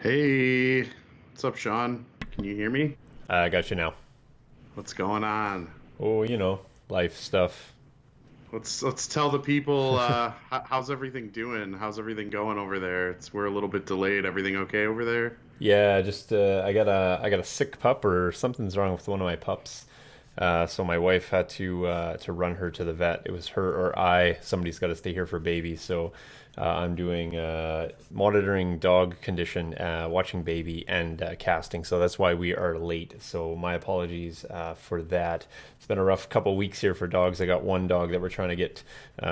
Hey, what's up, Sean? Can you hear me? I got you now. What's going on? Oh, life stuff. Let's tell the people how's everything doing? How's everything going over there? We're a little bit delayed. Everything okay over there? Yeah, just I got a sick pup or something's wrong with one of my pups. So my wife had to run her to the vet. It was her or I. Somebody's got to stay here for baby. So I'm doing monitoring dog condition, watching baby, and casting. So that's why we are late. So my apologies for that. It's been a rough couple weeks here for dogs. I got one dog that we're trying to get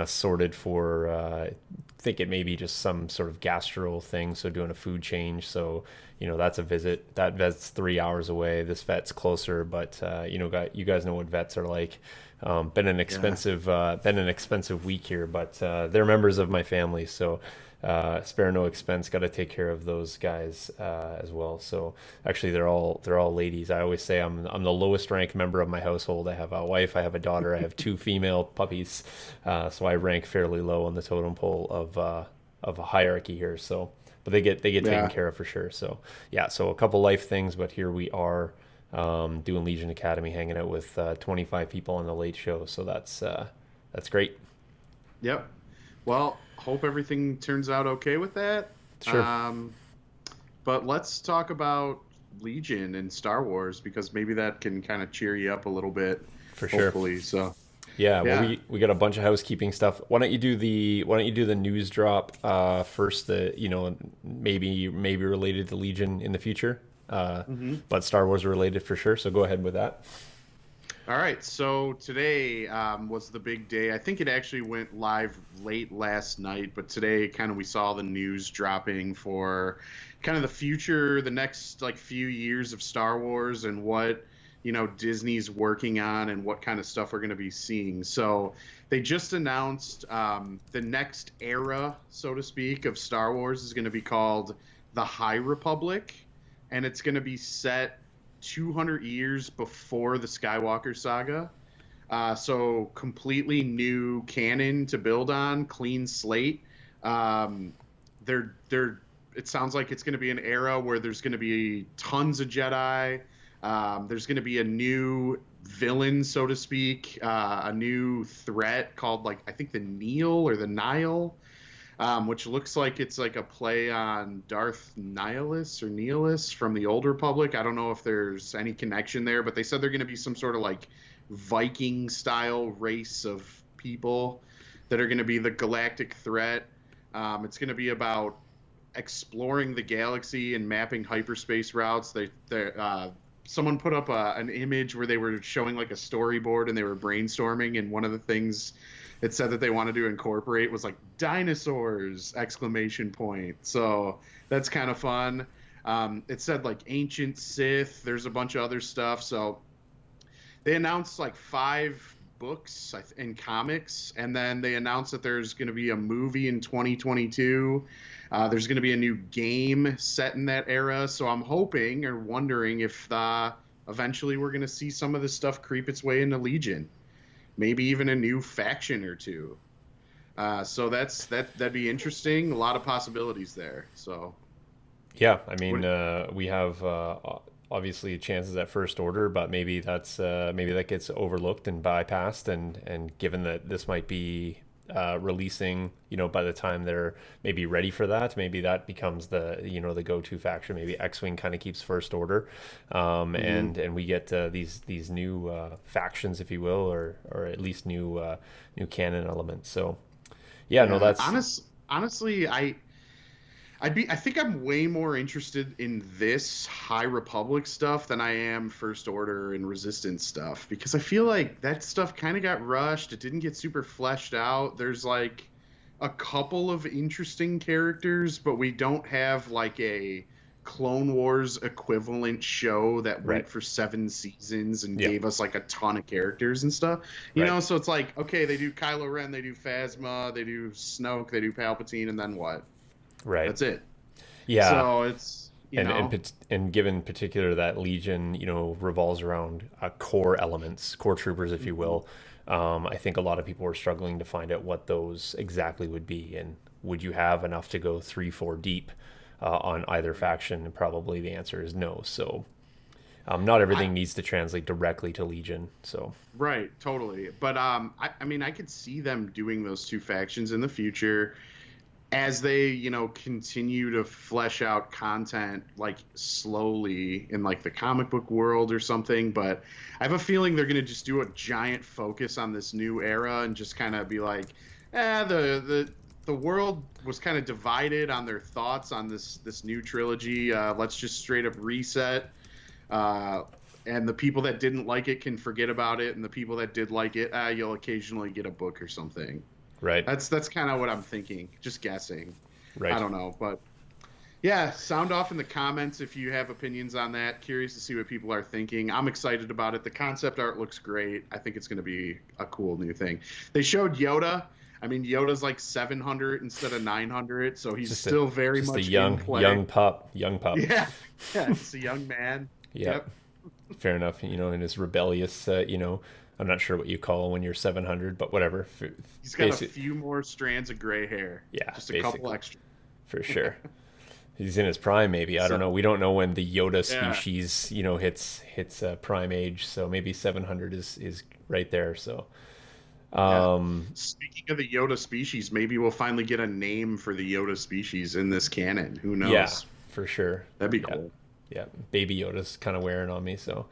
sorted for. Think it may be just some sort of gastro thing, so doing a food change. So that's a visit. That vet's 3 hours away. This vet's closer, but you guys know what vets are like. Yeah. Been an expensive week here, but they're members of my family, so spare no expense. Got to take care of those guys as well. So actually, they're all ladies. I always say I'm the lowest ranked member of my household. I have a wife, I have a daughter, I have two female puppies, so I rank fairly low on the totem pole of a hierarchy here. So, but they get taken Yeah. care of for sure. So yeah, so a couple life things, but here we are doing Legion Academy, hanging out with 25 people on the late show. So that's great. Yep. Well, hope everything turns out okay with that. Sure, Um, but let's talk about Legion and Star Wars because maybe that can kind of cheer you up a little bit, for sure. hopefully. So, Yeah, well, yeah. we got a bunch of housekeeping stuff. Why don't you do the news drop first? Maybe related to Legion in the future, but Star Wars related for sure. So go ahead with that. All right, so today was the big day. I think it actually went live late last night, but today kind of we saw the news dropping for kind of the future, the next like few years of Star Wars and what, Disney's working on and what kind of stuff we're going to be seeing. So they just announced the next era, so to speak, of Star Wars is going to be called the High Republic, and it's going to be set 200 years before the Skywalker saga. So completely new canon to build on, clean slate. Um, they're. It sounds like it's going to be an era where there's going to be tons of Jedi. There's going to be a new villain, so to speak, a new threat called like I think the Neil or the Nile, which looks like it's like a play on Darth Nihilus from the Old Republic. I don't know if there's any connection there, but they said they're going to be some sort of like Viking style race of people that are going to be the galactic threat. It's going to be about exploring the galaxy and mapping hyperspace routes. Someone put up an image where they were showing like a storyboard and they were brainstorming, and one of the things it said that they wanted to incorporate was like dinosaurs exclamation point. So that's kind of fun. It said like ancient Sith. There's a bunch of other stuff. So they announced like five books and comics, and then they announced that there's going to be a movie in 2022. There's going to be a new game set in that era. So I'm hoping or wondering if eventually we're going to see some of this stuff creep its way into Legion, maybe even a new faction or two. So that'd be interesting. A lot of possibilities there. So Yeah, I mean, what? we have obviously chances at first order, but maybe that gets overlooked and bypassed, and given that this might be releasing, by the time they're maybe ready for that, maybe that becomes the go-to faction. Maybe X-wing kind of keeps first order, Mhm. and we get these new factions, if you will, or at least new canon elements. So yeah, no, Yeah. that's Honestly, I think I'm way more interested in this High Republic stuff than I am First Order and Resistance stuff because I feel like that stuff kind of got rushed. It didn't get super fleshed out. There's like a couple of interesting characters, but we don't have like a Clone Wars equivalent show that right. went for 7 seasons and Yeah, gave us like a ton of characters and stuff. right. So it's like, okay, they do Kylo Ren, they do Phasma, they do Snoke, they do Palpatine, and then what? Right. That's it. Yeah, So it's, and given particular that Legion, revolves around core elements, core troopers, if you mhm. will. I think a lot of people are struggling to find out what those exactly would be, and would you have enough to go 3, 4 deep? on either faction, and probably the answer is no. So not I, everything needs to translate directly to Legion. So right, totally. But I mean, I could see them doing those two factions in the future as they, continue to flesh out content like slowly in like the comic book world or something. But I have a feeling they're gonna just do a giant focus on this new era and just kind of be like, the world was kind of divided on their thoughts on this new trilogy. Let's just straight up reset. And the people that didn't like it can forget about it, and the people that did like it, you'll occasionally get a book or something. right, That's kind of what I'm thinking. Just guessing. right. I don't know, but yeah, sound off in the comments if you have opinions on that. Curious to see what people are thinking. I'm excited about it. The concept art looks great. I think it's going to be a cool new thing. They showed Yoda. I mean, Yoda's like 700 instead of 900, so he's still very much young in play. young pup. Yeah, it's a young man. Yep. Fair enough. In his rebellious, I'm not sure what you call when you're 700, but whatever. He's got a few more strands of gray hair. Yeah, just a couple extra. For sure. He's in his prime, maybe. I don't know. We don't know when the Yoda species, hits prime age. So maybe 700 is right there. So, speaking of the Yoda species, maybe we'll finally get a name for the Yoda species in this canon. Who knows? Yeah, for sure. That'd be cool. Yeah, Baby Yoda's kind of wearing on me. So,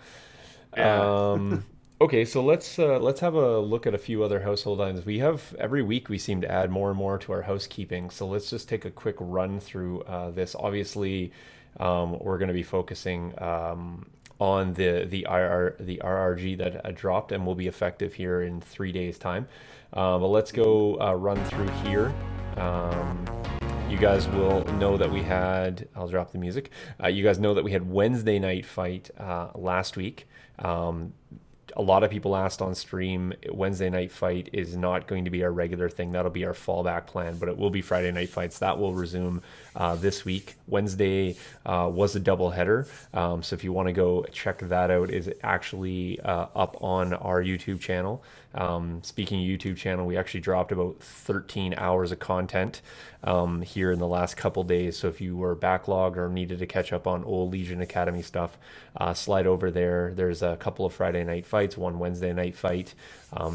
Yeah. okay, so let's have a look at a few other household items. We have every week we seem to add more and more to our housekeeping. So let's just take a quick run through this. Obviously, we're going to be focusing on the RRG that dropped and will be effective here in 3 days' time. But let's go run through here. You guys will know that we had. I'll drop the music. You guys know that we had Wednesday night fight last week. A lot of people asked on stream, Wednesday night fight is not going to be our regular thing. That'll be our fallback plan, but it will be Friday night fights. That will resume this week. Wednesday was a double header. So if you want to go check that out, is actually up on our YouTube channel. Speaking of YouTube channel, we actually dropped about 13 hours of content here in the last couple days. So if you were backlogged or needed to catch up on old Legion Academy stuff, slide over there. There's a couple of Friday night fights, one Wednesday night fight,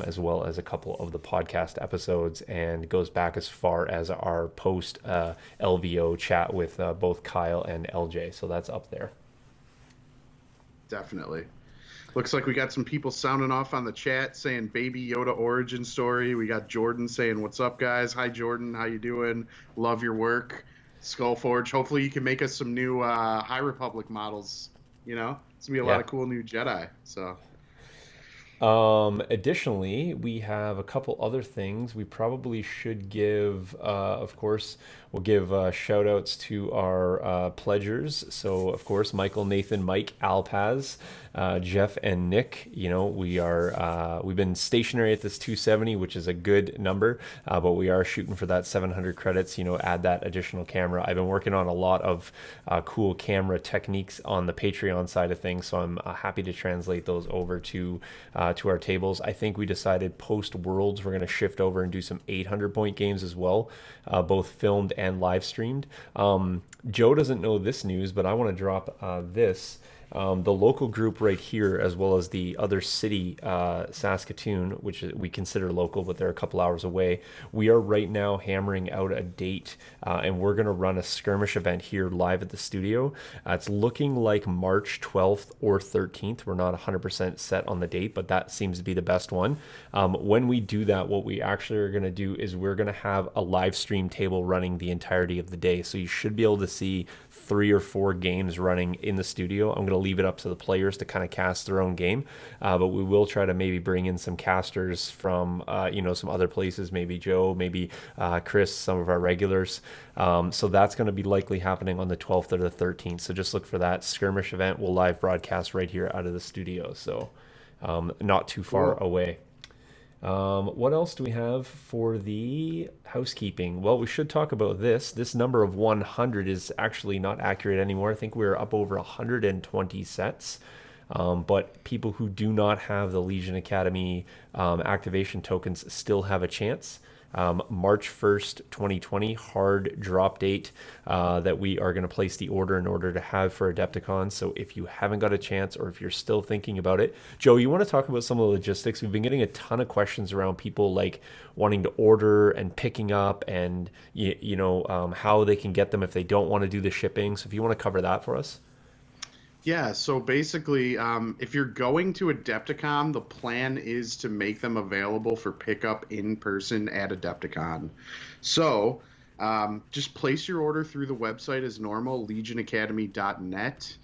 as well as a couple of the podcast episodes, and goes back as far as our post LVO chat with both Kyle and LJ. So that's up there. Definitely. Looks like we got some people sounding off on the chat saying Baby Yoda origin story. We got Jordan saying, "What's up, guys?" Hi, Jordan. How you doing? Love your work. Skullforge. Hopefully you can make us some new High Republic models. It's going to be a lot of cool new Jedi. So. Additionally, we have a couple other things we probably should give. Of course, we'll give shout outs to our pledgers. So, of course, Michael, Nathan, Mike, Alpaz, Jeff, and Nick. We've been stationary at this 270, which is a good number, but we are shooting for that 700 credits. Add that additional camera. I've been working on a lot of cool camera techniques on the Patreon side of things, so I'm happy to translate those over to our tables. I think we decided post Worlds we're going to shift over and do some 800-point games as well, both filmed and live streamed. Joe doesn't know this news, but I want to drop this. The local group right here, as well as the other city, Saskatoon, which we consider local, but they're a couple hours away. We are right now hammering out a date, and we're going to run a skirmish event here live at the studio. It's looking like March 12th or 13th. We're not 100% set on the date, but that seems to be the best one. When we do that, what we actually are going to do is we're going to have a live stream table running the entirety of the day. So you should be able to see 3 or 4 games running in the studio. I'm going to leave it up to the players to kind of cast their own game, but we will try to maybe bring in some casters from some other places, maybe Joe, maybe Chris, some of our regulars. So that's going to be likely happening on the 12th or the 13th. So just look for that skirmish event. We'll live broadcast right here out of the studio, so not too far away. What else do we have for the housekeeping? Well, we should talk about this. This number of 100 is actually not accurate anymore. I think we're up over 120 sets. But people who do not have the Legion Academy activation tokens still have a chance. March 1st, 2020, hard drop date that we are going to place the order in order to have for Adepticon. So if you haven't got a chance, or if you're still thinking about it, Joe, you want to talk about some of the logistics? We've been getting a ton of questions around people like wanting to order and picking up, and how they can get them if they don't want to do the shipping. So if you want to cover that for us. Yeah, so basically, if you're going to Adepticon, the plan is to make them available for pickup in person at Adepticon. So just place your order through the website as normal, legionacademy.net.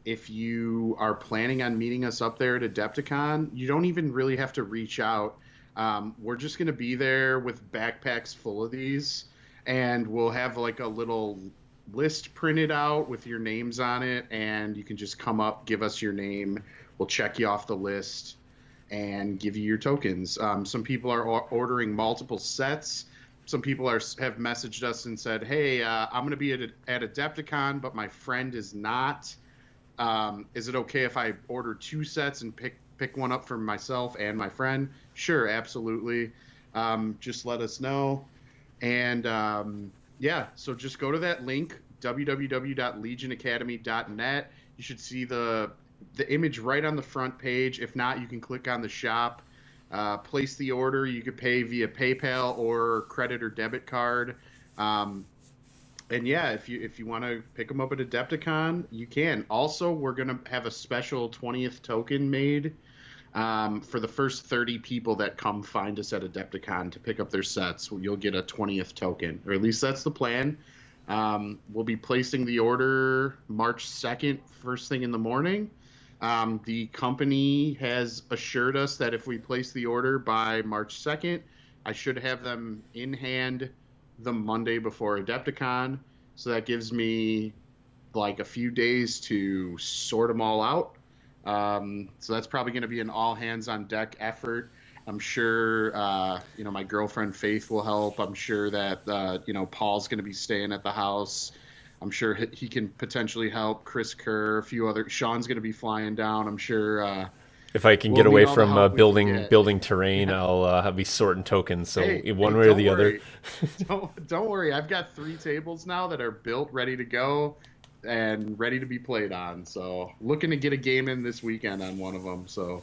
If you are planning on meeting us up there at Adepticon, you don't even really have to reach out. We're just going to be there with backpacks full of these, and we'll have like a little list printed out with your names on it, and you can just come up, give us your name, we'll check you off the list and give you your tokens. Some people are ordering multiple sets. Some people have messaged us and said, hey, I'm going to be at Adepticon, but my friend is not. Is it okay if I order 2 sets and pick one up for myself and my friend? Sure, absolutely. Just let us know. And yeah, so just go to that link, www.legionacademy.net. You should see the image right on the front page. If not, you can click on the shop, place the order. You could pay via PayPal or credit or debit card. And yeah, if you want to pick them up at Adepticon, you can. Also, we're going to have a special 20th token made for the first 30 people that come find us at Adepticon to pick up their sets. You'll get a 20th token, or at least that's the plan. We'll be placing the order March 2nd, first thing in the morning. The company has assured us that if we place the order by March 2nd, I should have them in hand the Monday before Adepticon. So that gives me like a few days to sort them all out. So that's probably going to be an all hands on deck effort. I'm sure, my girlfriend Faith will help. I'm sure that, Paul's going to be staying at the house. I'm sure he can potentially help. Chris Kerr, a few other. Sean's going to be flying down. I'm sure. If I can get away from building terrain, I'll be sorting tokens. So one way or the other. Don't worry. I've got 3 tables now that are built, ready to go, and ready to be played on. So looking to get a game in this weekend on one of them. So,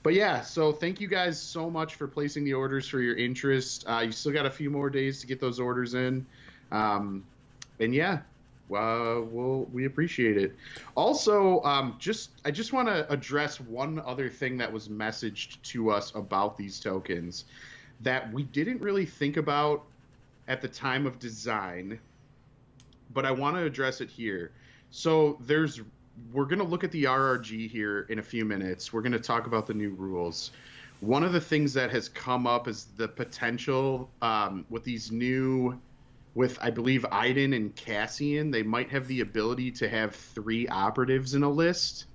but yeah, so thank you guys so much for placing the orders, for your interest. You still got a few more days to get those orders in. And yeah, we appreciate it. Also, I just want to address one other thing that was messaged to us about these tokens that we didn't really think about at the time of design, but I want to address it here. So we're going to look at the RRG here in a few minutes. We're going to talk about the new rules. One of the things that has come up is the potential with these new, with I believe Iden and Cassian, they might have the ability to have 3 operatives in a list,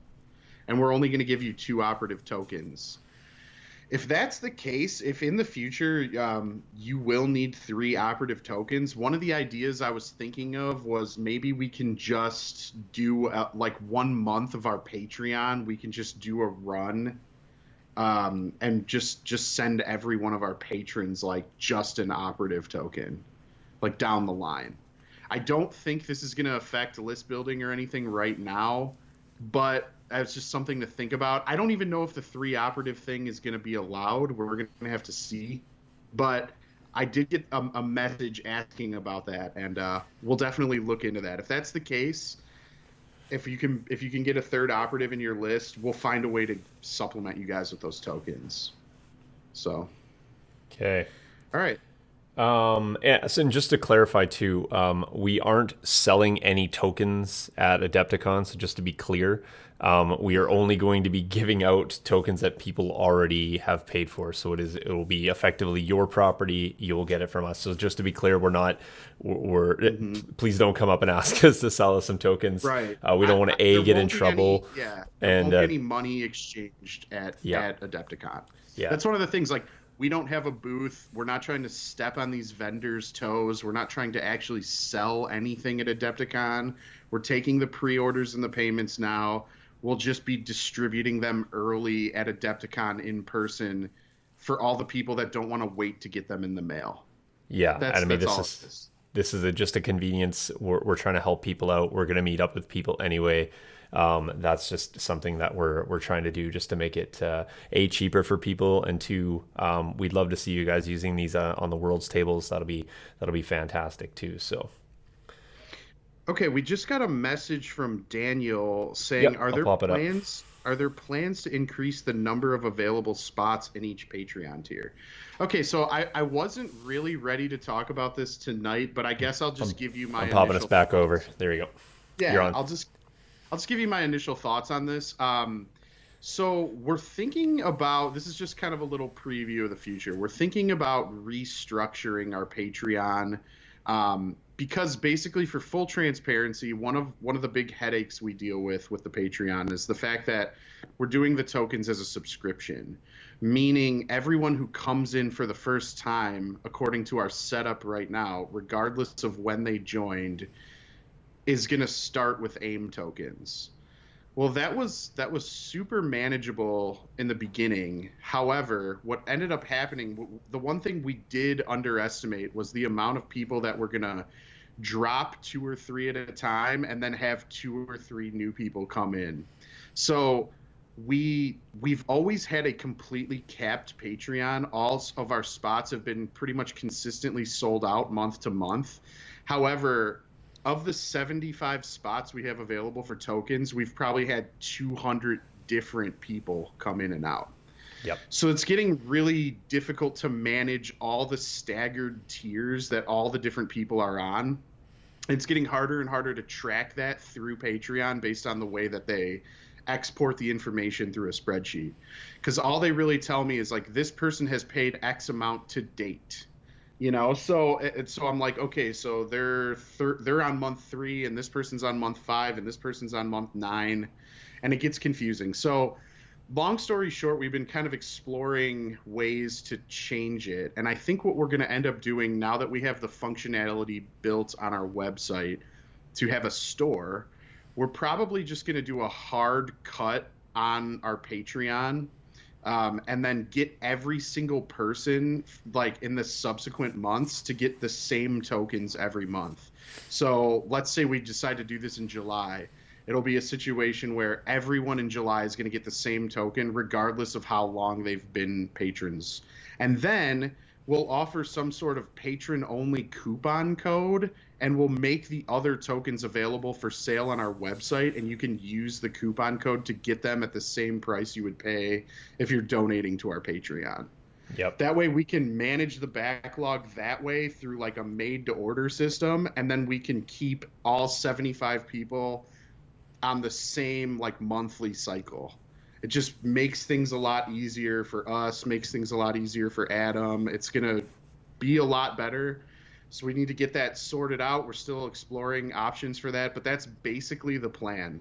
and we're only going to give you 2 operative tokens. If that's the case, if in the future you will need 3 operative tokens, one of the ideas I was thinking of was maybe we can just do like 1 month of our Patreon. We can just do a run and just send every one of our patrons like just an operative token, like down the line. I don't think this is going to affect list building or anything right now, but it's just something to think about. I don't even know if the 3 operative thing is going to be allowed. We're going to have to see. But I did get a message asking about that, and we'll definitely look into that. If that's the case, if you can get a 3rd operative in your list, we'll find a way to supplement you guys with those tokens. So. Okay. All right. Yeah, so just to clarify too, we aren't selling any tokens at Adepticon. So just to be clear, we are only going to be giving out tokens that people already have paid for. So it will be effectively your property. You'll get it from us. So just to be clear, please don't come up and ask us to sell us some tokens. Right. We don't want to get in trouble. There won't be any money exchanged at Adepticon. Yeah. That's one of the things, like, we don't have a booth. We're not trying to step on these vendors' toes. We're not trying to actually sell anything at Adepticon. We're taking the pre-orders and the payments now. We'll just be distributing them early at Adepticon in person for all the people that don't want to wait to get them in the mail. Yeah, and I mean, That's this all it is is. this is just a convenience. We're trying to help people out. We're going to meet up with people anyway. That's just something that we're trying to do just to make it a cheaper for people, and two, we'd love to see you guys using these on the world's tables. That'll be fantastic too. So Okay, we just got a message from Daniel saying, yep, I'll pop it up. are there plans to increase the number of available spots in each Patreon tier? Okay, so I wasn't really ready to talk about this tonight, but I guess I'll just give you my I'm popping us initial back over. thoughts. There you go. You're Yeah, on. I'll just give you my initial thoughts on this. So we're thinking about, this is just kind of a little preview of the future. We're thinking about restructuring our Patreon, because basically, for full transparency, one of the big headaches we deal with the Patreon is the fact that we're doing the tokens as a subscription, meaning everyone who comes in for the first time, according to our setup right now, regardless of when they joined, is going to start with AIM tokens. Well, that was super manageable in the beginning. However, what ended up happening, the one thing we did underestimate was the amount of people that were going to drop 2 or 3 at a time and then have 2 or 3 new people come in. So we've always had a completely capped Patreon. All of our spots have been pretty much consistently sold out month to month. However, of the 75 spots we have available for tokens, we've probably had 200 different people come in and out. Yep. So it's getting really difficult to manage all the staggered tiers that all the different people are on. It's getting harder and harder to track that through Patreon based on the way that they export the information through a spreadsheet. Because all they really tell me is like, this person has paid X amount to date. So I'm like, okay, so they're on month 3 and this person's on month 5 and this person's on month 9, and it gets confusing. So long story short, we've been kind of exploring ways to change it. And I think what we're going to end up doing now that we have the functionality built on our website to have a store, we're probably just going to do a hard cut on our Patreon, and then get every single person like in the subsequent months to get the same tokens every month. So let's say we decide to do this in July. It'll be a situation where everyone in July is going to get the same token regardless of how long they've been patrons. And then we'll offer some sort of patron-only coupon code, and we'll make the other tokens available for sale on our website, and you can use the coupon code to get them at the same price you would pay if you're donating to our Patreon. Yep. That way we can manage the backlog that way through like a made-to-order system, and then we can keep all 75 people on the same like monthly cycle. It just makes things a lot easier for us, makes things a lot easier for Adam. It's going to be a lot better. So we need to get that sorted out. We're still exploring options for that, but that's basically the plan.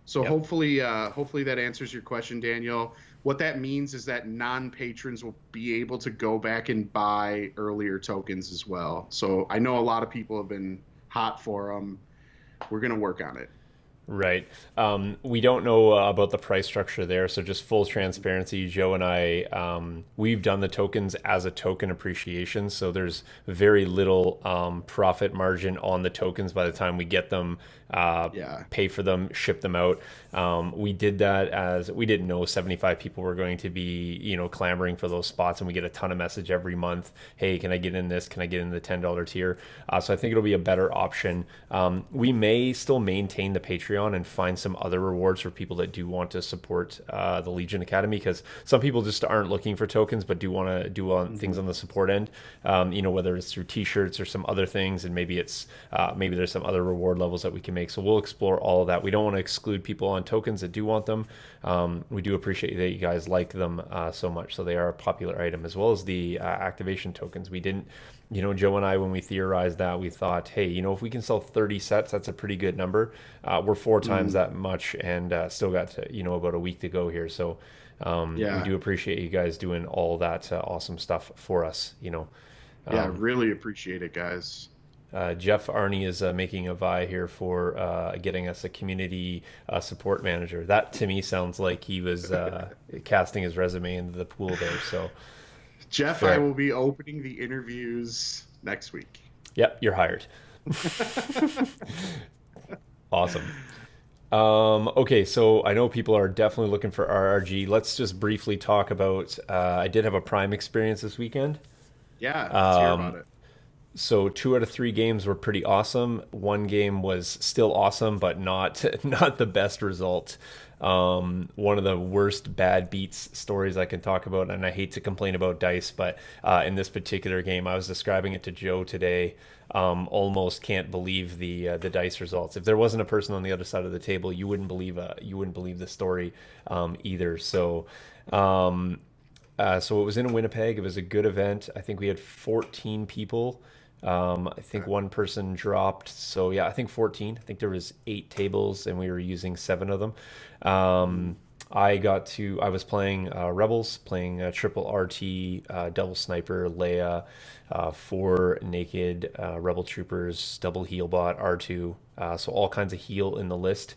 So Yep. hopefully that answers your question, Daniel. What that means is that non-patrons will be able to go back and buy earlier tokens as well. So I know a lot of people have been hot for them. We're going to work on it. Right. We don't know about the price structure there. So just full transparency, Joe and I, we've done the tokens as a token appreciation. So there's very little profit margin on the tokens by the time we get them, pay for them, ship them out. We did that as we didn't know 75 people were going to be, clamoring for those spots, and we get a ton of message every month. Hey, can I get in this? Can I get in the $10 tier? So I think it'll be a better option. We may still maintain the Patreon and find some other rewards for people that do want to support the Legion Academy, because some people just aren't looking for tokens but do want to do things on the support end, whether it's through t-shirts or some other things, and maybe there's some other reward levels that we can make. So we'll explore all of that. We don't want to exclude people on tokens that do want them. We do appreciate that you guys like them so much, so they are a popular item, as well as the activation tokens. We didn't, Joe and I, when we theorized that, we thought, hey, if we can sell 30 sets, that's a pretty good number. We're 4 times that much, and still got to, about a week to go here. So we do appreciate you guys doing all that awesome stuff for us. Really appreciate it, guys. Jeff Arney is making a vie here for getting us a community support manager. That to me sounds like he was casting his resume into the pool there. So Jeff, I Fair. will be opening the interviews next week. Yep, you're hired. Awesome. Okay, so I know people are definitely looking for RRG. Let's just briefly talk about. I did have a Prime experience this weekend. Yeah, let's hear about it. So 2 out of 3 games were pretty awesome. One game was still awesome, but not not the best result. One of the worst bad beats stories I can talk about, and I hate to complain about dice, but in this particular game, I was describing it to Joe today. Almost can't believe the dice results. If there wasn't a person on the other side of the table, you wouldn't believe the story either. So it was in Winnipeg. It was a good event. I think we had 14 people. I think one person dropped. So yeah, I think 14. I think there was 8 tables, and we were using 7 of them. I was playing Rebels, playing triple RT, double sniper, Leia, 4 naked Rebel troopers, double heal bot, R2. So all kinds of heal in the list.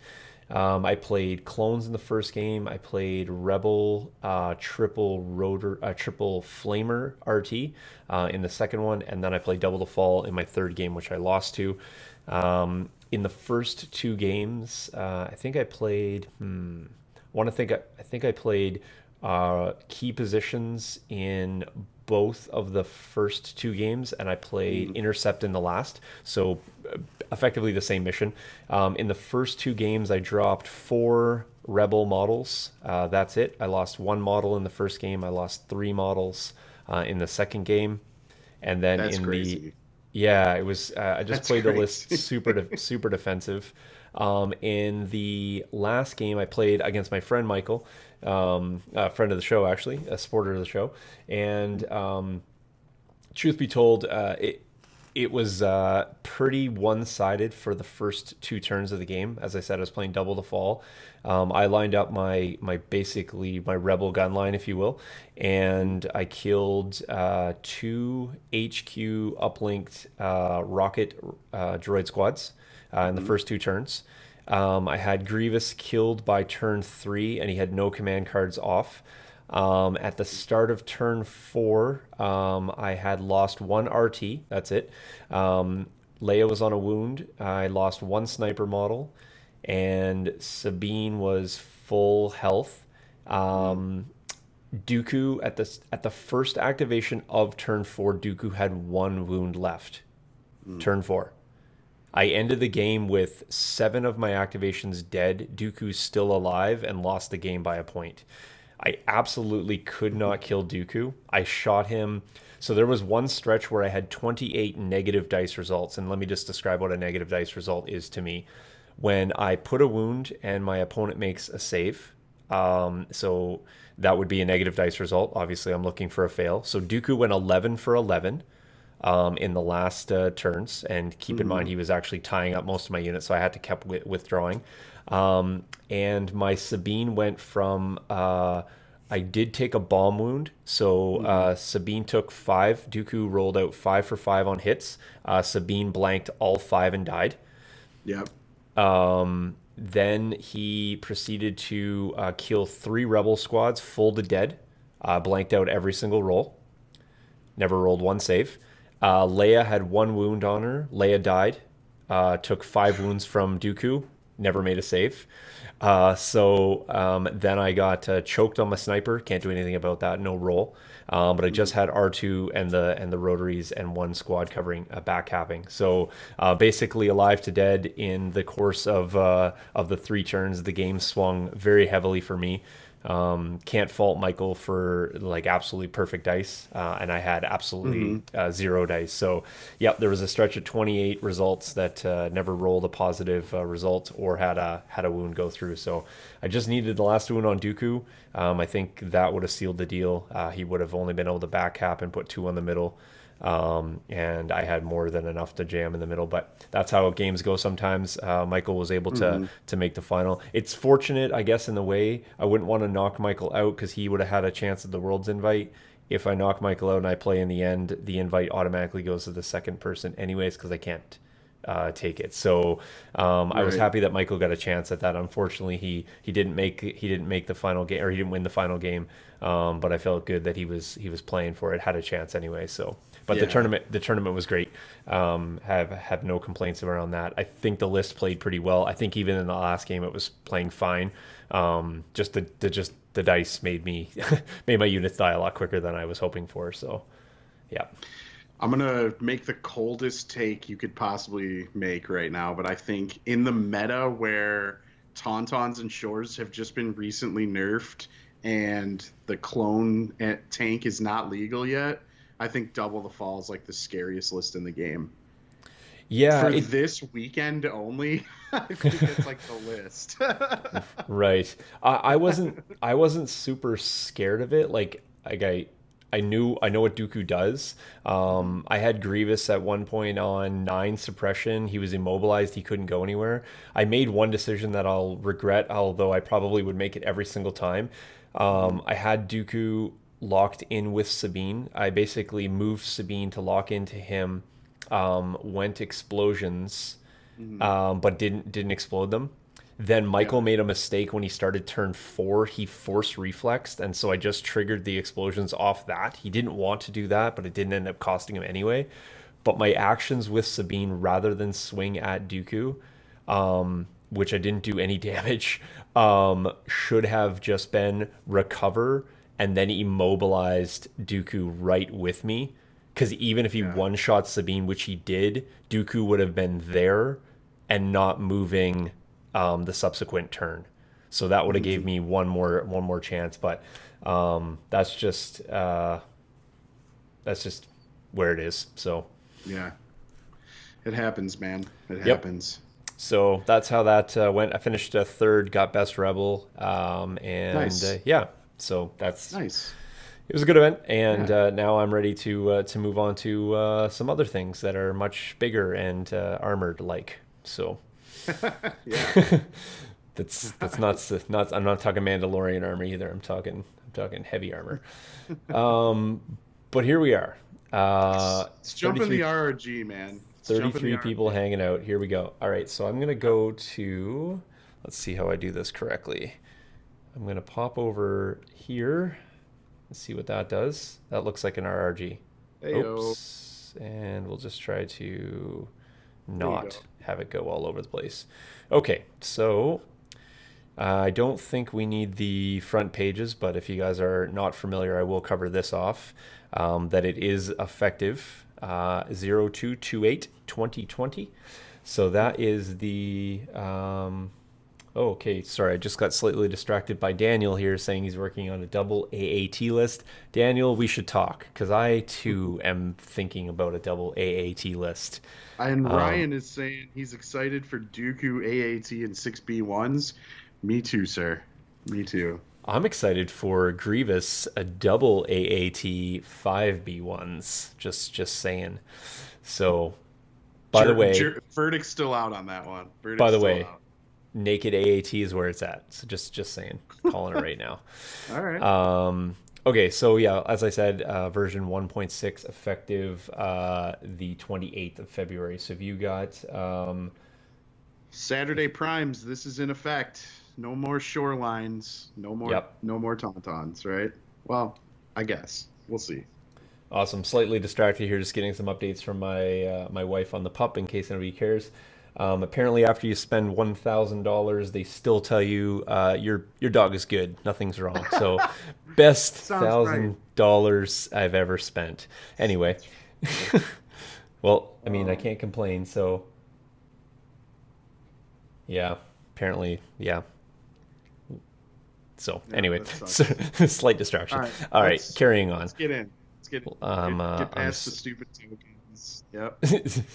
I played clones in the first game. I played Rebel triple flamer RT in the second one, and then I played double the fall in my third game, which I lost to. In the first 2 games, I think I played. I think I played key positions in both of the first 2 games, and I played intercept in the last. So effectively the same mission. In the first 2 games, I dropped 4 rebel models. That's it. I lost 1 model in the first game. I lost 3 models in the second game, and then That's in the crazy. yeah, it was. I just That's played the list crazy. super defensive. In the last game, I played against my friend Michael, a friend of the show, actually, a supporter of the show. And truth be told, it was pretty one-sided for the first 2 turns of the game. As I said, I was playing double the fall. I lined up my basically my rebel gun line, if you will, and I killed 2 HQ uplinked rocket droid squads in the Mhm. first 2 turns. I had Grievous killed by turn 3, and he had no command cards off. At the start of turn 4, I had lost 1 RT. That's it. Leia was on a wound. I lost 1 sniper model, and Sabine was full health. Mhm. Dooku at the first activation of turn 4, Dooku had 1 wound left. Mhm. Turn 4. I ended the game with 7 of my activations dead. Dooku's still alive and lost the game by a point. I absolutely could not kill Dooku. I shot him. So there was one stretch where I had 28 negative dice results. And let me just describe what a negative dice result is to me. When I put a wound and my opponent makes a save, so that would be a negative dice result. Obviously, I'm looking for a fail. So Dooku went 11 for 11 in the last turns. And keep in mind, Mhm. he was actually tying up most of my units, so I had to keep withdrawing. And my Sabine went from. I did take a bomb wound, so Mhm. Sabine took 5. Dooku rolled out 5 for 5 on hits. Sabine blanked all 5 and died. Yep. Then he proceeded to kill 3 rebel squads, full to dead. Blanked out every single roll. Never rolled one save. Leia had 1 wound on her. Leia died. Took 5 wounds from Dooku. Never made a save. Then I got choked on my sniper. Can't do anything about that. No roll. But I just Mhm. had R2 and the rotaries and 1 squad covering back capping. So basically alive to dead in the course of the 3 turns. The game swung very heavily for me. Can't fault Michael for like absolutely perfect dice, and I had absolutely Mhm. 0 dice. So, yep, there was a stretch of 28 results that never rolled a positive result or had a wound go through. So, I just needed the last wound on Dooku. I think that would have sealed the deal. He would have only been able to back cap and put 2 on the middle. And I had more than enough to jam in the middle. But that's how games go sometimes. Michael was able to Mhm. to make the final. It's fortunate, I guess, in the way. I wouldn't want to knock Michael out because he would have had a chance at the World's invite. If I knock Michael out and I play in the end, the invite automatically goes to the second person, anyways, because I can't take it. So I was Right. happy that Michael got a chance at that. Unfortunately, he didn't make the final game, or he didn't win the final game. But I felt good that he was playing for it, had a chance anyway. So, but Yeah. the tournament was great. Have no complaints around that. I think the list played pretty well. I think even in the last game it was playing fine. Just the dice made me made my units die a lot quicker than I was hoping for. So yeah. I'm gonna make the coldest take you could possibly make right now, but I think in the meta where Tauntauns and Shores have just been recently nerfed and the clone tank is not legal yet, I think Double the Fall is like the scariest list in the game. Yeah, For it this weekend only, I think it's like the list. right. I wasn't super scared of it. I know what Dooku does. I had Grievous at one point on 9 suppression. He was immobilized. He couldn't go anywhere. I made one decision that I'll regret, although I probably would make it every single time. I had Dooku locked in with Sabine. I basically moved Sabine to lock into him. Went explosions, Mhm. but didn't explode them. Then Yeah. Michael made a mistake when he started turn 4. He force reflexed, and so I just triggered the explosions off that. He didn't want to do that, but it didn't end up costing him anyway. But my actions with Sabine, rather than swing at Dooku, which I didn't do any damage, should have just been recover and then immobilized Dooku right with me. Because even if he Yeah. one shot Sabine, which he did, Dooku would have been there and not moving the subsequent turn. So that would have gave Mhm. me one more chance. But that's just where it is. So Yeah. It happens, man. It yep. happens. So that's how that went. I finished third, got best rebel, and Nice. yeah. So that's Nice. it was a good event, and Yeah. now I'm ready to move on to some other things that are much bigger and armored like. So Yeah. that's not I'm not talking Mandalorian armor either. I'm talking heavy armor. Um, but here we are. Let's jump in the 33 RRG, man. Let's jump in the 33 people RRG. hanging out. Here we go. All right, so I'm going to go to, let's see how I do this correctly. I'm going to pop over here. Let's see what that does. That looks like an RRG. Heyo. Oops. And we'll just try to There you go. not have it go all over the place. Okay, so I don't think we need the front pages, but if you guys are not familiar, I will cover this off. That it is effective 0228 2020. So that is the. Oh, okay, sorry, I just got slightly distracted by Daniel here saying he's working on a double AAT list. Daniel, we should talk because I too am thinking about a double AAT list. And Um, Ryan is saying he's excited for Dooku AAT and 6B1s. Me too, sir. Me too. I'm excited for Grievous a double AAT 5B1s. Just saying. So, by the way, Verdict's still out on that one. by Verdict's the still way, out. naked AAT is where it's at. So just saying, calling it right now. All right. Okay, so yeah, as I said, version 1.6 effective the 28th of February. So if you got Saturday primes. This is in effect. No more shorelines. No more. yep. No more tauntauns. Right. Well, I guess we'll see. Awesome. Slightly distracted here, just getting some updates from my wife on the pup in case anybody cares. Apparently, after you spend $1,000, they still tell you your dog is good, nothing's wrong. So, best Sounds right. $1,000 I've ever spent. Anyway, That's right. well, I mean, I Oh, can't complain. So, yeah, apparently, yeah. So, yeah, anyway, that so, sucks. slight All distraction. right, All right, let's carrying on. let's get in. Let's get get I'm past the stupid tokens. Yep,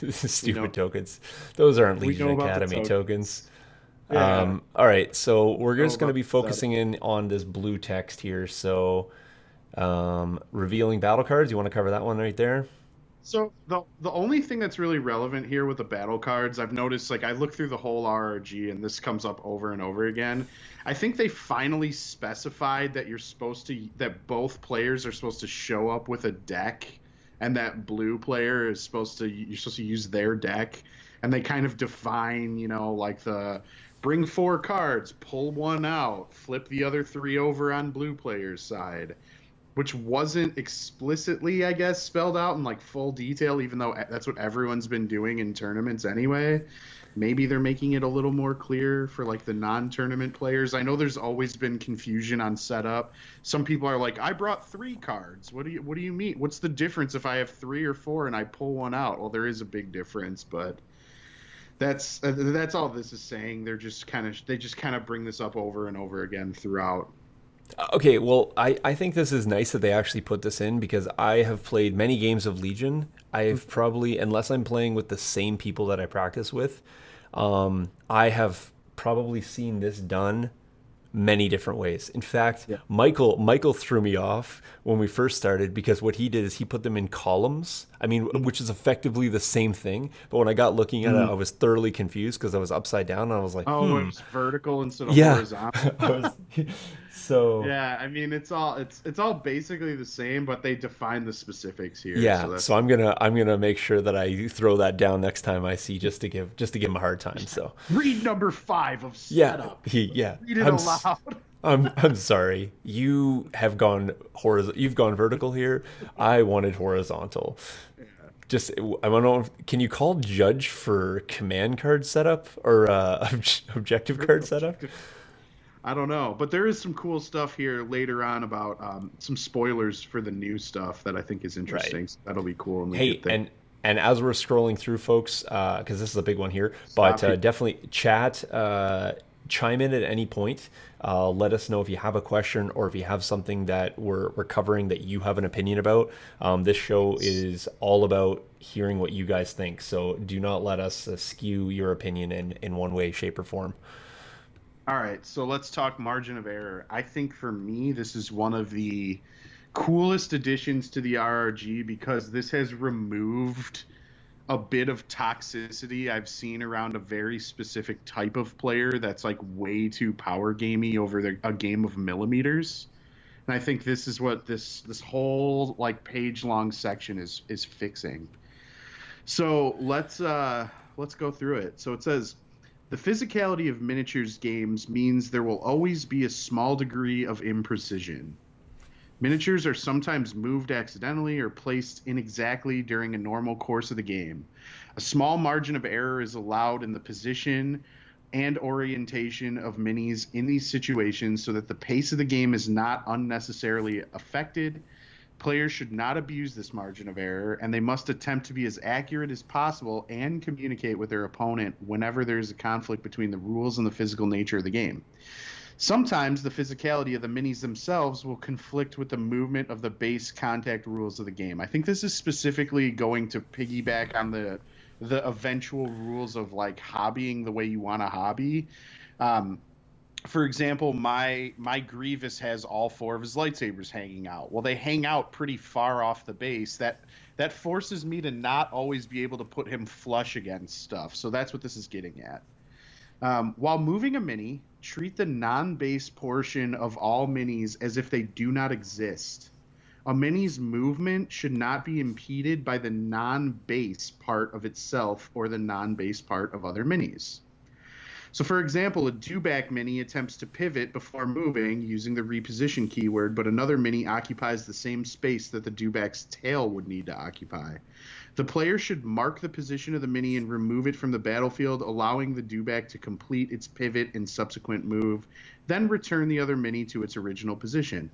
we stupid know tokens. Those aren't we Legion know about the Academy tokens. tokens. Yeah, All right, so we're we know just going to about be the setup. focusing in on this blue text here. So, revealing battle cards. You want to cover that one right there? So the only thing that's really relevant here with the battle cards, I've noticed, like I look through the whole RRG and this comes up over and over again. I think they finally specified that that both players are supposed to show up with a deck, and that blue player is you're supposed to use their deck. and they kind of define, like the bring 4 cards, pull 1 out, flip the other 3 over on blue player's side, which wasn't explicitly, I guess, spelled out in like full detail, even though that's what everyone's been doing in tournaments anyway. Maybe they're making it a little more clear for like the non-tournament players. I know there's always been confusion on setup. Some people are like, I brought 3 cards. What do you mean? What's the difference if I have 3 or 4 and I pull 1 out? Well, there is a big difference, but that's all this is saying. They just kind of bring this up over and over again throughout. Okay, well, I think this is nice that they actually put this in because I have played many games of Legion. I've probably, unless I'm playing with the same people that I practice with, I have probably seen this done many different ways. In fact, Yeah. Michael threw me off when we first started because what he did is he put them in columns. I mean, which is effectively the same thing. But when I got looking at it, I was thoroughly confused because I was upside down and I was like, Oh, it was vertical instead of yeah. horizontal. I was, so Yeah, I mean it's all basically the same, but they define the specifics here. yeah, So that's so I'm gonna make sure that I throw that down next time I see just to give him a hard time. So read number 5 of yeah, setup. yeah. Read it aloud. I'm sorry. You have gone horizontal. You've gone vertical here. I wanted horizontal. Just I don't know. Can you call judge for command card setup or objective card setup? I don't know, but there is some cool stuff here later on about some spoilers for the new stuff that I think is interesting. Right. So that'll be cool. When we Hey, get there. and as we're scrolling through, folks, because this is a big one here, but Stop it. definitely chat, chime in at any point. Let us know if you have a question or if you have something that we're covering that you have an opinion about. This show is all about hearing what you guys think, so do not let us skew your opinion in one way, shape, or form. All right, so let's talk margin of error. I think for me, this is one of the coolest additions to the RRG because this has removed a bit of toxicity I've seen around a very specific type of player that's like way too power gamey over a game of millimeters. And I think this is what this whole like page long section is fixing. So let's go through it. So it says the physicality of miniatures games means there will always be a small degree of imprecision. Miniatures are sometimes moved accidentally or placed inexactly during a normal course of the game. A small margin of error is allowed in the position and orientation of minis in these situations so that the pace of the game is not unnecessarily affected. Players should not abuse this margin of error, and they must attempt to be as accurate as possible and communicate with their opponent whenever there is a conflict between the rules and the physical nature of the game. Sometimes the physicality of the minis themselves will conflict with the movement of the base contact rules of the game. I think this is specifically going to piggyback on the eventual rules of like hobbying the way you want to hobby. For example, my Grievous has all 4 of his lightsabers hanging out. Well, they hang out pretty far off the base. That forces me to not always be able to put him flush against stuff. So that's what this is getting at. While moving a mini, treat the non-base portion of all minis as if they do not exist. A mini's movement should not be impeded by the non-base part of itself or the non-base part of other minis. So, for example, a Dewback mini attempts to pivot before moving using the reposition keyword, but another mini occupies the same space that the Dewback's tail would need to occupy. The player should mark the position of the mini and remove it from the battlefield, allowing the Dewback to complete its pivot and subsequent move, then return the other mini to its original position.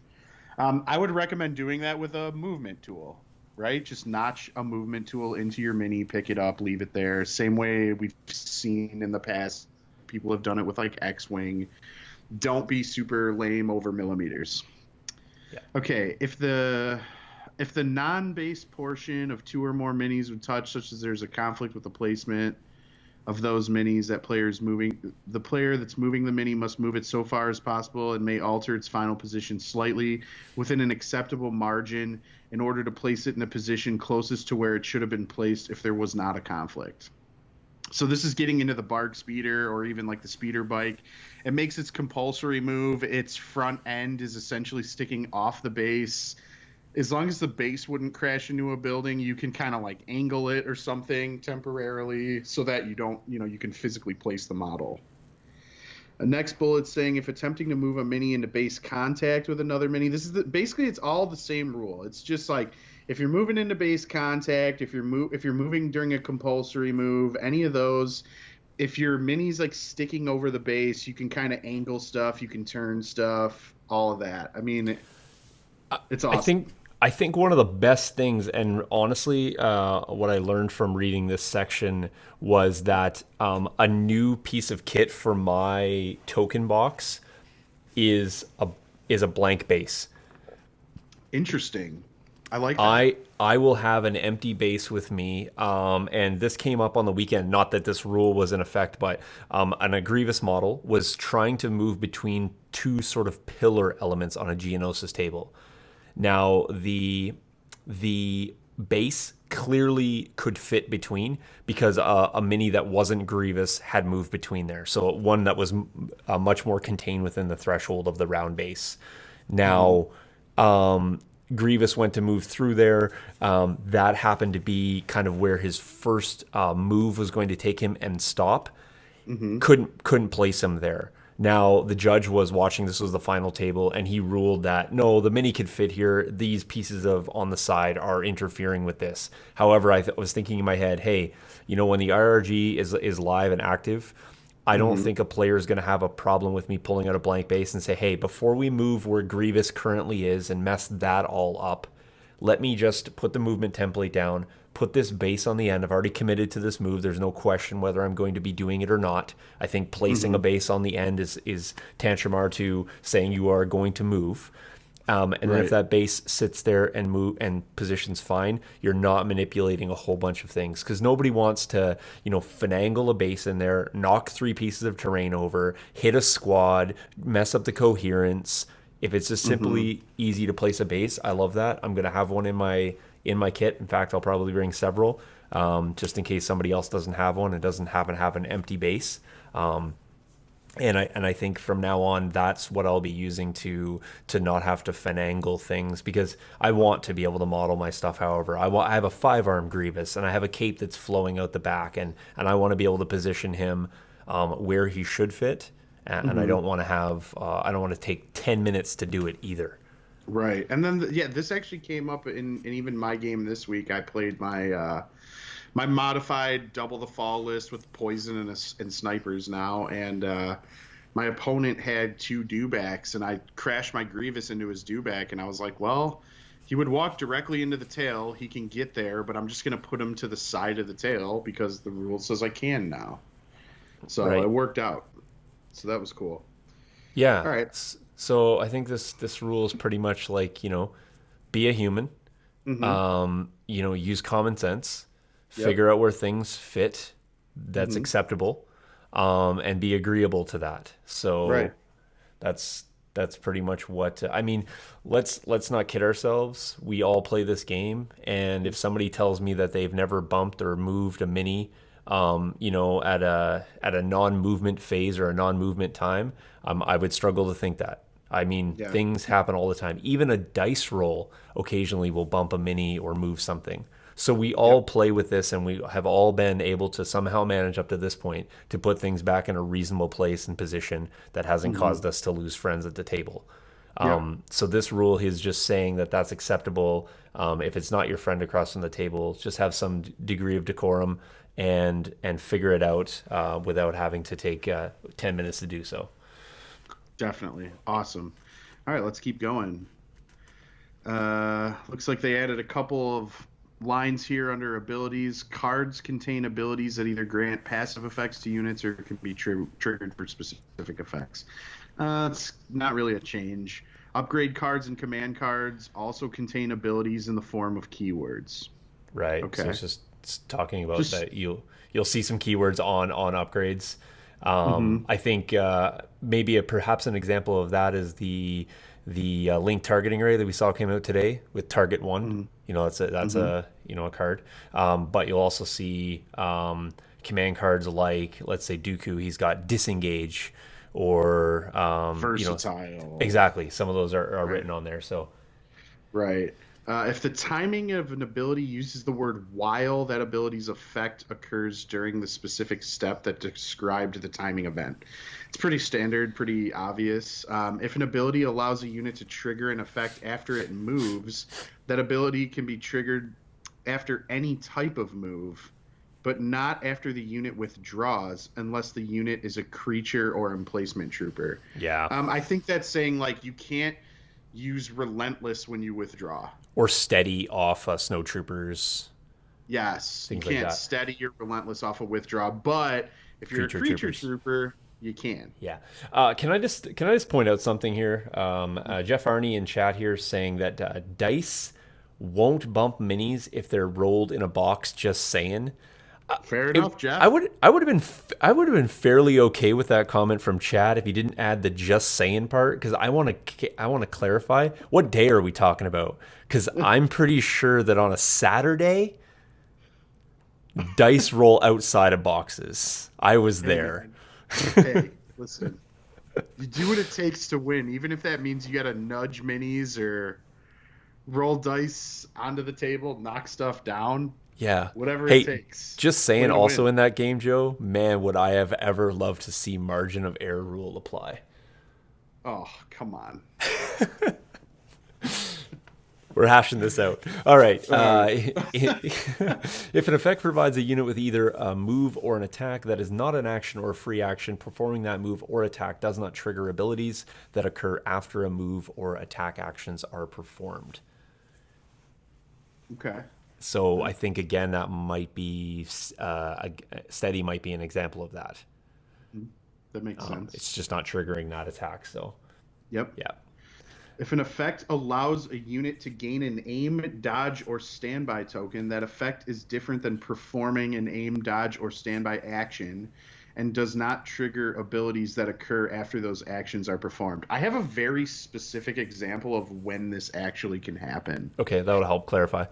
I would recommend doing that with a movement tool, right? Just notch a movement tool into your mini, pick it up, leave it there. Same way we've seen in the past. People have done it with like X-Wing. Don't be super lame over millimeters. Yeah. Okay, if the non-base portion of 2 or more minis would touch, such as there's a conflict with the placement of those minis that the player that's moving the mini must move it so far as possible and may alter its final position slightly within an acceptable margin in order to place it in a position closest to where it should have been placed if there was not a conflict. So this is getting into the Barc speeder or even like the speeder bike. It makes its compulsory move. Its front end is essentially sticking off the base. as long as the base wouldn't crash into a building, you can kind of like angle it or something temporarily so that you don't, you can physically place the model. The next bullet saying if attempting to move a mini into base contact with another mini, this is basically it's all the same rule. It's just like if you're moving into base contact, if you're moving during a compulsory move, any of those, if your mini's like sticking over the base, you can kind of angle stuff, you can turn stuff, all of that. I mean, it's I awesome. think I think one of the best things, and honestly, what I learned from reading this section was that a new piece of kit for my token box is a blank base. Interesting. I like that. I will have an empty base with me, and this came up on the weekend. Not that this rule was in effect, but an Grievous model was trying to move between two sort of pillar elements on a Geonosis table. Now the base clearly could fit between because a mini that wasn't Grievous had moved between there. So one that was much more contained within the threshold of the round base. Mm-hmm. Now, Grievous went to move through there. That happened to be kind of where his first move was going to take him and stop. Mm-hmm. Couldn't place him there. Now the judge was watching. This was the final table, and he ruled that no, the mini could fit here. These pieces of on the side are interfering with this. However, was thinking in my head, hey, when the RRG is live and active, I don't Mm-hmm. think a player is going to have a problem with me pulling out a blank base and say, hey, before we move where Grievous currently is and mess that all up, let me just put the movement template down, put this base on the end. I've already committed to this move. There's no question whether I'm going to be doing it or not. I think placing a Mm-hmm. base on the end is tantamount to saying you are going to move. And then if Right. that base sits there and move and positions fine, you're not manipulating a whole bunch of things because nobody wants to, finagle a base in there, knock three pieces of terrain over, hit a squad, mess up the coherence. If it's just Mm-hmm. simply easy to place a base, I love that. I'm gonna have one in my kit. In fact, I'll probably bring several, just in case somebody else doesn't have one and doesn't happen to have an empty base. And I think from now on that's what I'll be using to not have to finagle things because I want to be able to model my stuff. However, I have a 5-arm Grievous and I have a cape that's flowing out the back and I want to be able to position him where he should fit, and I Mm-hmm. don't want to have I don't want to take 10 minutes to do it either. Right. And then yeah, this actually came up in even my game this week. I played my modified double the fall list with poison and snipers now, and my opponent had two Dewbacks, and I crashed my Grievous into his Dewback, and I was like, well, he would walk directly into the tail. He can get there, but I'm just gonna put him to the side of the tail because the rule says I can now. So it Right. worked out. So that was cool. Yeah. All right. So I think this rule is pretty much like, be a human, Mm-hmm. use common sense, Yep. figure out where things fit that's Mm-hmm. acceptable, and be agreeable to that. Right. So that's that's prety much what I mean. Let's not kid ourselves. We all play this game, and if somebody tells me that they've never bumped or moved a mini, at a non-movement phase or a non-movement time, I would struggle to think that. I mean, Yeah. things happen all the time. Even a dice roll occasionally will bump a mini or move something. So we all Yep. play with this, and we have all been able to somehow manage up to this point to put things back in a reasonable place and position that hasn't Mm-hmm. caused us to lose friends at the table. Yep. So this rule is just saying that that's acceptable. If it's not your friend across from the table, just have some degree of decorum and figure it out without having to take 10 minutes to do so. Definitely. Awesome. All right, let's keep going. Looks like they added a couple of lines here under abilities. Cards contain abilities that either grant passive effects to units or can be triggered for specific effects. It's not really a change. Upgrade cards and command cards also contain abilities in the form of keywords. Right. So Okay. it's talking about Just. that you'll see some keywords on upgrades. Mm-hmm. I think maybe perhaps an example of that is the link targeting array that we saw came out today with target one. Mm-hmm. That's Mm-hmm. a card. But you'll also see command cards like, let's say Dooku, he's got disengage, or Versatile. exactly, some of those are Right. written on there. So Right. If the timing of an ability uses the word while that ability's effect occurs during the specific step that described the timing event. It's pretty standard, pretty obvious. If an ability allows a unit to trigger an effect after it moves, that ability can be triggered after any type of move, but not after the unit withdraws unless the unit is a creature or emplacement trooper. Yeah. I think that's saying, like, you can't use relentless when you withdraw. Or steady off snow troopers. Yes, you Things like can't that. steady your relentless off a withdraw, but if you're a creature Troopers. trooper, you can. Yeah. Can I just point out something here? Jeff Arney in chat here saying that dice won't bump minis if they're rolled in a box. Just saying. Fair enough, Jeff. I would have been fairly okay with that comment from Chad if he didn't add the just saying part, because I want to clarify what day are we talking about, because I'm pretty sure that on a Saturday dice roll outside of boxes. I was there. Hey, listen, you do what it takes to win, even if that means you got to nudge minis or roll dice onto the table, knock stuff down. Yeah. Whatever Hey, it takes. just saying, Win to also win. in that game, Joe, man, would I have ever loved to see margin of error rule apply. Oh, come on. We're hashing this out. All right. If an effect provides a unit with either a move or an attack that is not an action or a free action, performing that move or attack does not trigger abilities that occur after a move or attack actions are performed. Okay. So I think, again, that might be steady might be an example of that. That makes sense. It's just not triggering that attack. So Yep. yeah. If an effect allows a unit to gain an aim, dodge, or standby token, that effect is different than performing an aim, dodge, or standby action and does not trigger abilities that occur after those actions are performed. I have a very specific example of when this actually can happen. Okay, that would help clarify.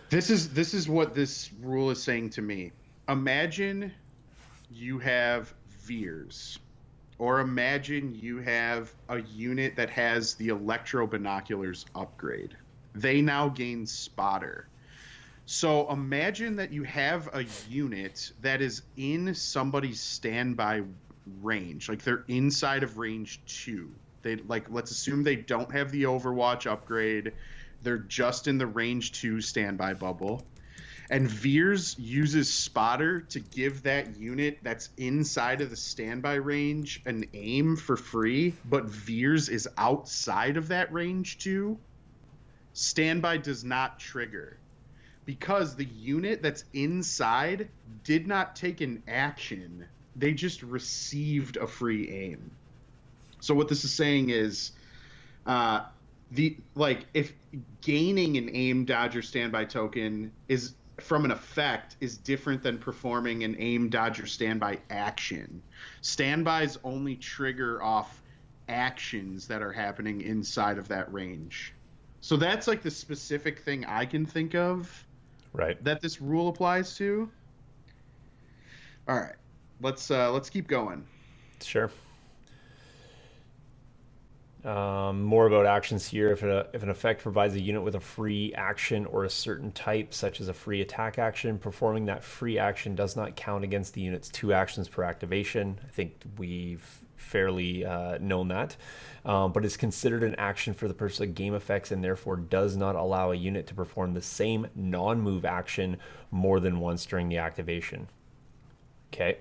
This is what this rule is saying to me. Imagine you have Veers. Or imagine you have a unit that has the electro binoculars upgrade. They now gain spotter. So imagine that you have a unit that is in somebody's standby range. Like they're inside of range 2. Let's assume they don't have the Overwatch upgrade. They're just in the range 2 standby bubble. And Veers uses spotter to give that unit that's inside of the standby range an aim for free, but Veers is outside of that range too. Standby does not trigger because the unit that's inside did not take an action. They just received a free aim. So what this is saying is if gaining an aim, dodge, or standby token is from an effect is different than performing an aim, dodge, or standby action. Standbys only trigger off actions that are happening inside of that range. So that's like the specific thing I can think of, right, that this rule applies to. All right, let's keep going. Sure. More about actions here. If an effect provides a unit with a free action or a certain type, such as a free attack action, performing that free action does not count against the unit's 2 actions per activation. I think we've fairly known that. But is considered an action for the purpose of game effects and therefore does not allow a unit to perform the same non-move action more than once during the activation. Okay.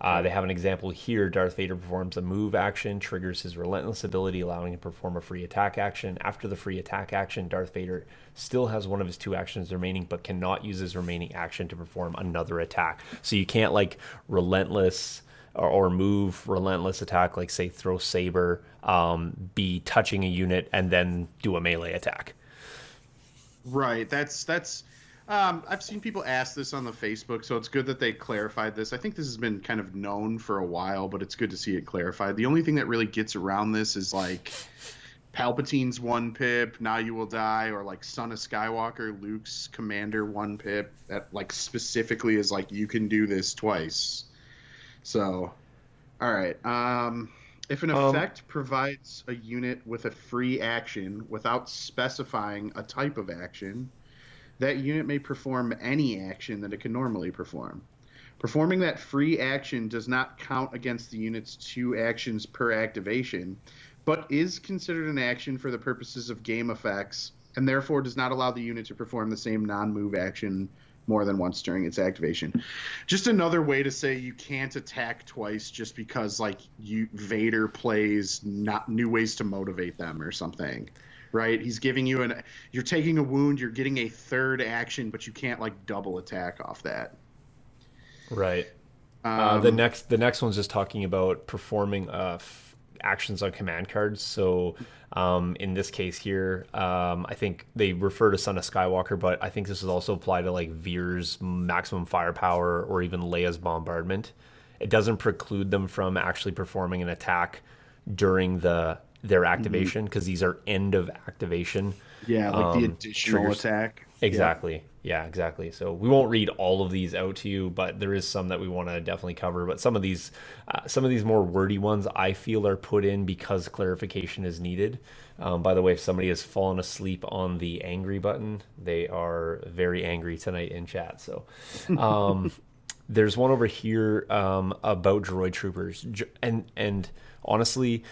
They have an example here. Darth Vader performs a move action, triggers his relentless ability, allowing him to perform a free attack action. After the free attack action, Darth Vader still has one of his 2 actions remaining, but cannot use his remaining action to perform another attack. So you can't relentless or move relentless attack, like say throw saber, be touching a unit and then do a melee attack. Right. That's I've seen people ask this on the Facebook, so it's good that they clarified this. I think this has been kind of known for a while, but it's good to see it clarified. The only thing that really gets around this is like Palpatine's 1 pip, Now You Will Die, or like Son of Skywalker, Luke's Commander 1 pip, that like specifically is like you can do this twice. So, all right. If an Um, effect provides a unit with a free action without specifying a type of action, that unit may perform any action that it can normally perform. Performing that free action does not count against the unit's 2 actions per activation, but is considered an action for the purposes of game effects, and therefore does not allow the unit to perform the same non-move action more than once during its activation. Just another way to say you can't attack twice just because Vader plays not new ways to motivate them or something. Right? He's giving you you're taking a wound, you're getting a third action, but you can't double attack off that. right. Um, The next one's just talking about performing actions on command cards. So in this case here, I think they refer to Son of Skywalker, but I think this is also applied to Veer's maximum firepower or even Leia's bombardment. It doesn't preclude them from actually performing an attack during their activation, because these are end of activation yeah, the additional triggers. attack. Yep. Exactly. Yeah, exactly. So we won't read all of these out to you, but there is some that we want to definitely cover. But some of these more wordy ones, I feel, are put in because clarification is needed. By the way, if somebody has fallen asleep on the angry button, they are very angry tonight in chat. So there's one over here about droid troopers, and honestly,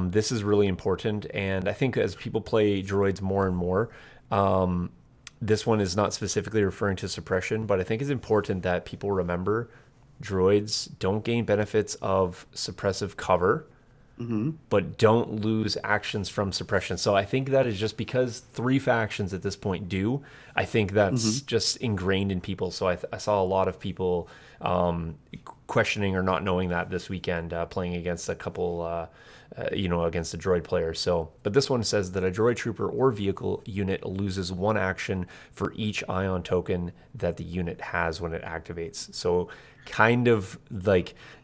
this is really important. And I think as people play droids more and more, this one is not specifically referring to suppression, but I think it's important that people remember droids don't gain benefits of suppressive cover, but don't lose actions from suppression. So I think that is just because 3 factions at this point do. I think that's just ingrained in people. So I saw a lot of people questioning or not knowing that this weekend, playing against a couple, against a droid player. So, but this one says that a droid trooper or vehicle unit loses 1 action for each ion token that the unit has when it activates. So kind of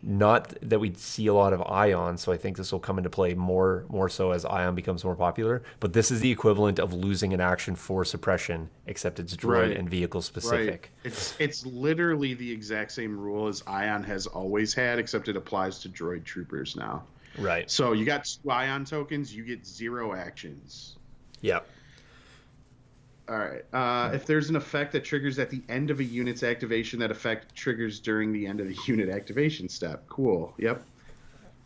not that we see a lot of ion, so I think this will come into play more so as ion becomes more popular, but this is the equivalent of losing an action for suppression, except it's droid and vehicle specific. Right. It's literally the exact same rule as ion has always had, except it applies to droid troopers now. Right. So you got 2 ion tokens, you get 0 actions. Yep. All right. If there's an effect that triggers at the end of a unit's activation, that effect triggers during the end of the unit activation step. Cool. Yep.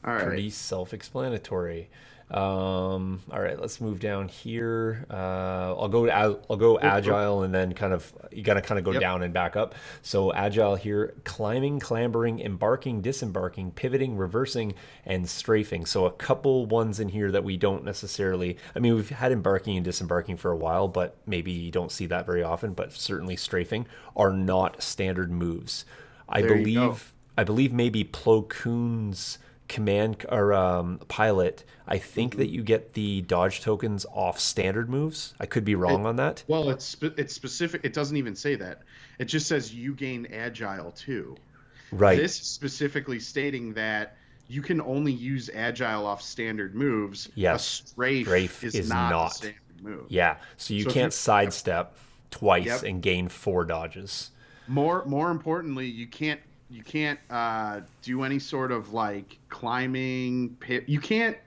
All right. Pretty self-explanatory. All right, let's move down here. I'll go agile, and then you got to kind of go down and back up. So agile here: climbing, clambering, embarking, disembarking, pivoting, reversing, and strafing. So a couple ones in here that we don't necessarily. I mean, we've had embarking and disembarking for a while, but maybe you don't see that very often. But certainly strafing are not standard moves. I believe maybe Plo Koon's command or pilot, I think that you get the dodge tokens off standard moves. I could be wrong on that. Well, it's specific. It doesn't even say that. It just says you gain agile too. Right. This is specifically stating that you can only use agile off standard moves. Yes. A strafe is not a standard move. Yeah. So you can't sidestep twice and gain 4 dodges. More importantly, you can't do any sort of climbing. You can't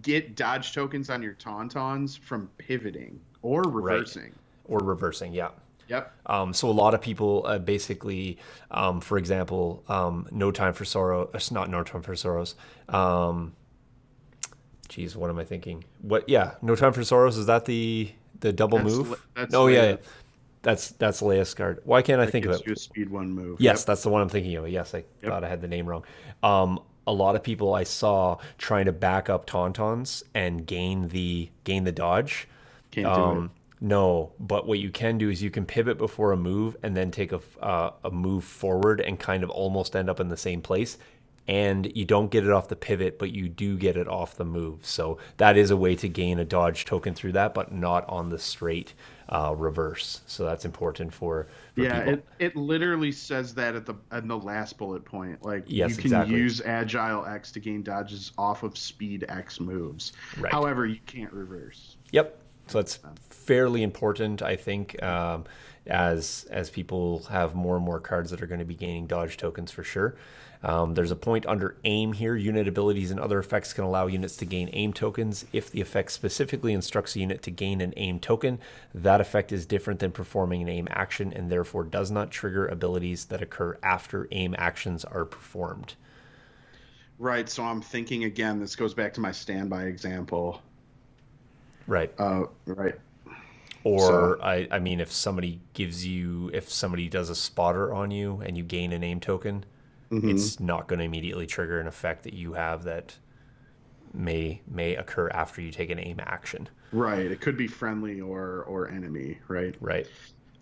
get dodge tokens on your tauntauns from pivoting or reversing. Right. Or reversing, yeah. Yep. So a lot of people basically, for example, No Time for Sorrow. It's not No Time for Sorrows. Geez, what am I thinking? What? Yeah, No Time for Sorrows. Is that the double move? Yeah. That's Leia's card. Why can't I think of it? You a speed 1 move. Yes, that's the one I'm thinking of. Yes, I thought I had the name wrong. A lot of people I saw trying to back up tauntauns and gain the dodge. Can't do it. No, but what you can do is you can pivot before a move and then take a move forward and kind of almost end up in the same place. And you don't get it off the pivot, but you do get it off the move. So that is a way to gain a dodge token through that, but not on the straight reverse. So that's important for people. It literally says that in the last bullet point. You can exactly. use Agile X to gain dodges off of Speed X moves. Right. However, you can't reverse. Yep. So that's fairly important, I think, as people have more and more cards that are going to be gaining dodge tokens for sure. There's a point under aim here. Unit abilities and other effects can allow units to gain aim tokens. If the effect specifically instructs a unit to gain an aim token, that effect is different than performing an aim action and therefore does not trigger abilities that occur after aim actions are performed. Right, so I'm thinking again, this goes back to my standby example. Right. Right. Or, I mean, if somebody does a spotter on you and you gain a name token, it's not going to immediately trigger an effect that you have that may occur after you take an aim action. Right. It could be friendly or enemy, right? Right.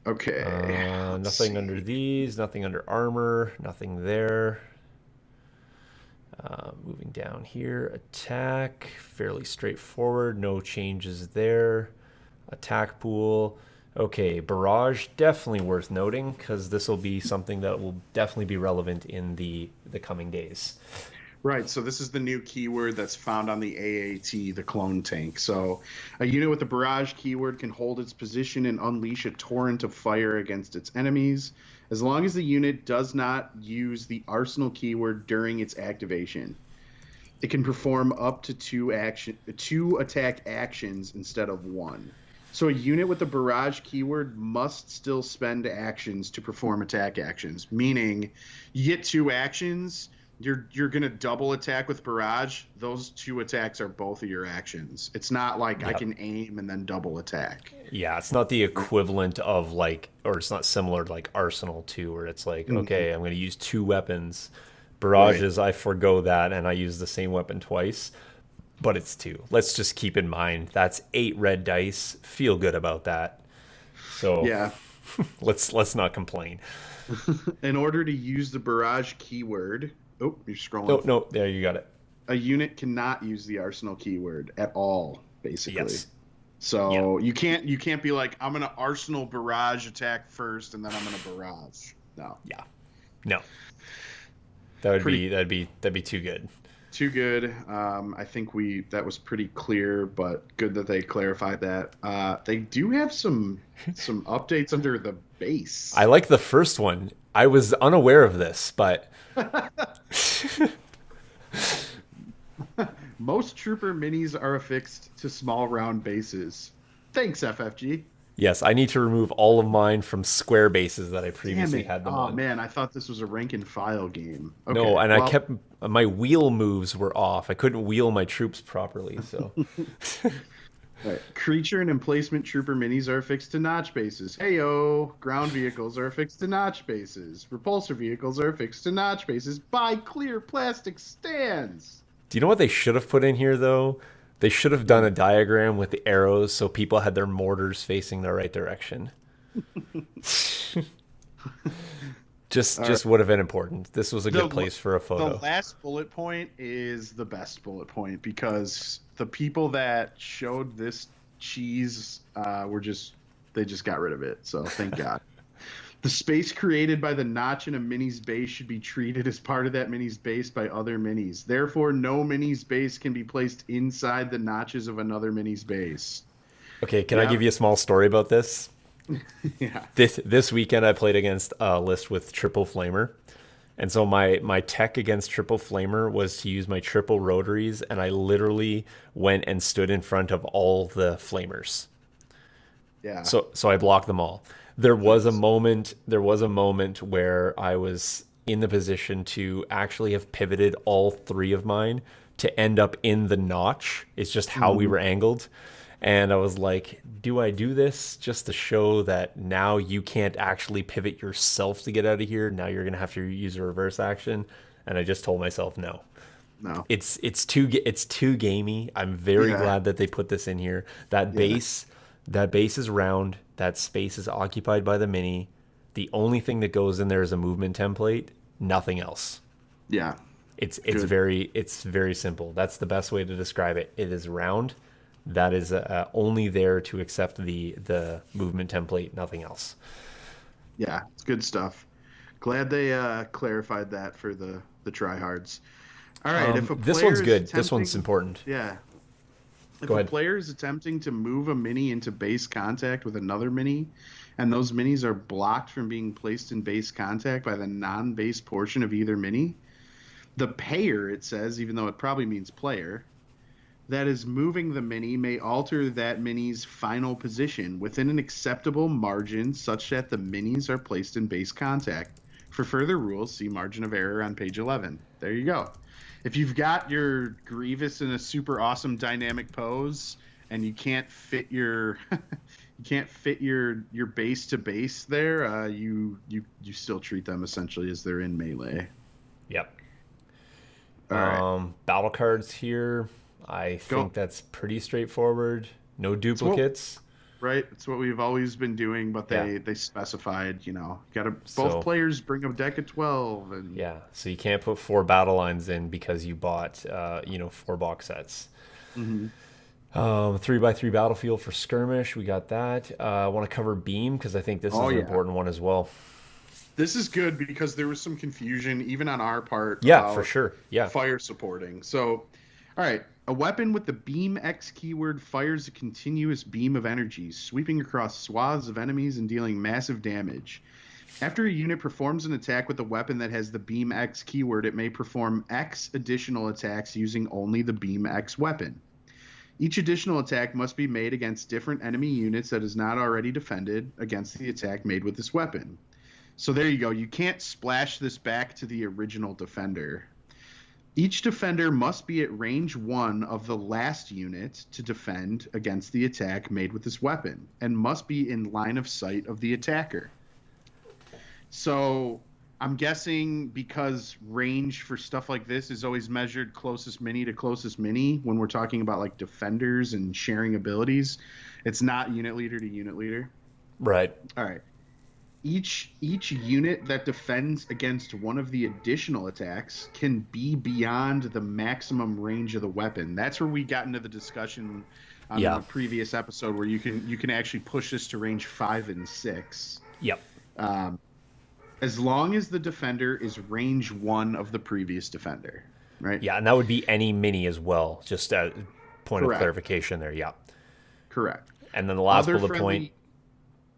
Okay. Nothing under these, nothing under armor, nothing there. Moving down here, attack, fairly straightforward, no changes there. Attack pool. Okay, barrage, definitely worth noting because this will be something that will definitely be relevant in the coming days. Right, so this is the new keyword that's found on the AAT, the clone tank. So a unit with the barrage keyword can hold its position and unleash a torrent of fire against its enemies, as long as the unit does not use the arsenal keyword during its activation. It can perform up to two attack actions instead of one. So a unit with the barrage keyword must still spend actions to perform attack actions, meaning you get 2 actions, you're going to double attack with barrage. Those 2 attacks are both of your actions. It's not like I can aim and then double attack. Yeah, it's not the equivalent of or it's not similar to like Arsenal 2 where it's like, okay, I'm going to use 2 weapons. Barrages, I forgo that and I use the same weapon twice. But it's 2. Let's just keep in mind that's 8 red dice. Feel good about that. So yeah, let's not complain. In order to use the barrage keyword, you're scrolling. Oh no, there you got it. A unit cannot use the arsenal keyword at all, basically. Yes. So you can't be like, I'm gonna arsenal barrage attack first and then I'm gonna barrage. No. Yeah. No. That'd be too good. Too good. I think that was pretty clear, but good that they clarified that. They do have some updates under the base. I like the first one. I was unaware of this, but most trooper minis are affixed to small round bases. Thanks, FFG. Yes, I need to remove all of mine from square bases that I previously had them on. Oh man, I thought this was a rank and file game. Okay, no, and I kept my wheel moves were off. I couldn't wheel my troops properly, so. Right. Creature and emplacement trooper minis are affixed to notch bases. Heyo! Ground vehicles are affixed to notch bases. Repulsor vehicles are affixed to notch bases by clear plastic stands. Do you know what they should have put in here, though? They should have done a diagram with the arrows so people had their mortars facing the right direction. Just would have been important. This was a good place for a photo. The last bullet point is the best bullet point because the people that showed this cheese they just got rid of it. So thank God. The space created by the notch in a mini's base should be treated as part of that mini's base by other minis. Therefore, no mini's base can be placed inside the notches of another mini's base. Okay, can I give you a small story about this? Yeah. This weekend I played against a list with triple flamer. And so my tech against triple flamer was to use my triple rotaries, and I literally went and stood in front of all the flamers. Yeah. So I blocked them all. There was a moment where I was in the position to actually have pivoted all 3 of mine to end up in the notch. It's just how we were angled. And I was like, do I do this just to show that now you can't actually pivot yourself to get out of here? Now you're going to have to use a reverse action. And I just told myself no. No. It's too gamey. I'm very glad that they put this in here. That base is round. That space is occupied by the mini. The only thing that goes in there is a movement template. Nothing else. Yeah. It's very simple. That's the best way to describe it. It is round. That is only there to accept the movement template. Nothing else. Yeah, it's good stuff. Glad they clarified that for the tryhards. All right, if a player this one's good. Attempting, this one's important. Yeah. Go If a ahead. player is attempting to move a mini into base contact with another mini, and those minis are blocked from being placed in base contact by the non-base portion of either mini, the payer, it says, even though it probably means player, that is moving the mini may alter that mini's final position within an acceptable margin such that the minis are placed in base contact. For further rules, see margin of error on page 11. There you go. If you've got your Grievous in a super awesome dynamic pose and you can't fit your your base to base there, you still treat them essentially as they're in melee. Yep. All right. Battle cards here. I think that's pretty straightforward. No duplicates. Right, it's what we've always been doing, but they specified, both players bring a deck of 12, and so you can't put 4 battle lines in because you bought 4 box sets. 3x3 battlefield for skirmish, we got that. I want to cover beam because I think this is an important one as well. This is good because there was some confusion even on our part. For sure. Fire supporting. So, all right. A weapon with the Beam X keyword fires a continuous beam of energy, sweeping across swaths of enemies and dealing massive damage. After a unit performs an attack with a weapon that has the Beam X keyword, it may perform X additional attacks using only the Beam X weapon. Each additional attack must be made against different enemy units that is not already defended against the attack made with this weapon. So there you go. You can't splash this back to the original defender. Each defender must be at range 1 of the last unit to defend against the attack made with this weapon, and must be in line of sight of the attacker. So I'm guessing because range for stuff like this is always measured closest mini to closest mini when we're talking about like defenders and sharing abilities, it's not unit leader to unit leader. Right. All right. Each unit that defends against one of the additional attacks can be beyond the maximum range of the weapon. That's where we got into the discussion on the previous episode, where you can actually push this to range 5 and 6. Yep. As long as the defender is range 1 of the previous defender, right? Yeah, and that would be any mini as well. Just a point of clarification there. Yeah. Correct. And then the last bullet point.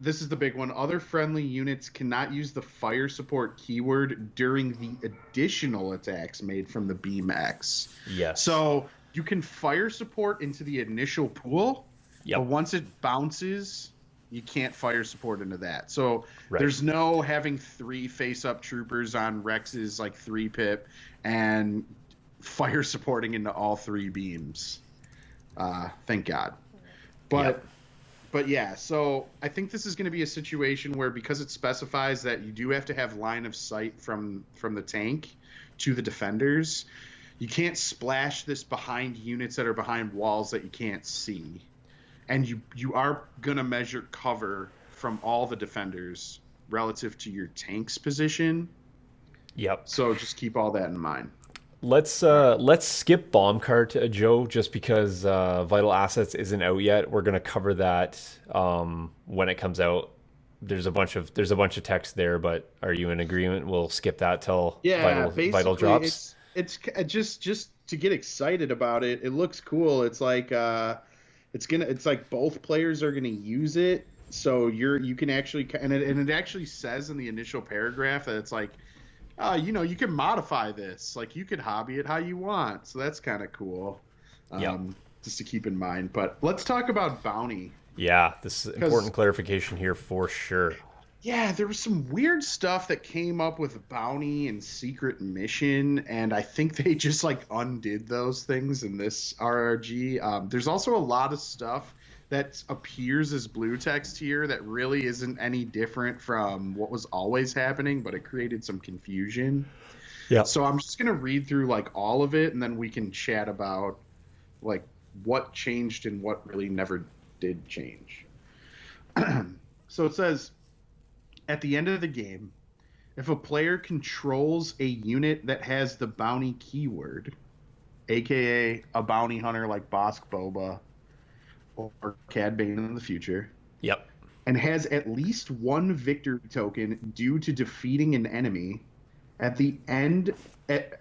This is the big one. Other friendly units cannot use the fire support keyword during the additional attacks made from the Beam X. Yes. So you can fire support into the initial pool, but once it bounces, you can't fire support into that. So there's no having 3 face-up troopers on Rex's like 3-pip and fire supporting into all 3 beams. Thank God. But yeah, so I think this is going to be a situation where, because it specifies that you do have to have line of sight from the tank to the defenders, you can't splash this behind units that are behind walls that you can't see. And you are going to measure cover from all the defenders relative to your tank's position. Yep. So just keep all that in mind. Let's skip bomb cart, Joe, just because Vital Assets isn't out yet. We're gonna cover that when it comes out. There's a bunch of text there, but are you in agreement? We'll skip that till Vital drops. It's just to get excited about it. It looks cool. It's like it's like both players are gonna use it. So you can actually, and it actually says in the initial paragraph that it's like, you can modify this. Like, you could hobby it how you want. So that's kind of cool. Just to keep in mind. But let's talk about bounty. Yeah, this is important clarification here for sure. Yeah, there was some weird stuff that came up with bounty and secret mission, and I think they just like undid those things in this RRG. There's also a lot of stuff that appears as blue text here that really isn't any different from what was always happening, but it created some confusion. Yeah. So I'm just going to read through like all of it, and then we can chat about like what changed and what really never did change. So it says, at the end of the game, if a player controls a unit that has the bounty keyword, aka a bounty hunter like Bosk Boba or Cad Bane in the future. Yep. And has at least 1 victory token due to defeating an enemy, At the end,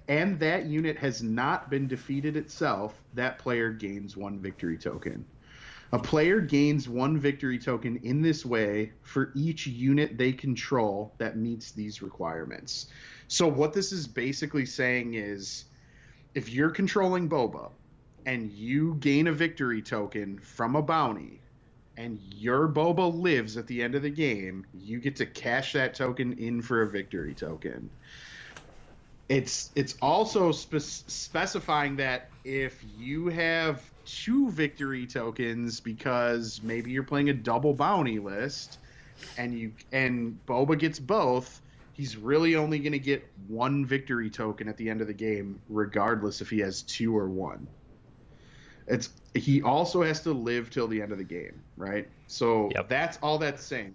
and that unit has not been defeated itself, that player gains one victory token. A player gains one victory token in this way for each unit they control that meets these requirements. So what this is basically saying is if you're controlling Boba and you gain a victory token from a bounty and your Boba lives at the end of the game, you get to cash that token in for a victory token. It's also specifying that if you have two victory tokens because maybe you're playing a double bounty list and Boba gets both, he's really only going to get one victory token at the end of the game, regardless if he has two or one. He also has to live till the end of the game, right? So That's all that's saying.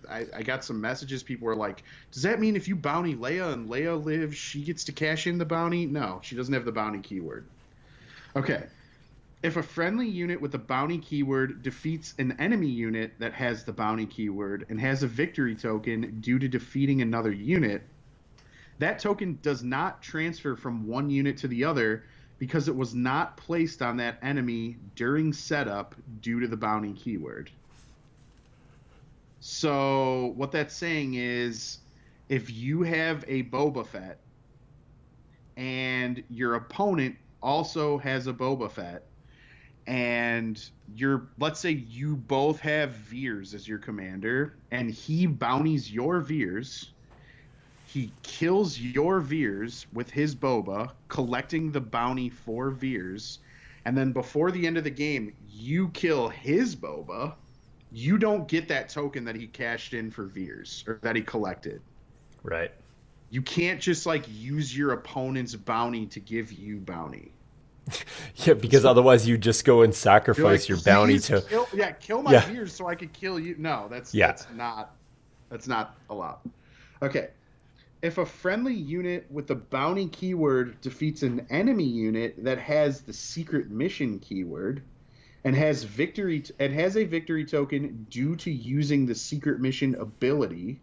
I got some messages. People were like, does that mean if you bounty Leia and Leia lives, she gets to cash in the bounty? No, she doesn't have the bounty keyword. Okay. If a friendly unit with the bounty keyword defeats an enemy unit that has the bounty keyword and has a victory token due to defeating another unit, that token does not transfer from one unit to the other because it was not placed on that enemy during setup due to the bounty keyword. So what that's saying is if you have a Boba Fett and your opponent also has a Boba Fett, and let's say you both have Veers as your commander, and he bounties your Veers, he kills your Veers with his Boba, collecting the bounty for Veers, and then before the end of the game, you kill his Boba, you don't get that token that he cashed in for Veers, or that he collected. Right. You can't just, use your opponent's bounty to give you bounty. Yeah, because otherwise you just go and sacrifice your bounty to kill my Veers so I could kill you. No, that's not allowed. Okay. If a friendly unit with the bounty keyword defeats an enemy unit that has the secret mission keyword and has a victory token due to using the secret mission ability,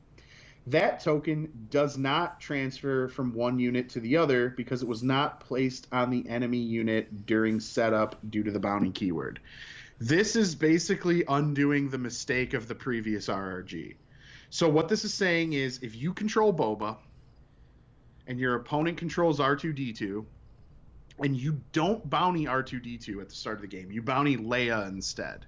that token does not transfer from one unit to the other because it was not placed on the enemy unit during setup due to the bounty keyword. This is basically undoing the mistake of the previous RRG. So what this is saying is if you control Boba and your opponent controls R2-D2 and you don't bounty R2-D2 at the start of the game, you bounty Leia instead,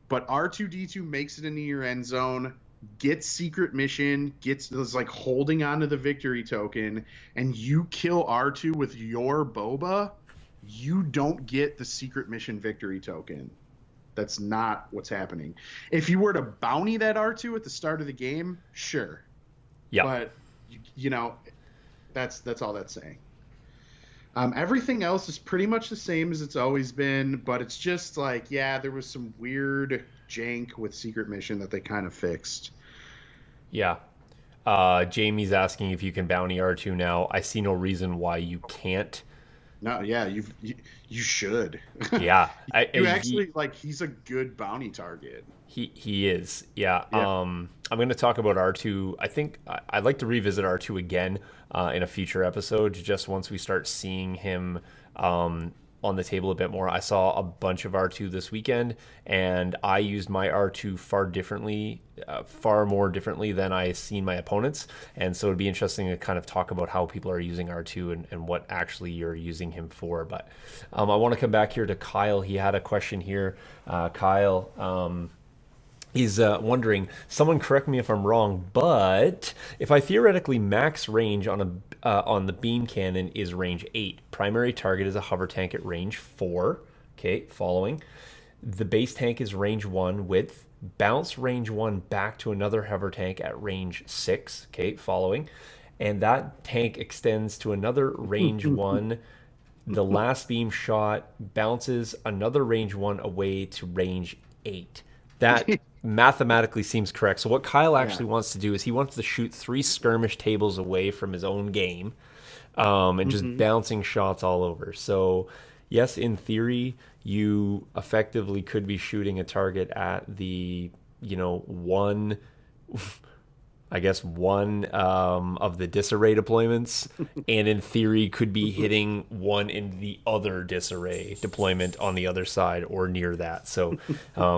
but R2-D2 makes it into your end zone, gets secret mission, is holding onto the victory token, and you kill R2 with your Boba, you don't get the secret mission victory token. That's not what's happening. If you were to bounty that R2 at the start of the game, sure. Yeah. But that's all that's saying. Everything else is pretty much the same as it's always been, but it's just there was some weird jank with secret mission that they kind of fixed. Yeah. Jamie's asking if you can bounty R2 now. I see no reason why you can't. No, yeah, you should. Yeah. He's a good bounty target. He is. Yeah. I'm going to talk about R2. I think I'd like to revisit R2 again in a future episode, just once we start seeing him on the table a bit more. I saw a bunch of R2 this weekend, and I used my R2 far more differently than I seen my opponents. And so it'd be interesting to kind of talk about how people are using R2 and what actually you're using him for. But I want to come back here to Kyle. He had a question here. Kyle, he's wondering, someone correct me if I'm wrong, but if I theoretically max range on the beam cannon is range 8, primary target is a hover tank at range 4, okay, following. The base tank is range 1 width, bounce range 1 back to another hover tank at range 6, okay, following. And that tank extends to another range 1. The last beam shot bounces another range 1 away to range 8. That mathematically seems correct. So what Kyle actually wants to do is he wants to shoot 3 skirmish tables away from his own game, and just bouncing shots all over. So yes, in theory, you effectively could be shooting a target at the, one I guess, one of the disarray deployments, and in theory could be hitting one in the other disarray deployment on the other side or near that. So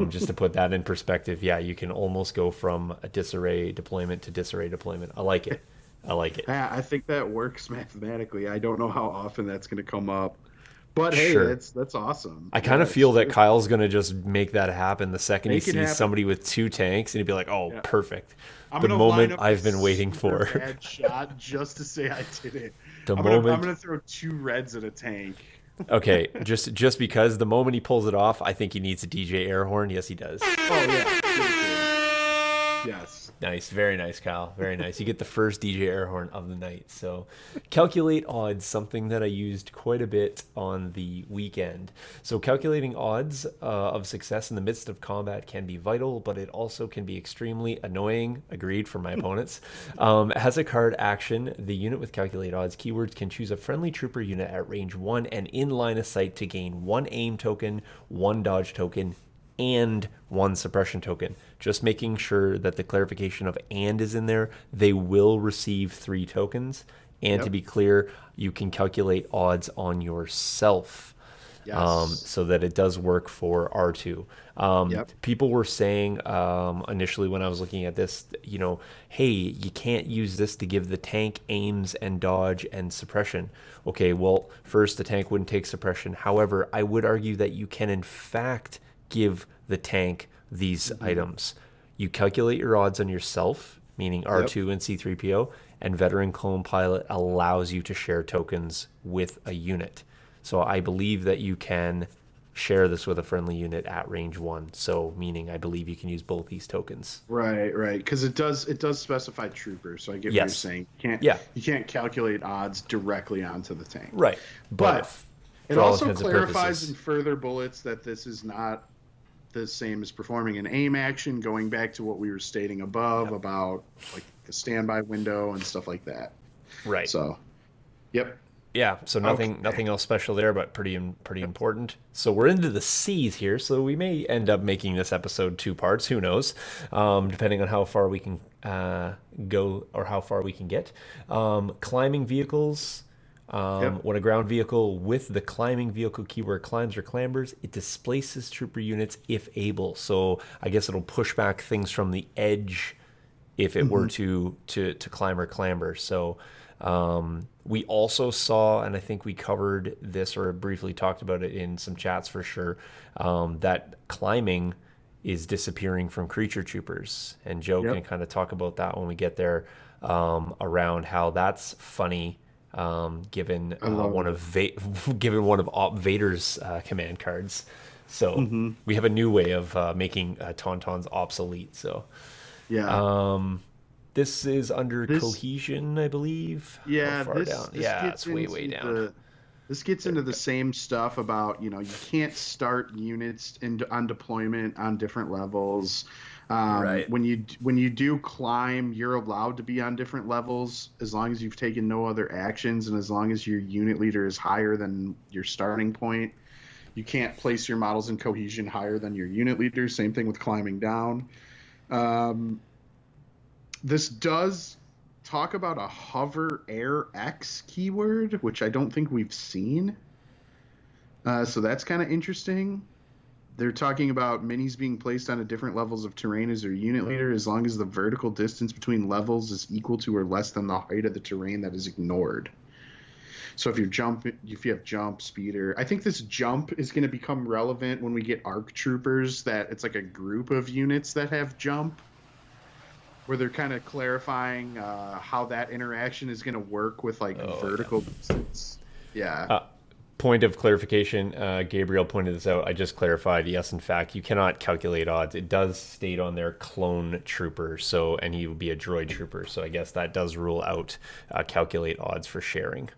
just to put that in perspective, yeah, you can almost go from a disarray deployment to disarray deployment. I like it. I like it. Yeah, I think that works mathematically. I don't know how often that's going to come up, but hey, Sure. that's awesome. I kind Yeah, of feel that sure. Kyle's going to just make that happen the second he Make it sees happen. somebody with two tanks, and he'd be like, oh, Yeah. perfect. I'm The gonna line moment up I've this been waiting super for. bad shot just to say I did it. The I'm moment. gonna throw two reds at a tank. Okay, just because the moment he pulls it off, I think he needs a DJ air horn. Yes, he does. Oh yeah, give it to him. Yes. Nice, very nice, Kyle. Very nice. You get the first DJ air horn of the night. So, calculate odds, something that I used quite a bit on the weekend. So, calculating odds of success in the midst of combat can be vital, but it also can be extremely annoying. Agreed for my opponents. As a card action, the unit with calculate odds keywords can choose a friendly trooper unit at range 1 and in line of sight to gain 1 aim token, 1 dodge token, and 1 suppression token. Just making sure that the clarification of and is in there. They will receive 3 tokens. And to Yep. be clear, you can calculate odds on yourself, Yes. so that it does work for R2. Yep. People were saying initially when I was looking at this, hey, you can't use this to give the tank aims and dodge and suppression. Okay, well, first, the tank wouldn't take suppression. However, I would argue that you can, in fact, give the tank these items. You calculate your odds on yourself, meaning Yep. R2 and C3PO, and Veteran Clone Pilot allows you to share tokens with a unit. So I believe that you can share this with a friendly unit at range 1. So meaning I believe you can use both these tokens. Right, right. Because it does specify troopers, so I get what you're Yes. saying. Yeah. You can't calculate odds directly onto the tank. Right. But But it for all also intents and clarifies in purposes. further bullets that this is not the same as performing an aim action, going back to what we were stating above Yep. about like the standby window and stuff like that. Right. So, yep. Yeah, so Okay. nothing else special there, but pretty important. So we're into the C's here, so we may end up making this episode 2 parts. Who knows? Depending on how far we can go or how far we can get. Climbing vehicles. Yep. When a ground vehicle with the climbing vehicle keyword climbs or clambers, it displaces trooper units if able. So I guess it'll push back things from the edge if it were to climb or clamber. So we also saw, and I think we covered this or briefly talked about it in some chats for sure, that climbing is disappearing from creature troopers. And Joe can Yep. kind of talk about that when we get there, around how that's funny, given I love one it. of given one of Op Vader's command cards. So we have a new way of making tauntauns obsolete. So Yeah. this is under This cohesion, I believe. How Yeah, far this down? this Yeah, gets it's way into down. this gets into the same stuff about, you can't start units on deployment on different levels. Right. When you do climb, you're allowed to be on different levels as long as you've taken no other actions and as long as your unit leader is higher than your starting point. You can't place your models in cohesion higher than your unit leader. Same thing with climbing down. Um, this does talk about a hover air X keyword, which I don't think we've seen. So that's kind of interesting. They're talking about minis being placed on a different levels of terrain as their unit leader as long as the vertical distance between levels is equal to or less than the height of the terrain that is ignored. So if you have jump, speeder, I think this jump is going to become relevant when we get ARC troopers, that it's like a group of units that have jump, where they're kind of clarifying how that interaction is going to work with like vertical distance. Yeah. Point of clarification, Gabriel pointed this out. I just clarified. Yes, in fact, you cannot calculate odds. It does state on there clone trooper, and he would be a droid trooper. So I guess that does rule out calculate odds for sharing.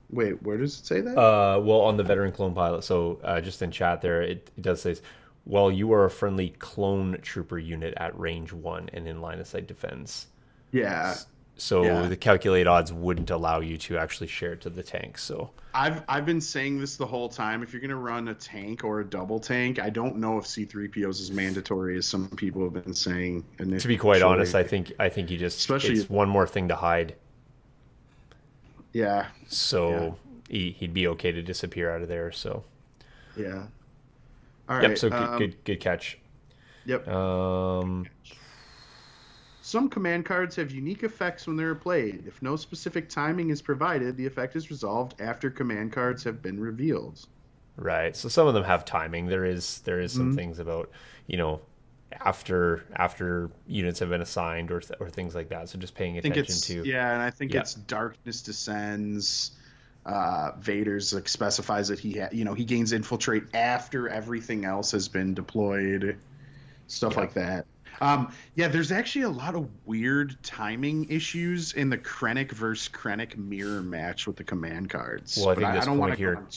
Wait, where does it say that? Well, on the veteran clone pilot. So just in chat there, it does say, well, you are a friendly clone trooper unit at range 1 and in line of sight defense. Yeah. So Yeah. the calculate odds wouldn't allow you to actually share it to the tank. So I've been saying this the whole time. If you're gonna run a tank or a double tank, I don't know if C3POs is mandatory, as some people have been saying to be quite honest, initially. I think you just Especially, it's one more thing to hide. yeah, yeah, So he'd be okay to disappear out of there. So yeah. All yep. right. So good catch. Yep. Um, Some command cards have unique effects when they're played. If no specific timing is provided, the effect is resolved after command cards have been revealed. right. So some of them have timing. There is some Hmm. things about you know after units have been assigned or things like that. So just paying I think attention it's to yeah, and I think yeah it's Darkness Descends. Vader's like specifies that he gains infiltrate after everything else has been deployed, stuff yeah. like that. Yeah, there's actually a lot of weird timing issues in the Krennic versus Krennic mirror match with the command cards, Well, I but think I this don't want point to go here. on.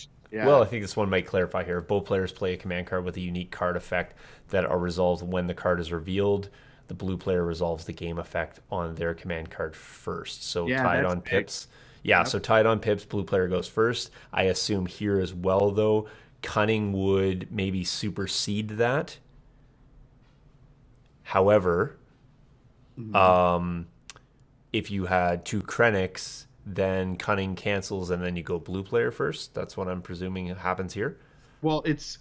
Well, I Yeah, think this one might clarify here. Both players play a command card with a unique card effect that are resolved when the card is revealed. The blue player resolves the game effect on their command card first. So yeah, tied that's on big. pips. Yeah, Yep. so tied on pips, blue player goes first. I assume here as well, though, cunning would maybe supersede that. However, Hmm. if you had two Krennics, then cunning cancels and then you go blue player first. That's what I'm presuming happens here. Well, it's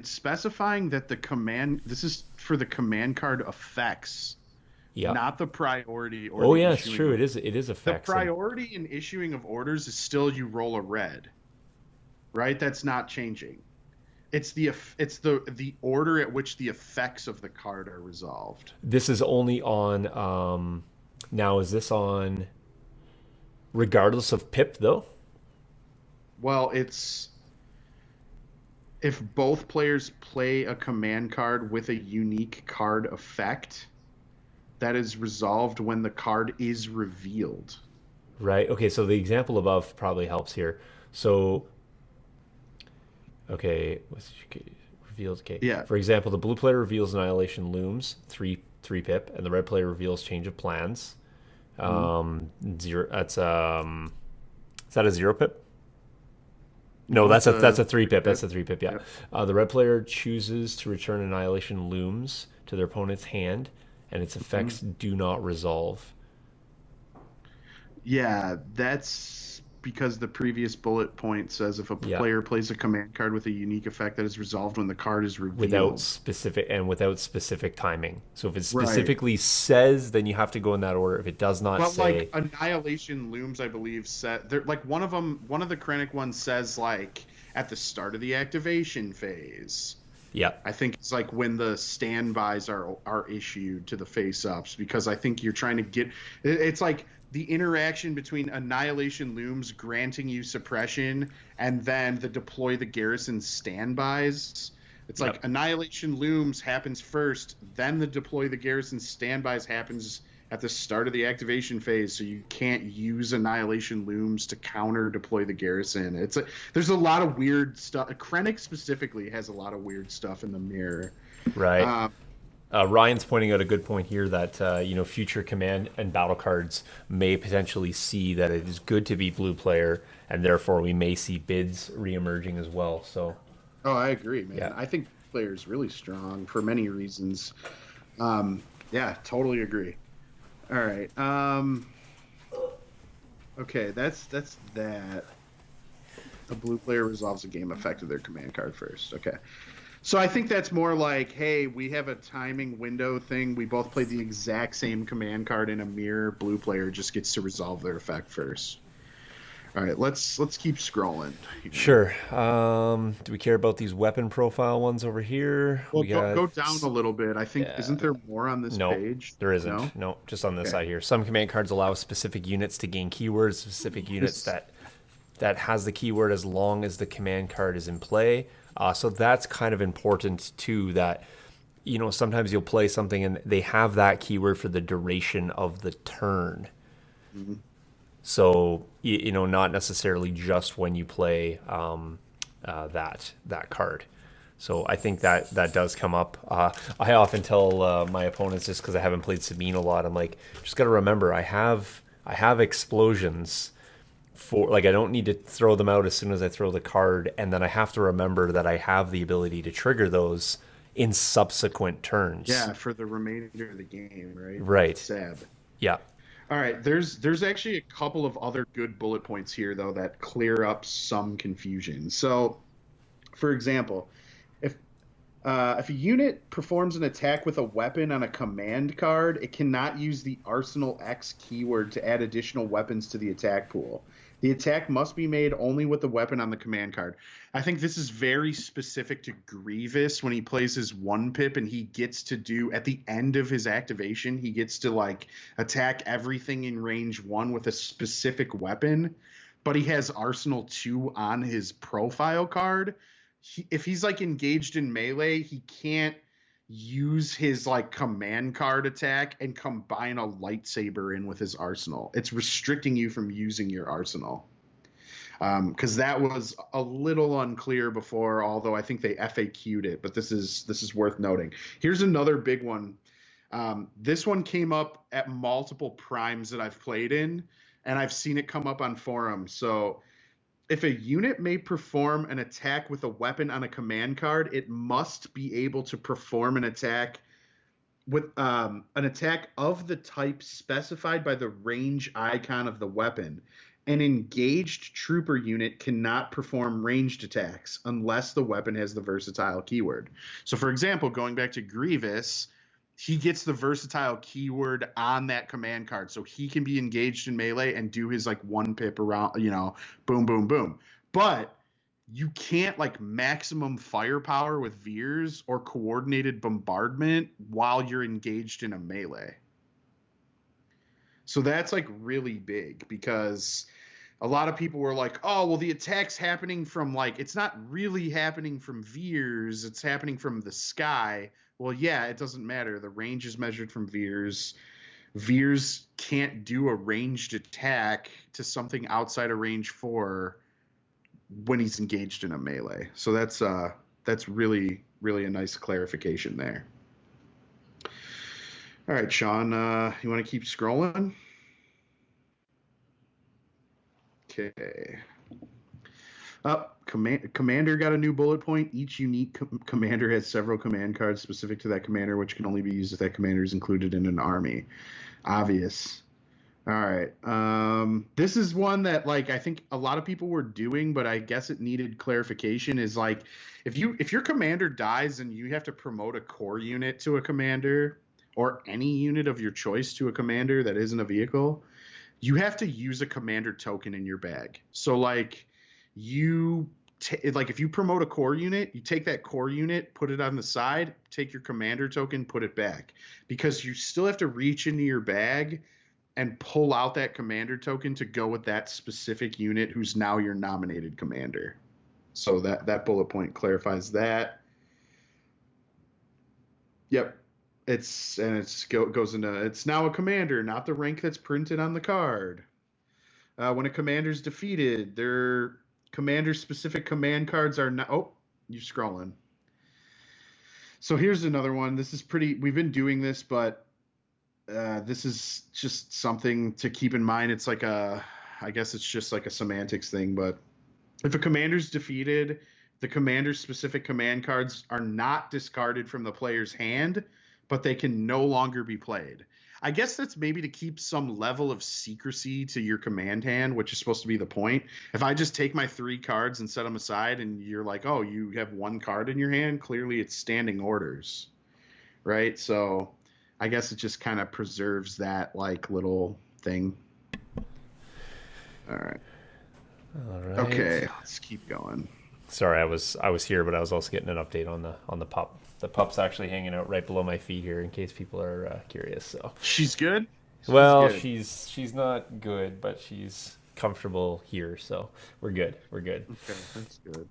specifying that the command. This is for the command card effects, Yeah. not the priority or Oh the yeah, it's issuing true. of. It is The effects and priority in issuing of orders is still you roll a red, right? That's not changing. It's the order at which the effects of the card are resolved. this is only on now is this on regardless of pip though? Well, it's if both players play a command card with a unique card effect that is resolved when the card is revealed. Right? Okay, so the example above probably helps here. So okay, reveals okay. Yeah. For example, the blue player reveals Annihilation Looms, three pip, and the red player reveals Change of Plans. Mhm. Zero that's is that a zero pip? No, No, it's that's a a three pip. That's pip. a three pip. Yeah. Yep. The red player chooses to return Annihilation Looms to their opponent's hand, and its Mhm. effects do not resolve. Yeah, that's because the previous bullet point says if a Yeah, player plays a command card with a unique effect that is resolved when the card is without revealed. specific timing. So if it Right. specifically says, then you have to go in that order. If it does not But like say, Annihilation Looms, I believe said they're like one of them. One of the Krennic ones says like at the start of the activation phase. yeah, I think it's like when the standbys are issued to the face ups because I think you're trying to get. It's like the interaction between Annihilation Looms granting you suppression and then the deploy the garrison standbys. It's yep, like Annihilation Looms happens first, then the deploy the garrison standbys happens at the start of the activation phase, so you can't use Annihilation Looms to counter deploy the garrison. There's a lot of weird stuff. Krennic specifically has a lot of weird stuff in the mirror. right. Um, Ryan's pointing out a good point here that future command and battle cards may potentially see that it is good to be blue player, and therefore we may see bids reemerging as well. So oh, I agree, yeah, man. I think player is really strong for many reasons. Yeah, totally agree. All right. Okay, that's that. The blue player resolves a game effect of their command card first. Okay. So I think that's more like, hey, we have a timing window thing. We both played the exact same command card in a mirror. Blue player just gets to resolve their effect first. All right, let's keep scrolling here. sure. Do we care about these weapon profile ones over here? Well, We got go down a little bit. I think yeah. isn't there more on this No, page? there isn't. No. No, just on this Okay. side here. Some command cards allow specific units to gain keywords, specific units This. that has the keyword as long as the command card is in play. So that's kind of important too. That sometimes you'll play something and they have that keyword for the duration of the turn. Mhm. So not necessarily just when you play that card. So I think that does come up. I often tell my opponents, just because I haven't played Sabine a lot, I'm like, just got to remember, I have explosions for, like, I don't need to throw them out as soon as I throw the card, and then I have to remember that I have the ability to trigger those in subsequent turns. Yeah, for the remainder of the game, right? Right. Sab. Yeah. All right, there's actually a couple of other good bullet points here though that clear up some confusion. So, for example, if if a unit performs an attack with a weapon on a command card, it cannot use the Arsenal X keyword to add additional weapons to the attack pool. The attack must be made only with the weapon on the command card. I think this is very specific to Grievous when he plays his one pip and he gets to do, at the end of his activation, he gets to like attack everything in range 1 with a specific weapon, but he has Arsenal 2 on his profile card. If he's like engaged in melee, he can't use his like command card attack and combine a lightsaber in with his arsenal. It's restricting you from using your arsenal. Because that was a little unclear before, although I think they FAQ'd it. But this is worth noting. Here's another big one. This one came up at multiple primes that I've played in, and I've seen it come up on forums. So if a unit may perform an attack with a weapon on a command card, it must be able to perform an attack with an attack of the type specified by the range icon of the weapon. An engaged trooper unit cannot perform ranged attacks unless the weapon has the versatile keyword. So, for example, going back to Grievous, he gets the versatile keyword on that command card, so he can be engaged in melee and do his like one pip around, boom, boom, boom. But you can't like maximum firepower with Veers or coordinated bombardment while you're engaged in a melee. So that's like really big because a lot of people were like, oh, well, the attack's happening from like, it's not really happening from Veers, it's happening from the sky. Well, yeah, it doesn't matter. The range is measured from Veers. Veers can't do a ranged attack to something outside of range 4 when he's engaged in a melee. So that's really, really a nice clarification there. All right, Sean, you want to keep scrolling? Okay. Commander got a new bullet point. Each unique commander has several command cards specific to that commander, which can only be used if that commander is included in an army. Obvious. All right. This is one that like I think a lot of people were doing, but I guess it needed clarification. Is like if your commander dies and you have to promote a core unit to a commander or any unit of your choice to a commander that isn't a vehicle, you have to use a commander token in your bag. So like if you promote a core unit, you take that core unit, put it on the side, take your commander token, put it back, because you still have to reach into your bag and pull out that commander token to go with that specific unit who's now your nominated commander. So that bullet point clarifies that. Yep. Goes into, it's now a commander, not the rank that's printed on the card. When a commander's defeated, their commander-specific command cards are not... Oh, you're scrolling. So here's another one. This is pretty... We've been doing this, but this is just something to keep in mind. It's like I guess it's just like a semantics thing, but if a commander's defeated, the commander's specific command cards are not discarded from the player's hand, but they can no longer be played. I guess that's maybe to keep some level of secrecy to your command hand, which is supposed to be the point. If I just take my 3 cards and set them aside and you're like, oh, you have 1 card in your hand, clearly it's standing orders, right? So I guess it just kind of preserves that like little thing. All right. Okay, let's keep going. Sorry, I was here, but I was also getting an update on the pup. The pup's actually hanging out right below my feet here, in case people are curious. So she's good. She's not good, but she's comfortable here, so we're good. Okay, that's good.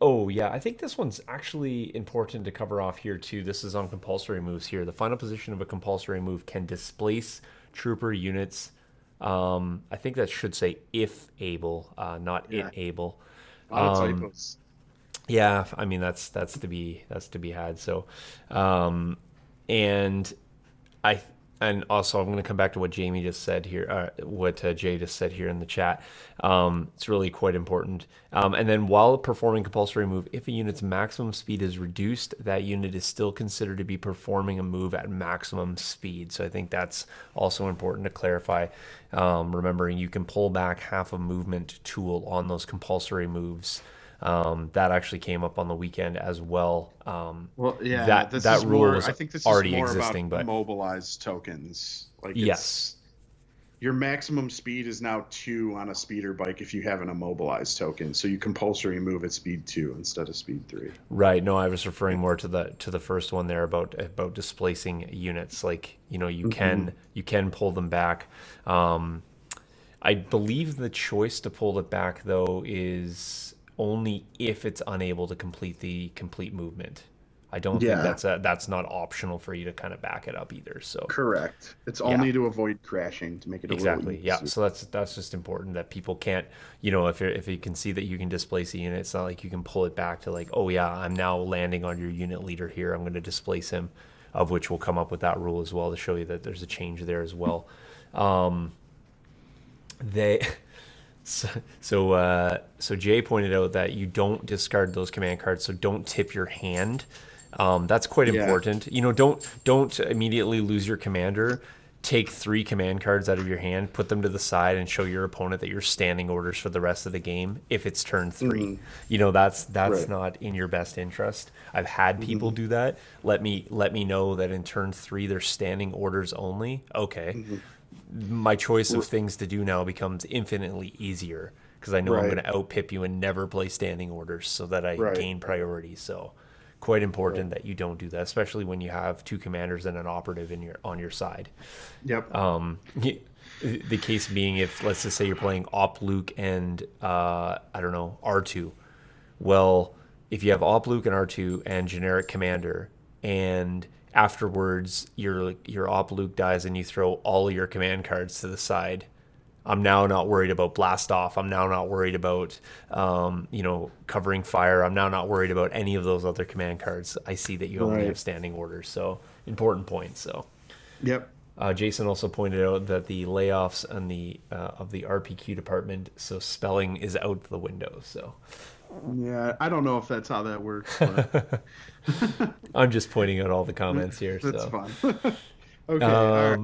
Oh yeah, I think this one's actually important to cover off here too. This is on compulsory moves here. The final position of a compulsory move can displace trooper units. I think that should say if able, not it able. A lot of typos. Yeah, I mean that's to be had. So, um, and I and also I'm going to come back to what Jamie just said here, what Jay just said here in the chat. It's really quite important. And then while performing compulsory move, if a unit's maximum speed is reduced, that unit is still considered to be performing a move at maximum speed. So I think that's also important to clarify. Remembering you can pull back half a movement tool on those compulsory moves. That actually came up on the weekend as well. Well, yeah, That this that is rule more. was I think this is already more about existing, but mobilized tokens. Like yes, it's your maximum speed is now 2 on a speeder bike if you have an immobilized token. So you compulsory move at speed 2 instead of speed 3. right. No, I was referring Yeah. more to the first one there about displacing units. Like you Hmm. can pull them back. Um, I believe the choice to pull it back though is only if it's unable to complete the complete movement. I don't think Yeah, that's not optional for you to kind of back it up either. So correct. It's yeah. only to avoid crashing to make it a little Exactly. Yeah. easier. So that's just important that people can't, if you can see that you can displace a unit, it's not like you can pull it back to like, oh yeah, I'm now landing on your unit leader here. I'm going to displace him, of which we'll come up with that rule as well to show you that there's a change there as well. Um, they so Jay pointed out that you don't discard those command cards, so don't tip your hand. That's quite Yeah. important. Don't immediately lose your commander. Take 3 command cards out of your hand, put them to the side, and show your opponent that you're standing orders for the rest of the game. If it's turn 3, Hmm. that's Right. not in your best interest. I've had people Hmm. do that. Let me know that in turn 3 they're standing orders only. Okay, Hmm. my choice of things to do now becomes infinitely easier because I know I'm Right. going to outpip you and never play standing orders so that I Right. gain priority. So quite Right. important that you don't do that, especially when you have 2 commanders and an operative on your side. Yep. The case being, if let's just say you're playing Op Luke and I don't know, R2. Well, if you have Op Luke and R2 and generic commander, and afterwards your Op Luke dies and you throw all of your command cards to the side, I'm now not worried about blast off. I'm now not worried about covering fire. I'm now not worried about any of those other command cards. I see that you only have Right. standing orders. So important point. So Yep. Jason also pointed out that the layoffs on the of the RPQ department, so spelling is out the window. So Yeah. I don't know if that's how that works, but I'm just pointing out all the comments here. that's So fun. Okay. All right.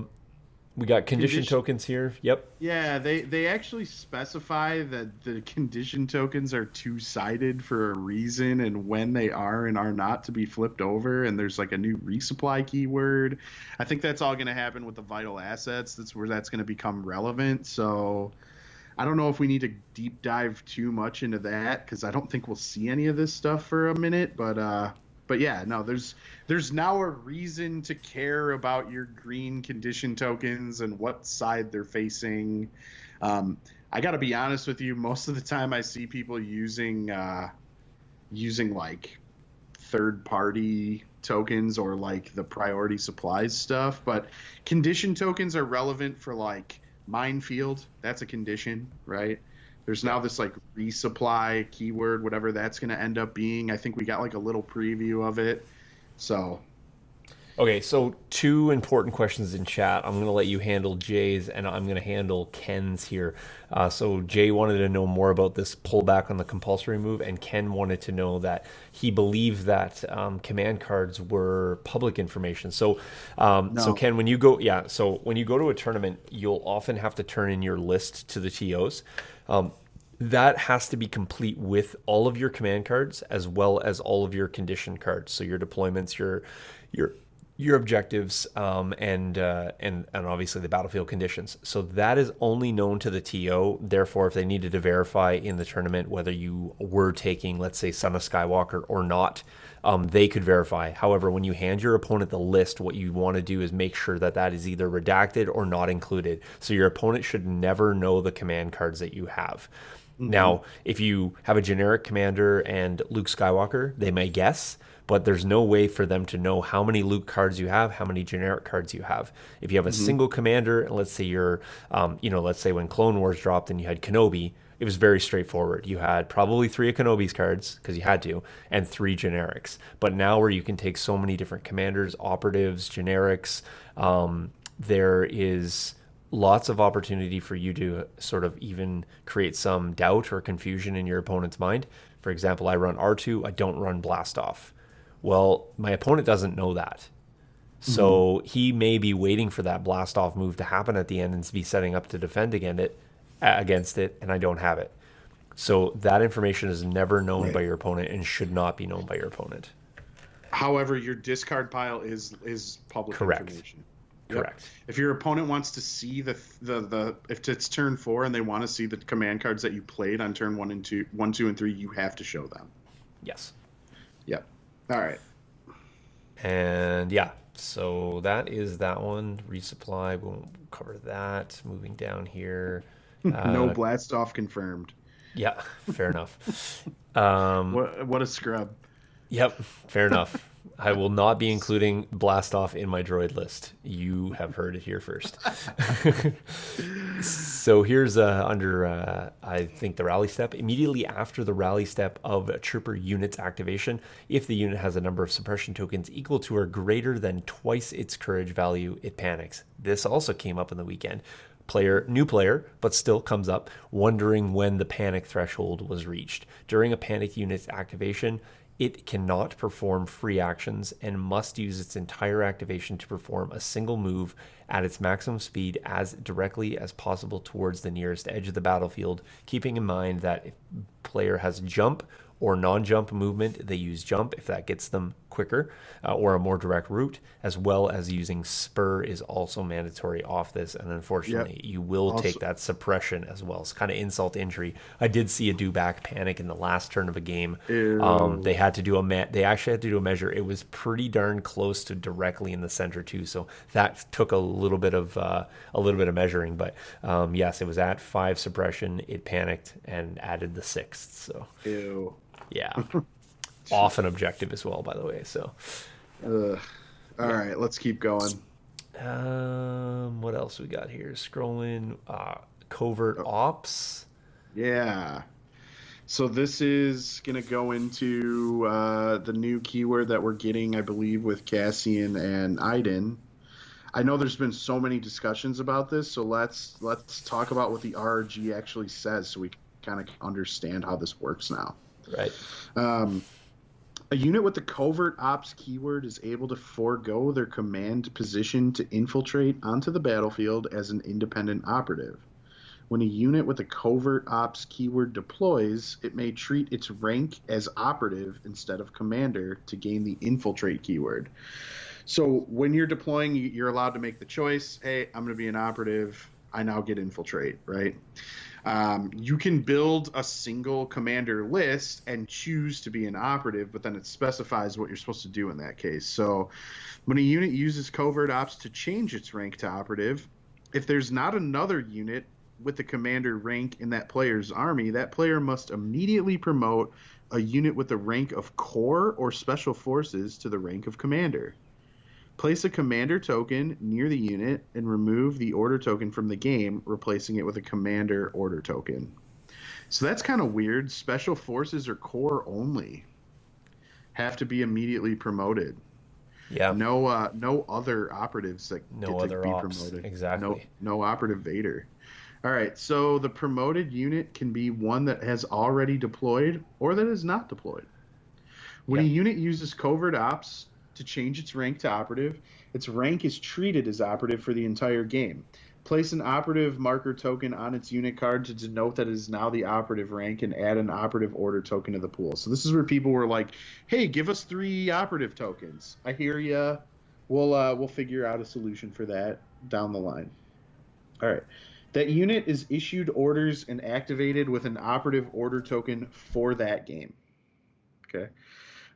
we got condition Condition. tokens here. Yep. Yeah, they actually specify that the condition tokens are two-sided for a reason and when they are and are not to be flipped over, and there's like a new resupply keyword. I think that's all going to happen with the vital assets. That's where that's going to become relevant. So I don't know if we need to deep dive too much into that because I don't think we'll see any of this stuff for a minute. But yeah, no, there's now a reason to care about your green condition tokens and what side they're facing. I got to be honest with you. Most of the time, I see people using like third party tokens or like the priority supplies stuff, but condition tokens are relevant for like minefield. That's a condition, right? There's now this like resupply keyword, whatever that's going to end up being. I think we got like a little preview of it. So, Okay, so 2 important questions in chat. I'm going to let you handle Jay's, and I'm going to handle Ken's here. So Jay wanted to know more about this pullback on the compulsory move, and Ken wanted to know that he believed that command cards were public information. So no. Ken, when you go to a tournament, you'll often have to turn in your list to the TOs. That has to be complete with all of your command cards as well as all of your condition cards. So your deployments, your your objectives, and obviously the battlefield conditions. So that is only known to the TO. Therefore, if they needed to verify in the tournament whether you were taking, let's say, Son of Skywalker or not, they could verify. However, when you hand your opponent the list, what you want to do is make sure that that is either redacted or not included. So your opponent should never know the command cards that you have. Hmm. Now, if you have a generic commander and Luke Skywalker, they may guess, but there's no way for them to know how many Luke cards you have, how many generic cards you have. If you have a Hmm. single commander, and let's say let's say when Clone Wars dropped and you had Kenobi, it was very straightforward. You had probably 3 Kenobi's cards, because you had to, and 3 generics. But now where you can take so many different commanders, operatives, generics, there is lots of opportunity for you to sort of even create some doubt or confusion in your opponent's mind. For example, I run R2, I don't run Blast Off. Well, my opponent doesn't know that. So he may be waiting for that Blast Off move to happen at the end and be setting up to defend against it, and I don't have it. So that information is never known by your opponent and should not be known by your opponent. However, your discard pile is public information. Correct. If your opponent wants to see the if it's turn 4 and they want to see the command cards that you played on turn 1, 2, and 3, you have to show them. Yes. Yep. All right. And yeah, so that is that one. Resupply, we won't cover that. Moving down here. No Blast Off confirmed. Yeah, fair enough. What a scrub. Yep, fair enough. I will not be including Blast Off in my droid list. You have heard it here first. So here's under, I think, the rally step. Immediately after the rally step of a trooper unit's activation, if the unit has a number of suppression tokens equal to or greater than twice its courage value, it panics. This also came up in the weekend. New player, but still comes up, wondering when the panic threshold was reached. During a panic unit's activation, it cannot perform free actions and must use its entire activation to perform a single move at its maximum speed as directly as possible towards the nearest edge of the battlefield, keeping in mind that if player has jump or non-jump movement, they use jump if that gets them quicker, or a more direct route, as well as using spur is also mandatory off this. And unfortunately, you will also take that suppression as well. It's kind of insult injury. I did see a Dewback panic in the last turn of a game. They had to do they actually had to do a measure. It was pretty darn close to directly in the center too. So that took a little bit of measuring. But yes, it was at 5 suppression. It panicked and added the 6th. So. Ew. Yeah. Off an objective as well, by the way. So, all right, let's keep going. What else we got here? Scrolling. Covert Ops. Yeah. So this is gonna go into the new keyword that we're getting, I believe, with Cassian and Iden. I know there's been so many discussions about this, so let's talk about what the RRG actually says, so we kind of understand how this works now. Right. A unit with the Covert Ops keyword is able to forego their command position to infiltrate onto the battlefield as an independent operative. When a unit with a Covert Ops keyword deploys, it may treat its rank as operative instead of commander to gain the infiltrate keyword. So when you're deploying, you're allowed to make the choice, hey, I'm going to be an operative, I now get infiltrate, right? You can build a single commander list and choose to be an operative, but then it specifies what you're supposed to do in that case. So when a unit uses Covert Ops to change its rank to operative, if there's not another unit with the commander rank in that player's army, that player must immediately promote a unit with the rank of Corps or Special Forces to the rank of commander. Place a commander token near the unit and remove the order token from the game, replacing it with a commander order token. So that's kind of weird. Special Forces or Corps only have to be immediately promoted. Yeah. No other operatives that no get other to be ops. promoted. Exactly. No operative Vader. All right, so the promoted unit can be one that has already deployed or that is not deployed. When a unit uses Covert Ops to change its rank to operative, its rank is treated as operative for the entire game. Place an operative marker token on its unit card to denote that it is now the operative rank and add an operative order token to the pool. So this is where people were like, hey, give us 3 operative tokens. I hear ya. We'll figure out a solution for that down the line. All right. That unit is issued orders and activated with an operative order token for that game. Okay.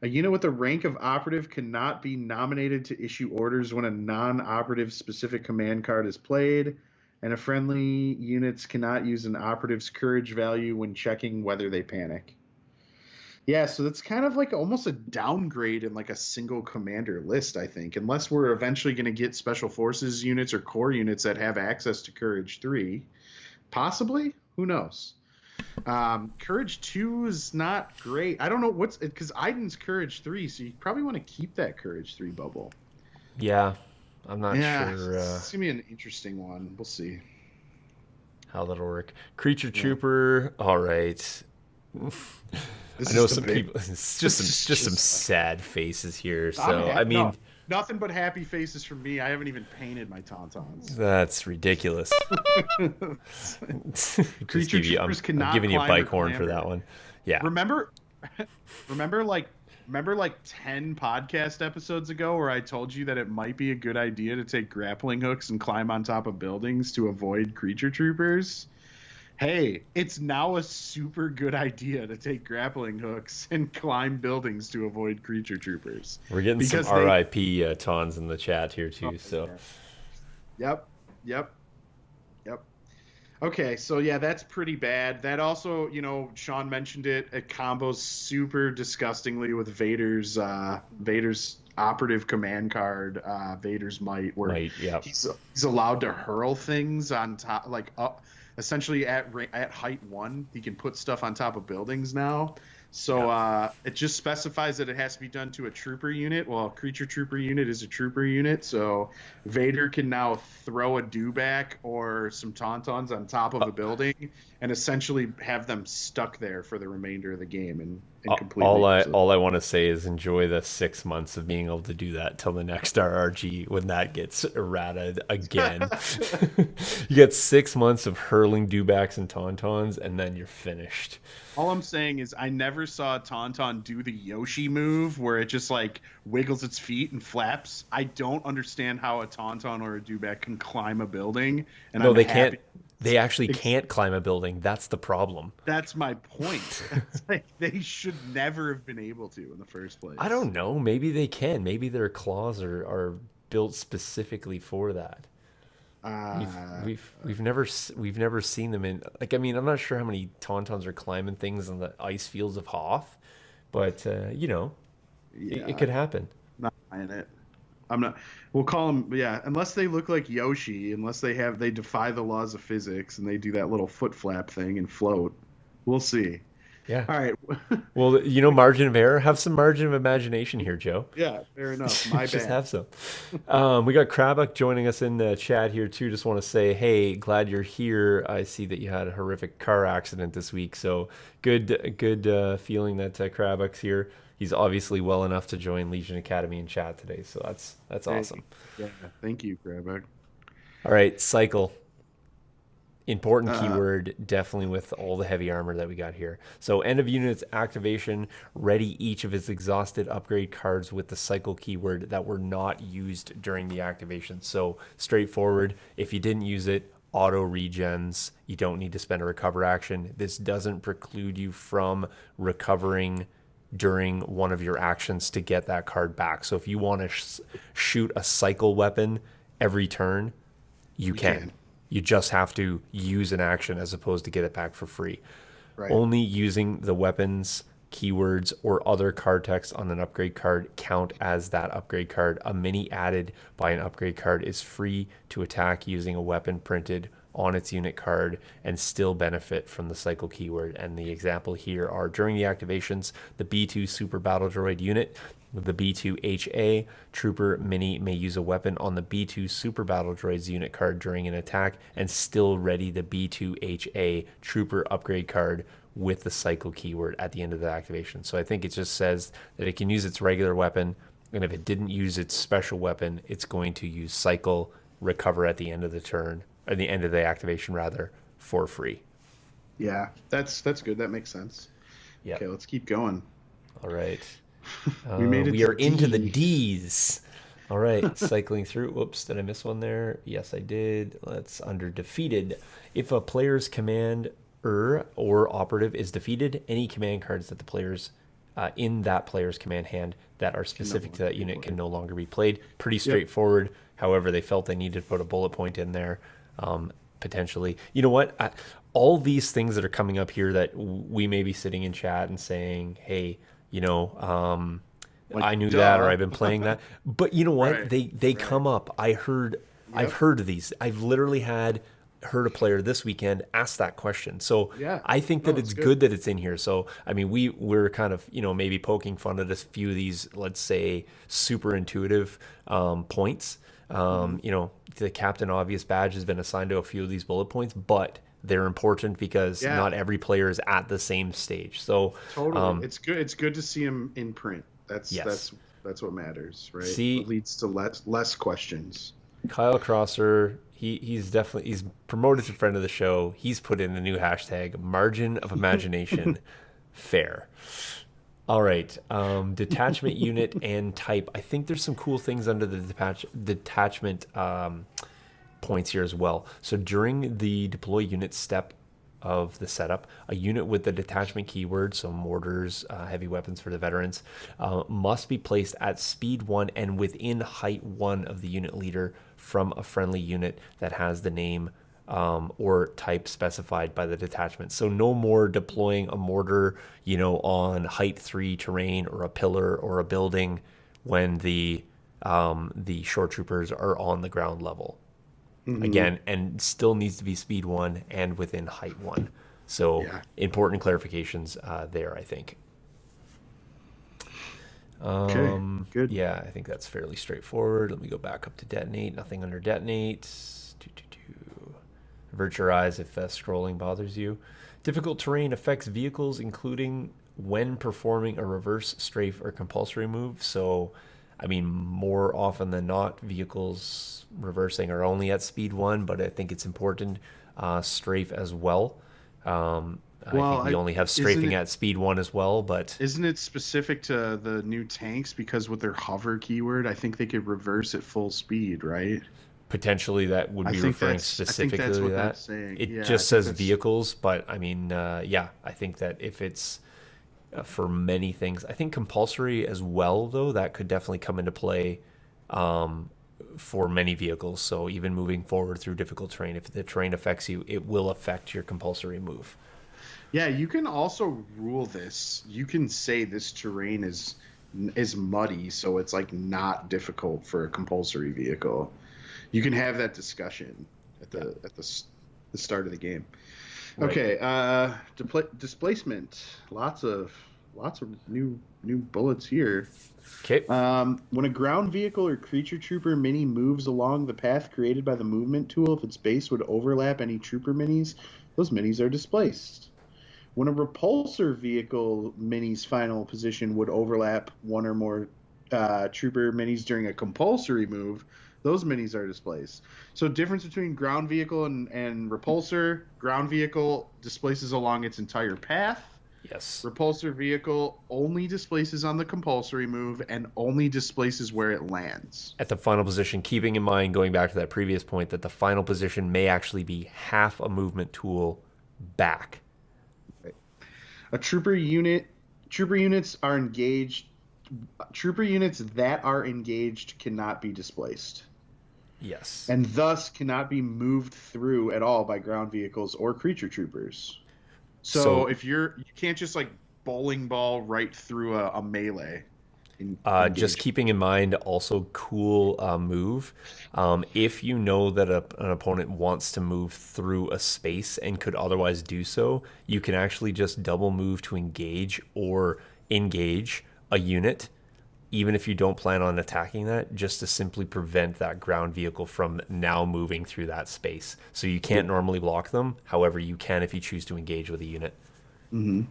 A unit with a rank of operative cannot be nominated to issue orders when a non-operative specific command card is played, and a friendly units cannot use an operative's courage value when checking whether they panic. Yeah, so that's kind of like almost a downgrade in like a single commander list, I think, unless we're eventually going to get Special Forces units or Corps units that have access to Courage 3. Possibly? Who knows? Courage 2 is not great. I don't know what's because Iden's Courage 3, so you probably want to keep that Courage 3 bubble. Yeah, I'm not Yeah, sure it's gonna be an interesting one. We'll see. how that'll work. Creature Yeah, Trooper, all right. I this know is the some big. people. It's just some This is just some just. sad faces here. I'm So I mean, no, nothing but happy faces from me. I haven't even painted my tauntauns. that's ridiculous. Just Creature give you. troopers I'm cannot giving you climb or bike horn for clamber. that one. Yeah. Remember, remember, like 10 podcast episodes ago where I told you that it might be a good idea to take grappling hooks and climb on top of buildings to avoid creature troopers? Hey, it's now a super good idea to take grappling hooks and climb buildings to avoid creature troopers We're getting some because they. RIP tons in the chat here Oh, too. So yeah. Yep, yep, yep. Okay, so yeah, that's pretty bad. That also, Sean mentioned it. It combos super disgustingly with Vader's operative command card, Vader's Might, where might. Yeah. he's allowed to hurl things on top, like up, essentially at height 1. He can put stuff on top of buildings now. So it just specifies that it has to be done to a trooper unit. Well, a creature trooper unit is a trooper unit, so Vader can now throw a Dewback or some tauntauns on top of a building and essentially have them stuck there for the remainder of the game and completely useless. All I want to say is enjoy the 6 months of being able to do that till the next RRG when that gets errated again. You get 6 months of hurling dewbacks and tauntauns, and then you're finished. All I'm saying is I never saw a Tauntaun do the Yoshi move where it just like wiggles its feet and flaps. I don't understand how a Tauntaun or a Dewback can climb a building, and No, I'm they happy. can't. They actually can't climb a building. That's the problem. That's my point. It's like they should never have been able to in the first I place. don't know. Maybe they can. Maybe their claws are built specifically for that. We've Uh, we've never seen them in like I mean I'm not sure how many tauntauns are climbing things on the ice fields of Hoth, but it yeah, could happen. not buying it. I'm not. We'll call them. Yeah, unless they look like Yoshi, unless they defy the laws of physics and they do that little foot flap thing and float. We'll see. Yeah. All right. Well, margin of error. Have some margin of imagination here, Joe. Yeah, fair enough. My Just bad. have some. We got Krabak joining us in the chat here too. Just want to say, hey, glad you're here. I see that you had a horrific car accident this week, so good feeling that Krabak's here. He's obviously well enough to join Legion Academy in chat today, so that's Hey, awesome. yeah, thank you, Grabber. All right, cycle. Important Uh, keyword, definitely with all the heavy armor that we got here. So end of unit's activation, ready each of its exhausted upgrade cards with the cycle keyword that were not used during the activation. So straightforward, if you didn't use it, auto regens, you don't need to spend a recover action. This doesn't preclude you from recovering during one of your actions to get that card back. So if you want to shoot a cycle weapon every turn, you you can. can. You just have to use an action as opposed to get it back for free. Right. Only using the weapons, keywords, or other card text on an upgrade card count as that upgrade card. A mini added by an upgrade card is free to attack using a weapon printed on its unit card and still benefit from the cycle keyword. And the example here are during the activations, the B2 Super Battle Droid unit, the B2 HA Trooper Mini may use a weapon on the B2 Super Battle Droid's unit card during an attack and still ready the B2 HA Trooper upgrade card with the cycle keyword at the end of the activation. So I think it just says that it can use its regular weapon, and if it didn't use its special weapon, it's going to use cycle recover at the end of the turn, or the end of the activation rather, for free. Yeah, that's good. That makes sense. Yep. Okay, let's keep going. All right. We made it We to are into the D. D's. All right, cycling through. Whoops, did I miss one there? Yes, I did. Let's under defeated. If a player's commander or operative is defeated, any command cards that the players in that player's command hand that are specific to that unit can no longer be played. Pretty straightforward. However, they felt they needed to put a bullet point in there, potentially. You know what? All these things that are coming up here that we may be sitting in chat and saying, hey, Like, I knew duh. that, or I've been playing that. But you know what? Right, They come up. I've heard these. I've literally had heard a player this weekend ask that question. So Yeah. I think No, that it's it's good. good that it's in here. So I mean, we're kind of maybe poking fun at a few of these, let's say, super intuitive points. The Captain Obvious badge has been assigned to a few of these bullet points, but they're important because Yeah, not every player is at the same stage. So totally. It's good. It's good to see them in print. That's yes, that's what matters, right? It see leads to less questions. Kyle Crosser, he's promoted to friend of the show. He's put in a new hashtag, margin of imagination, fair. All right, detachment unit and type. I think there's some cool things under the detachment points here as well. So during the deploy unit step of the setup, a unit with the detachment keyword, so mortars, heavy weapons for the veterans, must be placed at speed 1 and within height 1 of the unit leader from a friendly unit that has the name or type specified by the detachment. So no more deploying a mortar, on height 3 terrain or a pillar or a building when the shore troopers are on the ground level. Again, and still needs to be speed 1 and within height 1. So Yeah. important clarifications there, I think. Okay. Good. Yeah, I think that's fairly straightforward. Let me go back up to detonate. Nothing under detonate. Avert your eyes if scrolling bothers you. Difficult terrain affects vehicles, including when performing a reverse, strafe, or compulsory move. So, I mean, more often than not, vehicles reversing are only at speed 1, but I think it's important strafe as well. I think we only have strafing at speed 1 as well, but isn't it specific to the new tanks because with their hover keyword, I think they could reverse at full speed, right? potentially that would be referring specifically that's to what that. that's saying. It Yeah, I just think says vehicles, but I mean, yeah, I think that if it's for many things, I think compulsory as well, though, that could definitely come into play for many vehicles. So even moving forward through difficult terrain, if the terrain affects you, it will affect your compulsory move. Yeah, you can also rule this. You can say this terrain is muddy, so it's like not difficult for a compulsory vehicle. You can have that discussion at the start of the game. Right. Okay, displacement. Lots of new bullets here. Okay. When a ground vehicle or creature trooper mini moves along the path created by the movement tool, if its base would overlap any trooper minis, those minis are displaced. When a repulsor vehicle mini's final position would overlap one or more trooper minis during a compulsory move, those minis are displaced. So difference between ground vehicle and repulsor: ground vehicle displaces along its entire path. Yes. Repulsor vehicle only displaces on the compulsory move and only displaces where it lands. At the final position, keeping in mind, going back to that previous point, that the final position may actually be half a movement tool back. A trooper units are engaged. Trooper units that are engaged cannot be displaced. Yes. And thus cannot be moved through at all by ground vehicles or creature troopers. So if you can't just like bowling ball right through a melee. Just keeping in mind, also cool move. If you know that an opponent wants to move through a space and could otherwise do so, you can actually just double move to engage or engage a unit, even if you don't plan on attacking that, just to simply prevent that ground vehicle from now moving through that space. So you can't normally block them. However, you can if you choose to engage with a unit. Mm-hmm.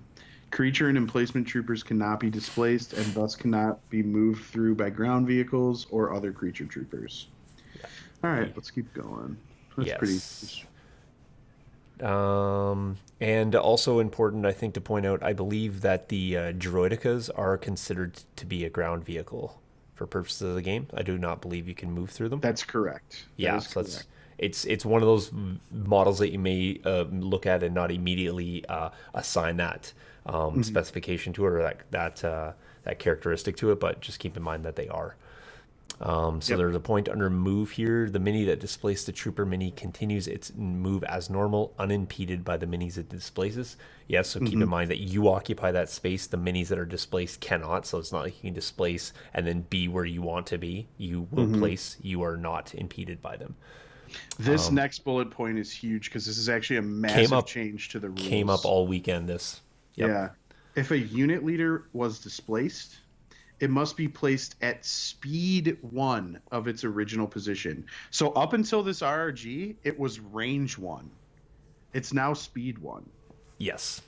Creature and emplacement troopers cannot be displaced and thus cannot be moved through by ground vehicles or other creature troopers. All right, let's keep going. That's pretty. And also important, I think, to point out, I believe that the droidicas are considered to be a ground vehicle for purposes of the game. I do not believe you can move through them. That's correct. It's one of those models that you may look at and not immediately assign that specification to it or that characteristic to it, but just keep in mind that they are. There's a point under move here. The mini that displaced the trooper mini continues its move as normal, unimpeded by the minis it displaces. Yes, so keep in mind that you occupy that space. The minis that are displaced cannot, so it's not like you can displace and then be where you want to be. You will place. You are not impeded by them. This next bullet point is huge because this is actually a Came massive up change to the came up rules. all weekend. This. Yep. Yeah. If a unit leader was displaced, it must be placed at speed 1 of its original position. So up until this RRG, it was range 1. It's now speed 1. Yes.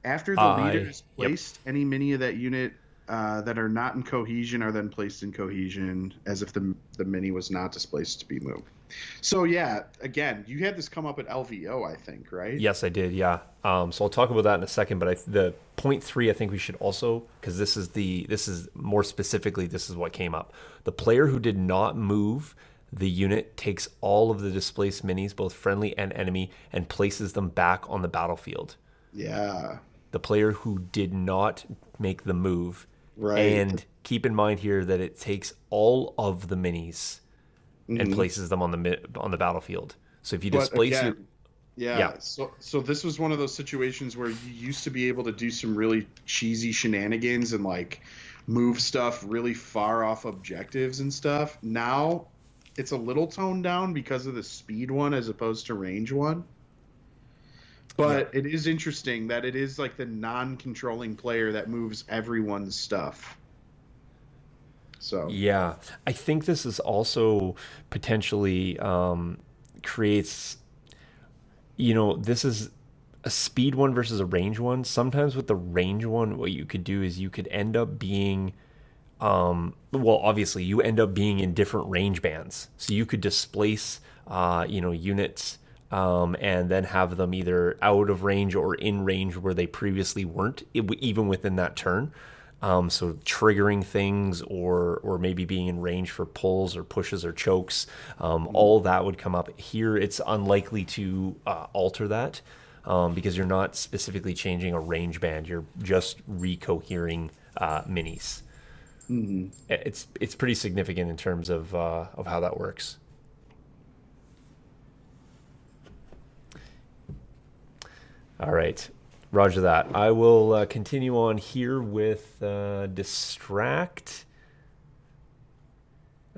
After the leader is Yep. placed, any mini of that unit that are not in cohesion are then placed in cohesion as if the mini was not displaced to be moved. So yeah, again, you had this come up at LVO, I think, right? Yes, I did. Yeah. So I'll talk about that in a second. But the point 3, I think we should also, because this is more specifically, this is what came up. The player who did not move the unit takes all of the displaced minis, both friendly and enemy, and places them back on the battlefield. Yeah. The player who did not make the move, Right. and keep in mind here that it takes all of the minis and places them on the battlefield. So if you But displace your again, yeah. So this was one of those situations where you used to be able to do some really cheesy shenanigans and like move stuff really far off objectives and stuff. Now it's a little toned down because of the speed one as opposed to range one. But it is interesting that it is like the non-controlling player that moves everyone's stuff. So Yeah, I think this is also potentially creates, this is a speed one versus a range one. Sometimes with the range one, what you could do is you could end up being, well, obviously you end up being in different range bands. So you could displace, units, and then have them either out of range or in range where they previously weren't, even within that turn. So triggering things or maybe being in range for pulls or pushes or chokes, all that would come up. Here it's unlikely to alter that because you're not specifically changing a range band. You're just recohering minis. It's pretty significant in terms of how that works. All right. Roger that. I will continue on here with Distract.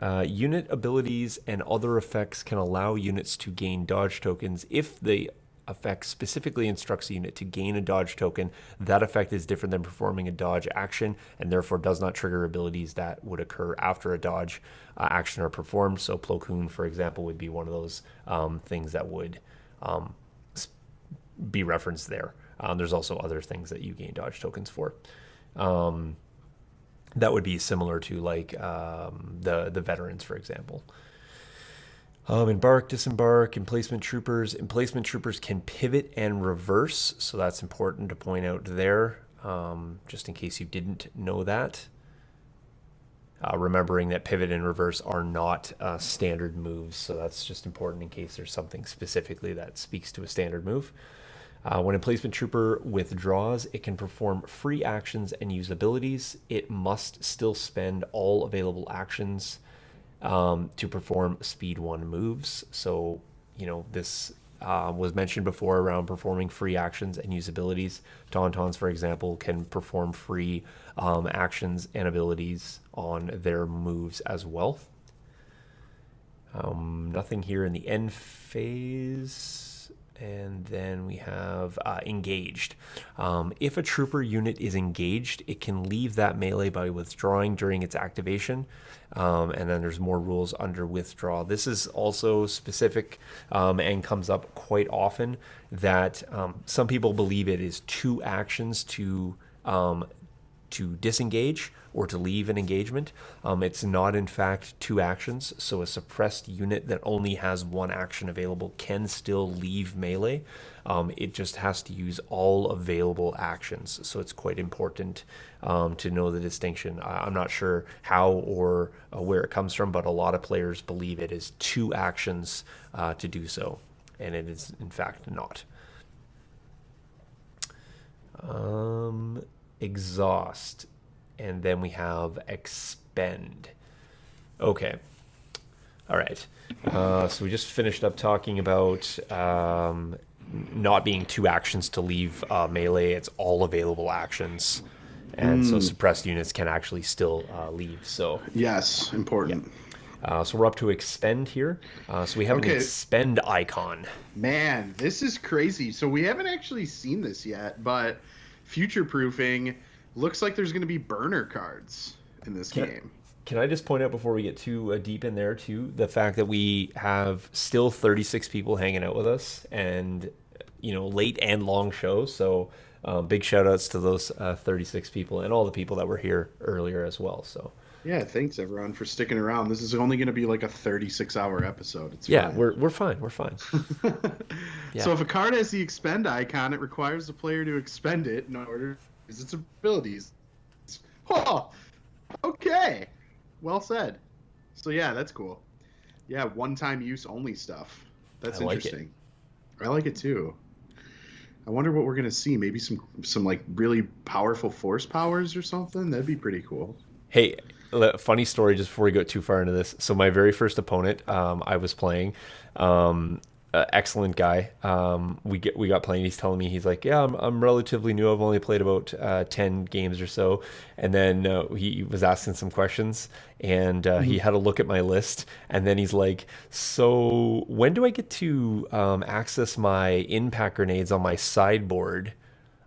Unit abilities and other effects can allow units to gain dodge tokens. If the effect specifically instructs a unit to gain a dodge token, that effect is different than performing a dodge action and therefore does not trigger abilities that would occur after a dodge action are performed. So Plo Koon, for example, would be one of those things that would be referenced there. There's also other things that you gain dodge tokens for. That would be similar to like the veterans, for example. Embark, disembark, emplacement troopers. Emplacement troopers can pivot and reverse, so that's important to point out there, just in case you didn't know that. Remembering that pivot and reverse are not standard moves, so that's just important in case there's something specifically that speaks to a standard move. When a placement trooper withdraws, it can perform free actions and use abilities. It must still spend all available actions to perform speed 1 moves. So, this was mentioned before around performing free actions and use abilities. Tauntauns, for example, can perform free actions and abilities on their moves as well. Nothing here in the end phase. And then we have engaged. If a trooper unit is engaged, it can leave that melee by withdrawing during its activation. And then there's more rules under withdraw. This is also specific and comes up quite often that some people believe it is 2 actions to disengage or to leave an engagement. It's not, in fact, 2 actions. So a suppressed unit that only has 1 action available can still leave melee. It just has to use all available actions. So it's quite important to know the distinction. I'm not sure how or where it comes from, but a lot of players believe it is 2 actions to do so. And it is, in fact, not. Exhaust. And then we have expend. Okay. All right. So we just finished up talking about not being 2 actions to leave melee. It's all available actions. And so suppressed units can actually still leave. So yes, important. So we're up to expend here. So we have an Okay, expend icon. man, this is crazy. So we haven't actually seen this yet, but future proofing looks like there's going to be burner cards in this Can I, game. can I just point out before we get too deep in there too, the fact that we have still 36 people hanging out with us, and late and long shows. So big shout outs to those 36 people and all the people that were here earlier as well. So Yeah, thanks everyone for sticking around. This is only going to be like a 36-hour episode. It's yeah, fine. we're fine. We're fine. So Yeah. if a card has the expend icon, it requires the player to expend it in order to use its abilities. Oh, okay. Well said. So yeah, that's cool. Yeah, one-time use only stuff. That's I like it. interesting. I like it too. I wonder what we're gonna see. Maybe some like really powerful force powers or something. That'd be pretty cool. Hey, funny story just before we go too far into this. So my very first opponent, I was playing, excellent guy. We got playing. He's telling me, he's like, yeah, I'm relatively new. I've only played about 10 games or so. And then he was asking some questions, and he had a look at my list, and then he's like, so when do I get to access my impact grenades on my sideboard?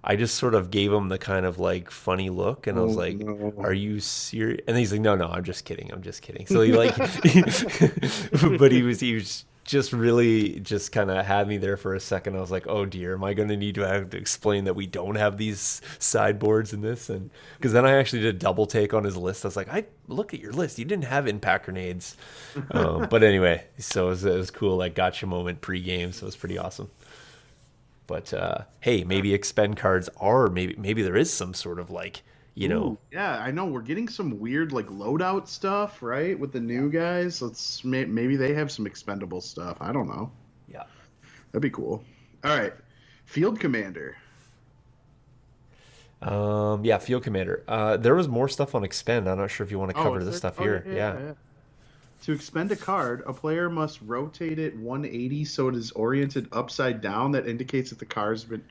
I just sort of gave him the kind of like funny look, and I was Oh like, no. "Are you serious?" And he's like, "No, no, I'm just kidding. I'm just kidding." So he like, but he was just really just kind of had me there for a second. I was like, "Oh dear, am I going to need to have to explain that we don't have these sideboards in this?" And because then I actually did a double take on his list. I was like, "I looked at your list. You didn't have impact grenades." But anyway, so it was cool, like gotcha moment pre-game. So it was pretty awesome. But hey, maybe expend cards are maybe there is some sort of like Ooh, yeah, I know. We're getting some weird like loadout stuff, right? With the new guys. Maybe they have some expendable stuff. I don't know. yeah. That'd be cool. All right. Field Commander. Yeah, field commander. There was more stuff on expend. I'm not sure if you want to Oh, cover is this there? stuff Oh, yeah, here. yeah, Yeah. yeah, yeah. To expend a card, a player must rotate it 180 so it is oriented upside down. That indicates that the card has been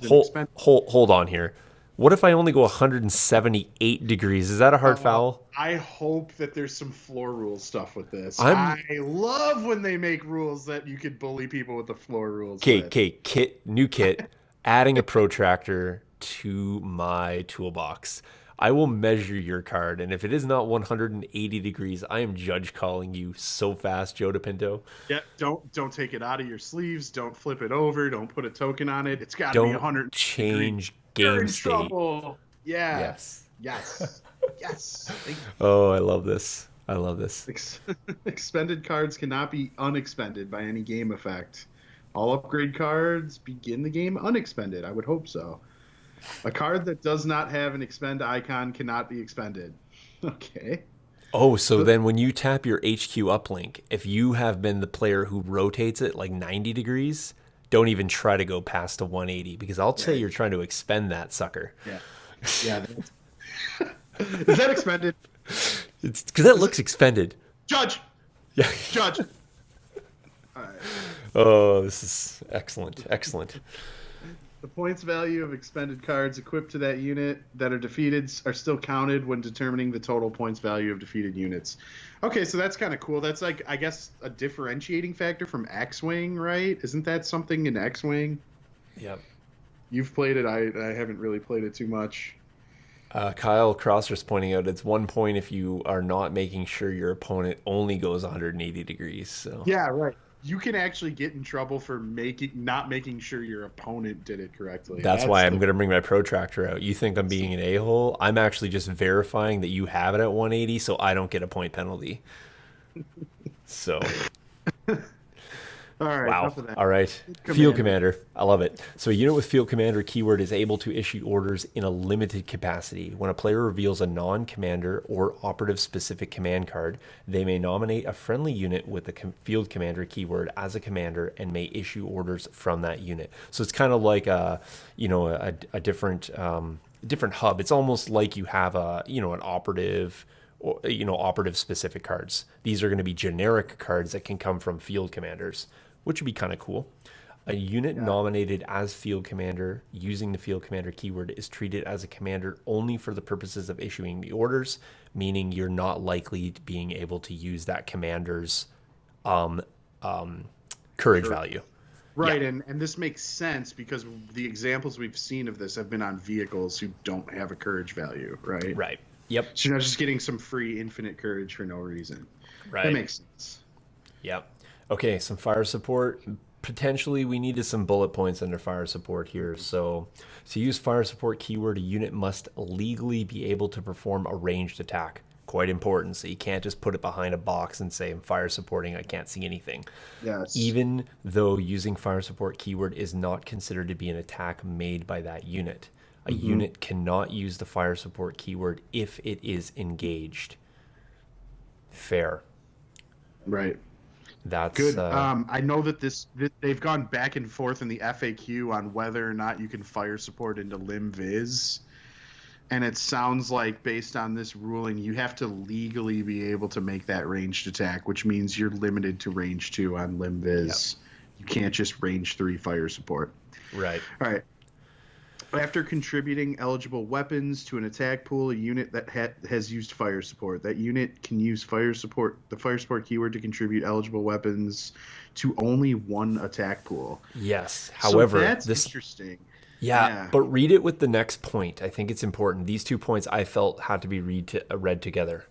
Hold expended. hold on here. What if I only go 178 degrees? Is that a hard Oh, foul? I hope that there's some floor rule stuff with this. I'm I love when they make rules that you could bully people with the floor rules okay. with. Okay, new kit. Adding a protractor to my toolbox. I will measure your card, and if it is not 180 degrees, I am judge calling you so fast, Joe DePinto. Yeah, don't take it out of your sleeves. Don't flip it over. Don't put a token on it. It's got to be Don't 100 degrees. change You're game in state. trouble. Yeah. Yes. Yes. Yes. Thank Oh, I love this. I love this. Ex- Expended cards cannot be unexpended by any game effect. All upgrade cards begin the game unexpended. I would hope so. A card that does not have an expend icon cannot be expended. Okay. Oh, so So, then when you tap your HQ uplink, if you have been the player who rotates it like 90 degrees, don't even try to go past a 180, because I'll say right. you're trying to expend that sucker. Yeah. Yeah. Is that expended? It's because that Is it looks expended. judge? Yeah. Judge. All right. Oh, this is excellent. Excellent. The points value of expended cards equipped to that unit that are defeated are still counted when determining the total points value of defeated units. Okay, so that's kind of cool. That's like, I guess, a differentiating factor from X-Wing, right? Isn't that something in X-Wing? Yep. You've played it. I haven't really played it too much. Kyle Crosser's pointing out it's 1 point if you are not making sure your opponent only goes 180 degrees. So Yeah, right. You can actually get in trouble for not making sure your opponent did it correctly. that's why I'm The going to bring my protractor out. You think I'm being an a-hole? I'm actually just verifying that you have it at 180, so I don't get a point penalty. So, all right. wow. Enough of that. All right. Field Commander. I love it. So a unit with Field Commander keyword is able to issue orders in a limited capacity. When a player reveals a non-commander or operative specific command card, they may nominate a friendly unit with the Field Commander keyword as a commander and may issue orders from that unit. So it's kind of like a different different hub. It's almost like you have an operative, or operative specific cards. These are going to be generic cards that can come from field commanders, which would be kind of cool. A unit Yeah. nominated as field commander using the field commander keyword is treated as a commander only for the purposes of issuing the orders, meaning you're not likely to being able to use that commander's um, courage value. Right, and this makes sense because the examples we've seen of this have been on vehicles who don't have a courage value, right? Right. Yep. So you're not just getting some free infinite courage for no reason. Right. That makes sense. Yep. Okay, some fire support. Potentially, we needed some bullet points under fire support here. So, to use fire support keyword, a unit must legally be able to perform a ranged attack. Quite important. So you can't just put it behind a box and say, I'm fire supporting, I can't see anything. Yes. Even though using fire support keyword is not considered to be an attack made by that unit. A unit cannot use the fire support keyword if it is engaged. Fair. Right. That's good. I know that they've gone back and forth in the FAQ on whether or not you can fire support into lim viz. And it sounds like, based on this ruling, you have to legally be able to make that ranged attack, which means you're limited to range 2 on lim viz. Yep. You can't just range 3 fire support. Right. All right. After contributing eligible weapons to an attack pool, a unit that has used fire support. That unit can use the fire support keyword to contribute eligible weapons to only one attack pool. Yes. However, so that's interesting. Yeah, but read it with the next point. I think it's important. These 2 points I felt had to be read together.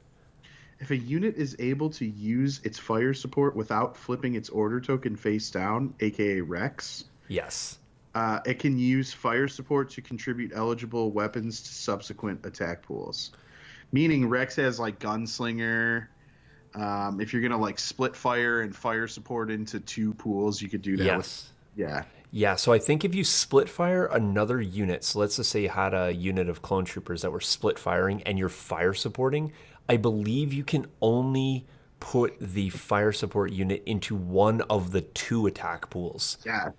If a unit is able to use its fire support without flipping its order token face down, aka Rex, yes, it can use fire support to contribute eligible weapons to subsequent attack pools. Meaning Rex has like Gunslinger. If you're gonna like split fire and fire support into 2 pools, you could do that. Yes. Yeah. Yeah, so I think if you split fire another unit, so let's just say you had a unit of clone troopers that were split firing and you're fire supporting, I believe you can only put the fire support unit into one of the 2 attack pools. Yeah.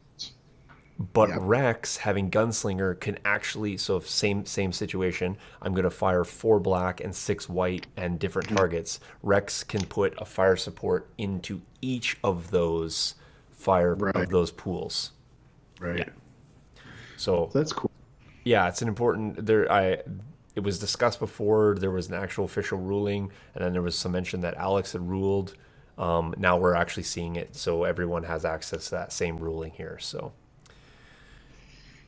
But Rex, having Gunslinger, can actually, so if same situation, I'm going to fire 4 black and 6 white and different targets. Rex can put a fire support into each of those of those pools. Right. Yeah. So that's cool. Yeah, it's an important it was discussed before. There was an actual official ruling, and then there was some mention that Alex had ruled. Now we're actually seeing it, so everyone has access to that same ruling here. So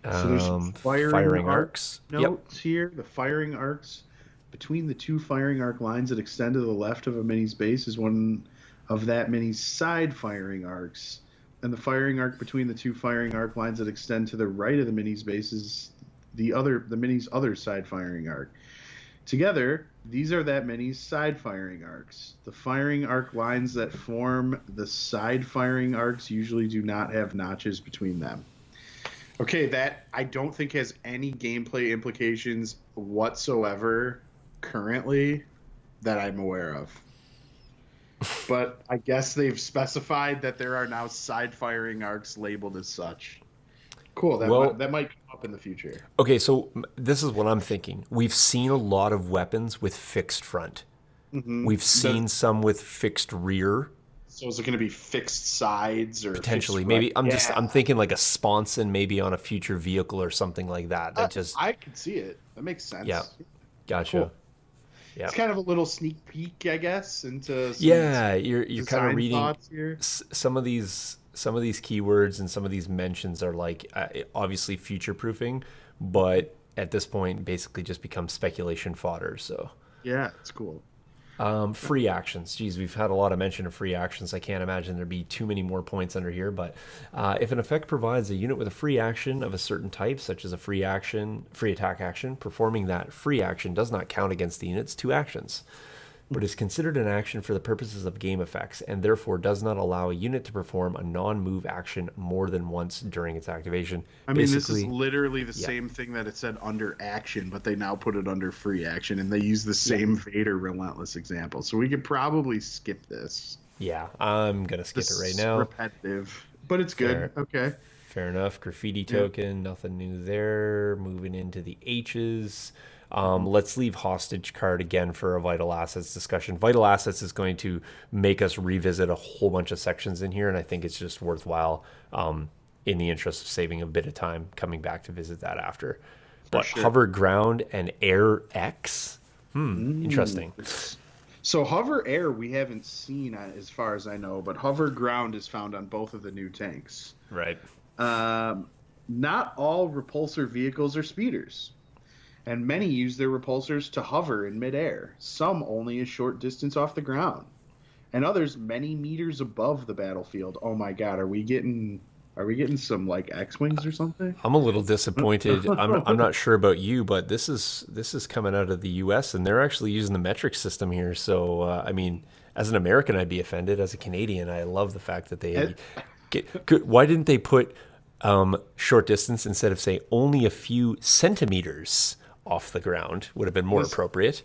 there's some firing arcs notes yep. here. The firing arcs between the 2 firing arc lines that extend to the left of a mini's base is one of that mini's side firing arcs. And the firing arc between the 2 firing arc lines that extend to the right of the mini's base is the mini's other side firing arc. Together, these are that mini's side firing arcs. The firing arc lines that form the side firing arcs usually do not have notches between them. Okay, that I don't think has any gameplay implications whatsoever currently that I'm aware of. But I guess they've specified that there are now side firing arcs labeled as such. Cool. That might come up in the future. Okay, so this is what I'm thinking. We've seen a lot of weapons with fixed front. Mm-hmm. We've seen some with fixed rear. So is it going to be fixed sides or potentially? Maybe I'm thinking like a sponson, maybe on a future vehicle or something like that. I could see it. That makes sense. Yeah, gotcha. Cool. Yeah. It's kind of a little sneak peek, I guess, into you're kind of reading here. Some of these keywords and some of these mentions are like obviously future proofing, but at this point basically just become speculation fodder. So yeah, it's cool. Free actions. Geez, we've had a lot of mention of free actions. I can't imagine there'd be too many more points under here, but if an effect provides a unit with a free action of a certain type, such as a free attack action, performing that free action does not count against the unit's 2 actions, but is considered an action for the purposes of game effects, and therefore does not allow a unit to perform a non-move action more than once during its activation. I mean, this is literally the same thing that it said under action, but they now put it under free action, and they use the same Vader Relentless example. So we could probably skip this. Yeah, I'm going to skip it right now. Repetitive, but it's good. Okay. Fair enough. Graffiti token, nothing new there. Moving into the H's. Let's leave hostage card again for a vital assets discussion. Vital assets is going to make us revisit a whole bunch of sections in here, and I think it's just worthwhile in the interest of saving a bit of time coming back to visit that after. But sure. Hover ground and air X, Interesting. So hover air we haven't seen as far as I know, but hover ground is found on both of the new tanks. Right. Not all repulsor vehicles are speeders, and many use their repulsors to hover in midair, some only a short distance off the ground, and others many meters above the battlefield. Oh my god, are we getting some like X-Wings or something? I'm a little disappointed. I'm not sure about you, but this is coming out of the U.S. and they're actually using the metric system here. So I mean, as an American, I'd be offended. As a Canadian, I love the fact that they why didn't they put short distance instead of say only a few centimeters off the ground? Would have been more appropriate.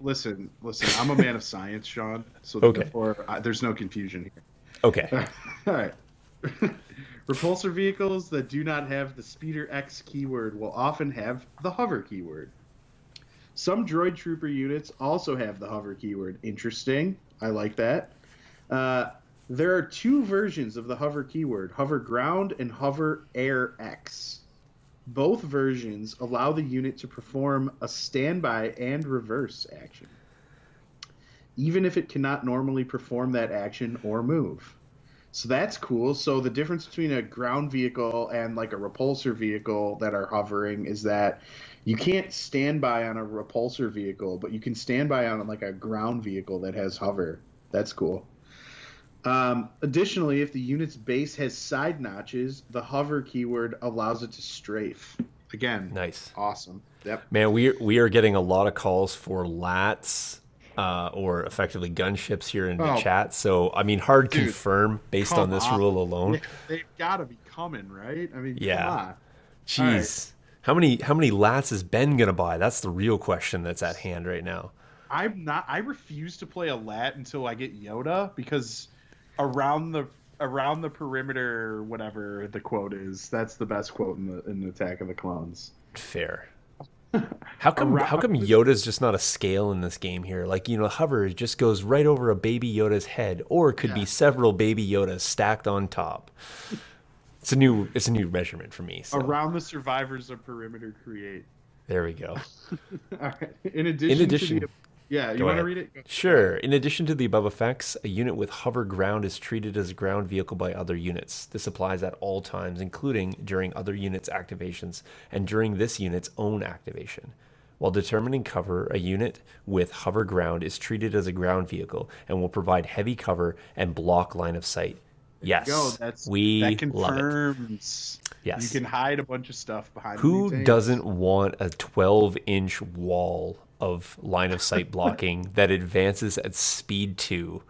Listen. I'm a man of science, Sean. So Okay. therefore, there's no confusion here. Okay. All right. Repulsor vehicles that do not have the Speeder X keyword will often have the hover keyword. Some Droid Trooper units also have the hover keyword. Interesting. I like that. There are two versions of the hover keyword, hover ground and hover air X. Both versions allow the unit to perform a standby and reverse action, even if it cannot normally perform that action or move. So that's cool. So the difference between a ground vehicle and like a repulsor vehicle that are hovering is that you can't stand by on a repulsor vehicle, but you can stand by on like a ground vehicle that has hover. That's cool. Additionally, if the unit's base has side notches, the hover keyword allows it to strafe. Again, Nice. awesome. Yep. Man, we are getting a lot of calls for lats or effectively gunships here in the chat. So I mean, hard Dude, confirm based on this rule alone. They've got to be coming, right? I mean, Yeah. come on. Jeez. How many lats is Ben gonna buy? That's the real question that's at hand right now. I refuse to play a lat until I get Yoda, because around the perimeter, whatever the quote is, that's the best quote in the Attack of the Clones. Fair. How come Yoda's just not a scale in this game here? Like, hover just goes right over a baby Yoda's head, or it could be several baby Yodas stacked on top. It's a new measurement for me. So. Around the survivors of perimeter create. There we go. All right. In addition. Yeah, you want to read it? Sure. In addition to the above effects, a unit with hover ground is treated as a ground vehicle by other units. This applies at all times, including during other units' activations and during this unit's own activation. While determining cover, a unit with hover ground is treated as a ground vehicle and will provide heavy cover and block line of sight. Yes, that we confirms. Love it. Yes. You can hide a bunch of stuff behind. Who doesn't want a 12-inch wall of line of sight blocking that advances at speed 2?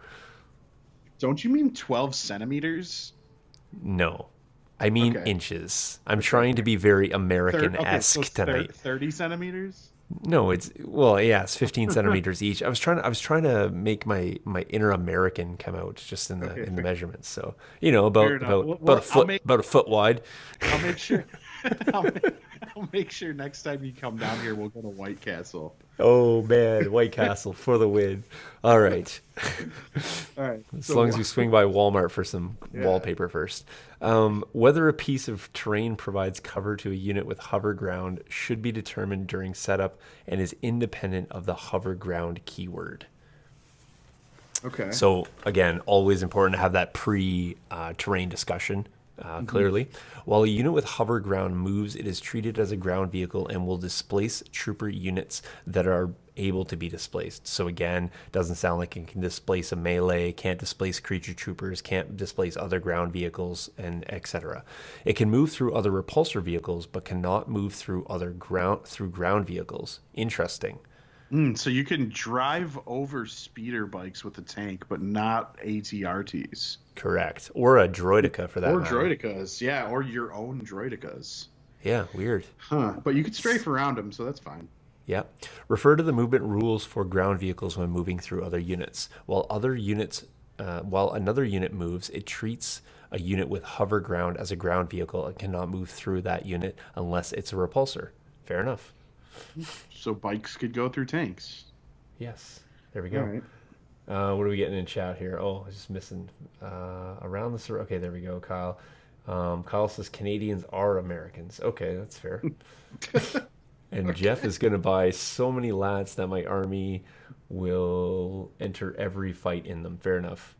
Don't you mean 12 centimeters? No, I mean inches. I'm trying to be very American-esque so tonight. 30 centimeters? No, it's 15 centimeters each. I was trying to make my inner American come out just in the measurements. So about a foot wide. I'll make sure. I'll make sure next time you come down here, we'll go to White Castle. Oh man, White Castle for the win! All right. All right. As long as we swing by Walmart for some wallpaper first. Whether a piece of terrain provides cover to a unit with hover ground should be determined during setup and is independent of the hover ground keyword. Okay. So again, always important to have that pre-terrain discussion. Clearly, while a unit with hover ground moves, it is treated as a ground vehicle and will displace trooper units that are able to be displaced. So again, doesn't sound like it can displace a melee, can't displace creature troopers, can't displace other ground vehicles, and etc. It can move through other repulsor vehicles, but cannot move through ground vehicles. Interesting. So you can drive over speeder bikes with a tank, but not ATRTs. Correct. Or a droidica for that matter. Or droidicas, yeah, or your own droidicas. Yeah, weird. Huh, but you could strafe around them, so that's fine. Yeah. Refer to the movement rules for ground vehicles when moving through other units. While another unit moves, it treats a unit with hover ground as a ground vehicle and cannot move through that unit unless it's a repulsor. Fair enough. So bikes could go through tanks. Yes. There we go. All right. What are we getting in chat here? Oh, I was just missing. Around the... Okay, there we go, Kyle. Kyle says Canadians are Americans. Okay, that's fair. And Jeff Okay. is going to buy so many lats that my army will enter every fight in them. Fair enough.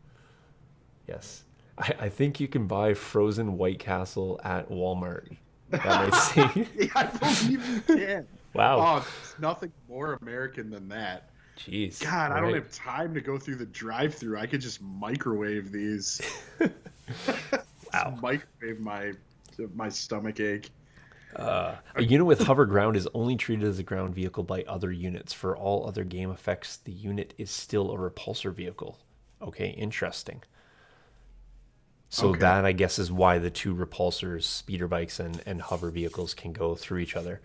Yes. I think you can buy frozen White Castle at Walmart. That might save. Yeah, I believe you can. Wow. Oh, there's nothing more American than that. Jeez. God, All I don't right. have time to go through the drive-through. I could just microwave these. Just Wow. microwave my stomach ache. A unit with hover ground is only treated as a ground vehicle by other units. For all other game effects, the unit is still a repulsor vehicle. Okay, interesting. So Okay. that, I guess, is why the two repulsors, speeder bikes and hover vehicles, can go through each other.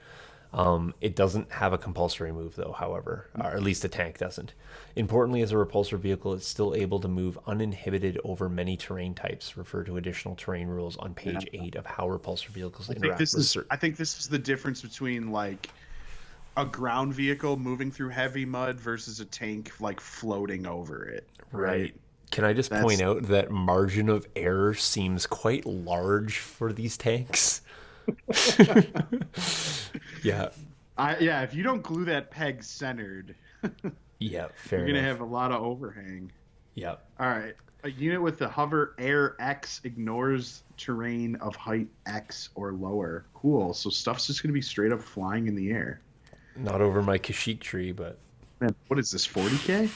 It doesn't have a compulsory move, though, however, or at least a tank doesn't. Importantly, as a repulsor vehicle, it's still able to move uninhibited over many terrain types. Refer to additional terrain rules on Yeah. page 8 of how repulsor vehicles I think interact this with is certain. I think this is the difference between like a ground vehicle moving through heavy mud versus a tank like floating over it, right? Right. Can I just point That's out that margin of error seems quite large for these tanks? Yeah. yeah, if you don't glue that peg centered, Yeah, you're fair gonna enough. have a lot of overhang. Yeah. All right. A unit with the hover air X ignores terrain of height X or lower. Cool. So stuff's just gonna be straight up flying in the air. Not over my Kashyyyk tree, but Man, what is this, 40K?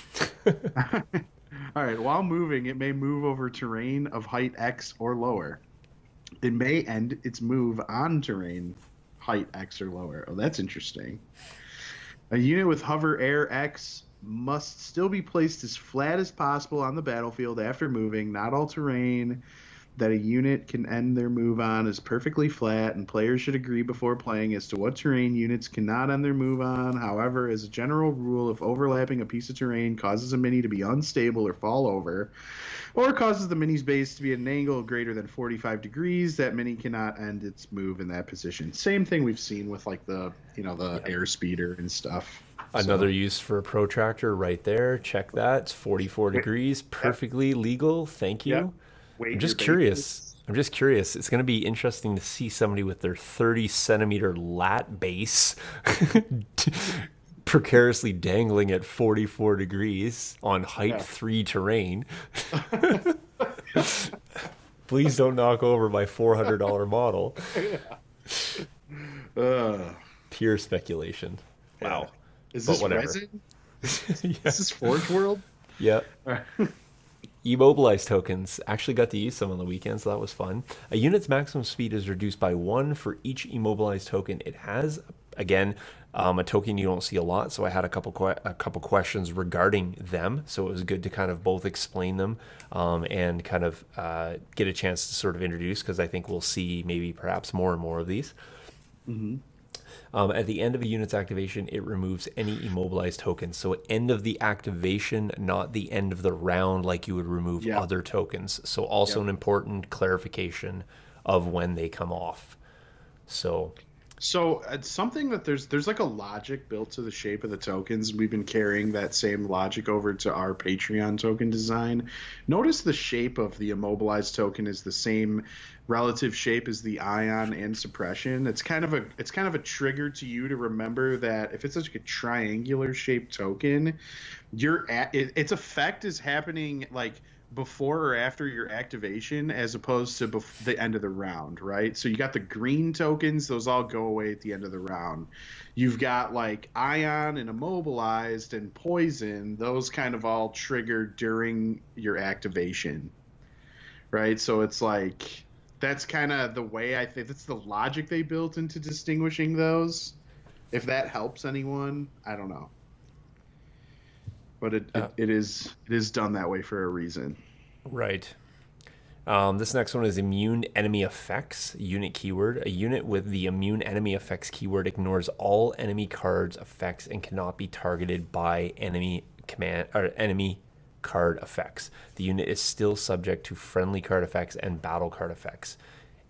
All right. While moving, it may move over terrain of height X or lower. It may end its move on terrain height X or lower. Oh, that's interesting. A unit with hover air X must still be placed as flat as possible on the battlefield after moving. Not all terrain that a unit can end their move on is perfectly flat, and players should agree before playing as to what terrain units cannot end their move on. However, as a general rule, if overlapping a piece of terrain causes a mini to be unstable or fall over, or causes the mini's base to be at an angle greater than 45 degrees, that mini cannot end its move in that position. Same thing we've seen with like the yeah. air speeder and stuff. Another use for a protractor right there. Check that. It's 44 Wait, degrees. yep, Perfectly legal. Thank yep. you. I'm Weight your just curious. bases. I'm just curious. It's going to be interesting to see somebody with their 30 centimeter lat base precariously dangling at 44 degrees on height Yeah. 3 terrain. Please don't knock over my $400 model. Ugh. Pure speculation. Yeah. Wow. Is But this whatever. resin? Yeah. Is this Forge World? Yep. All right. Immobilized tokens. Actually got to use some on the weekend, so that was fun. A unit's maximum speed is reduced by 1 for each immobilized token. It has, again, a token you don't see a lot, so I had a couple questions regarding them. So it was good to kind of both explain them and kind of get a chance to sort of introduce, because I think we'll see maybe perhaps more and more of these. Mm-hmm. At the end of a unit's activation, it removes any immobilized tokens. So at end of the activation, not the end of the round like you would remove Yep. other tokens. So also Yep. an important clarification of when they come off. So So it's something that there's like a logic built to the shape of the tokens. We've been carrying that same logic over to our Patreon token design. Notice the shape of the immobilized token is the same relative shape as the ion and suppression. It's kind of a trigger to you to remember that if it's like a triangular shaped token, its effect is happening like before or after your activation as opposed to the end of the round, right? So you got the green tokens, those all go away at the end of the round. You've got like ion and immobilized and poison, those kind of all trigger during your activation, right? So it's like that's kind of the way I think that's the logic they built into distinguishing those. If that helps anyone, I don't know. But it is done that way for a reason. right. This next one is immune enemy effects unit keyword. A unit with the immune enemy effects keyword ignores all enemy cards effects and cannot be targeted by enemy command or enemy card effects. The unit is still subject to friendly card effects and battle card effects.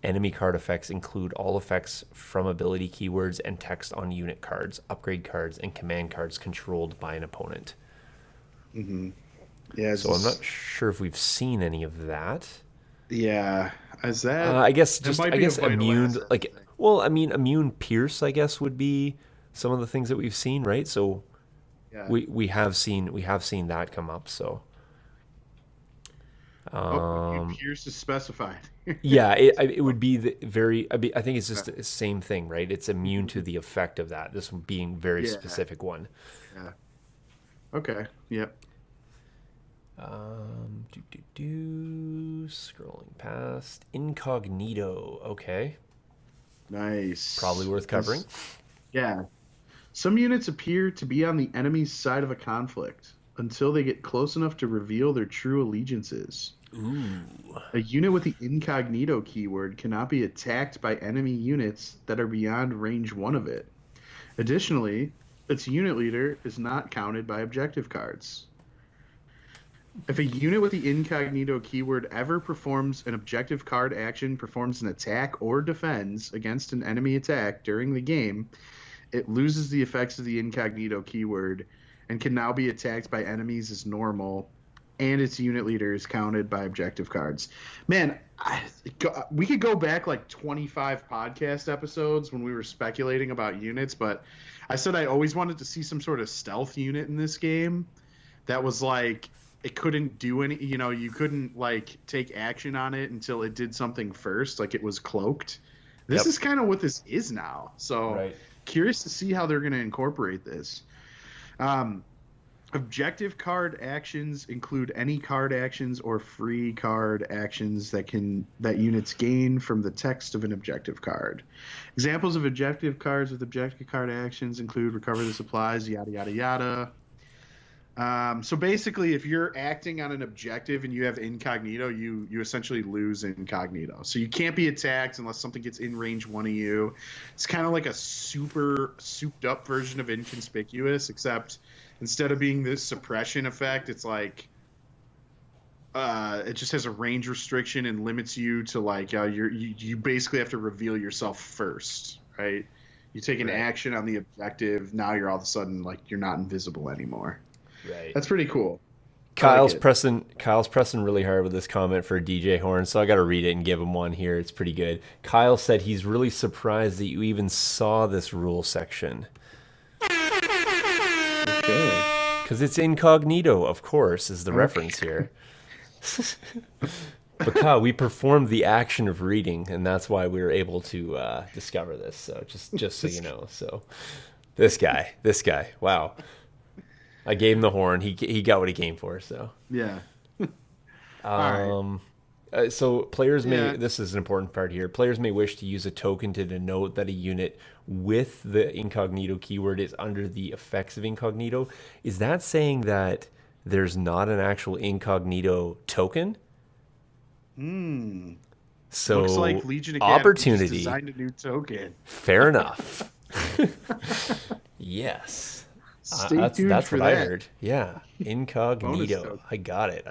Enemy card effects include all effects from ability keywords and text on unit cards, upgrade cards, and command cards controlled by an opponent. Mm-hmm. Yeah. So I'm not sure if we've seen any of that. Yeah. Is that? I guess It just might I be a guess vital immune asset like thing. well I mean immune pierce I guess would be some of the things that we've seen, right? So Yeah. we have seen that come up. So Oh, it um, appears to specify. yeah, it would be I think it's Yeah. just the same thing, right? It's immune to the effect of that. This one being very Yeah. specific one. Yeah. Okay. Yep. Scrolling past incognito. Okay, probably Nice. worth covering. Yeah. Some units appear to be on the enemy's side of a conflict until they get close enough to reveal their true allegiances. Ooh. A unit with the incognito keyword cannot be attacked by enemy units that are beyond range 1 of it. Additionally, its unit leader is not counted by objective cards. If a unit with the incognito keyword ever performs an objective card action, performs an attack, or defends against an enemy attack during the game, it loses the effects of the incognito keyword and can now be attacked by enemies as normal, and its unit leader is counted by objective cards. Man, we could go back like 25 podcast episodes when we were speculating about units, but I said I always wanted to see some sort of stealth unit in this game that was like it couldn't do any, you couldn't like take action on it until it did something first, like it was cloaked. This Yep. is kind of what this is now. So Right. curious to see how they're going to incorporate this. Objective card actions include any card actions or free card actions that units gain from the text of an objective card. Examples of objective cards with objective card actions include recover the supplies, yada yada yada. So basically, if you're acting on an objective and you have incognito, you essentially lose incognito. So you can't be attacked unless something gets in range 1 of you. It's kind of like a super souped up version of inconspicuous, except instead of being this suppression effect, it's like it just has a range restriction and limits you to like you basically have to reveal yourself first, right? You take an action on the objective, now you're all of a sudden like you're not invisible anymore. Right. That's pretty cool. Kyle's pressing really hard with this comment for DJ Horn, so I got to read it and give him one here. It's pretty good. Kyle said he's really surprised that you even saw this rule section. Okay. Because it's incognito, of course, is the reference here. But Kyle, we performed the action of reading, and that's why we were able to discover this. So just so you know. So this guy, wow. I gave him the horn. He got what he came for. So Yeah. so players may. This is an important part here. Players may wish to use a token to denote that a unit with the incognito keyword is under the effects of incognito. Is that saying that there's not an actual incognito token? So looks like Legion Academy opportunity. just designed a new token. Fair enough. Yes. Stay tuned that's for what that. I heard. Yeah, incognito. I got it.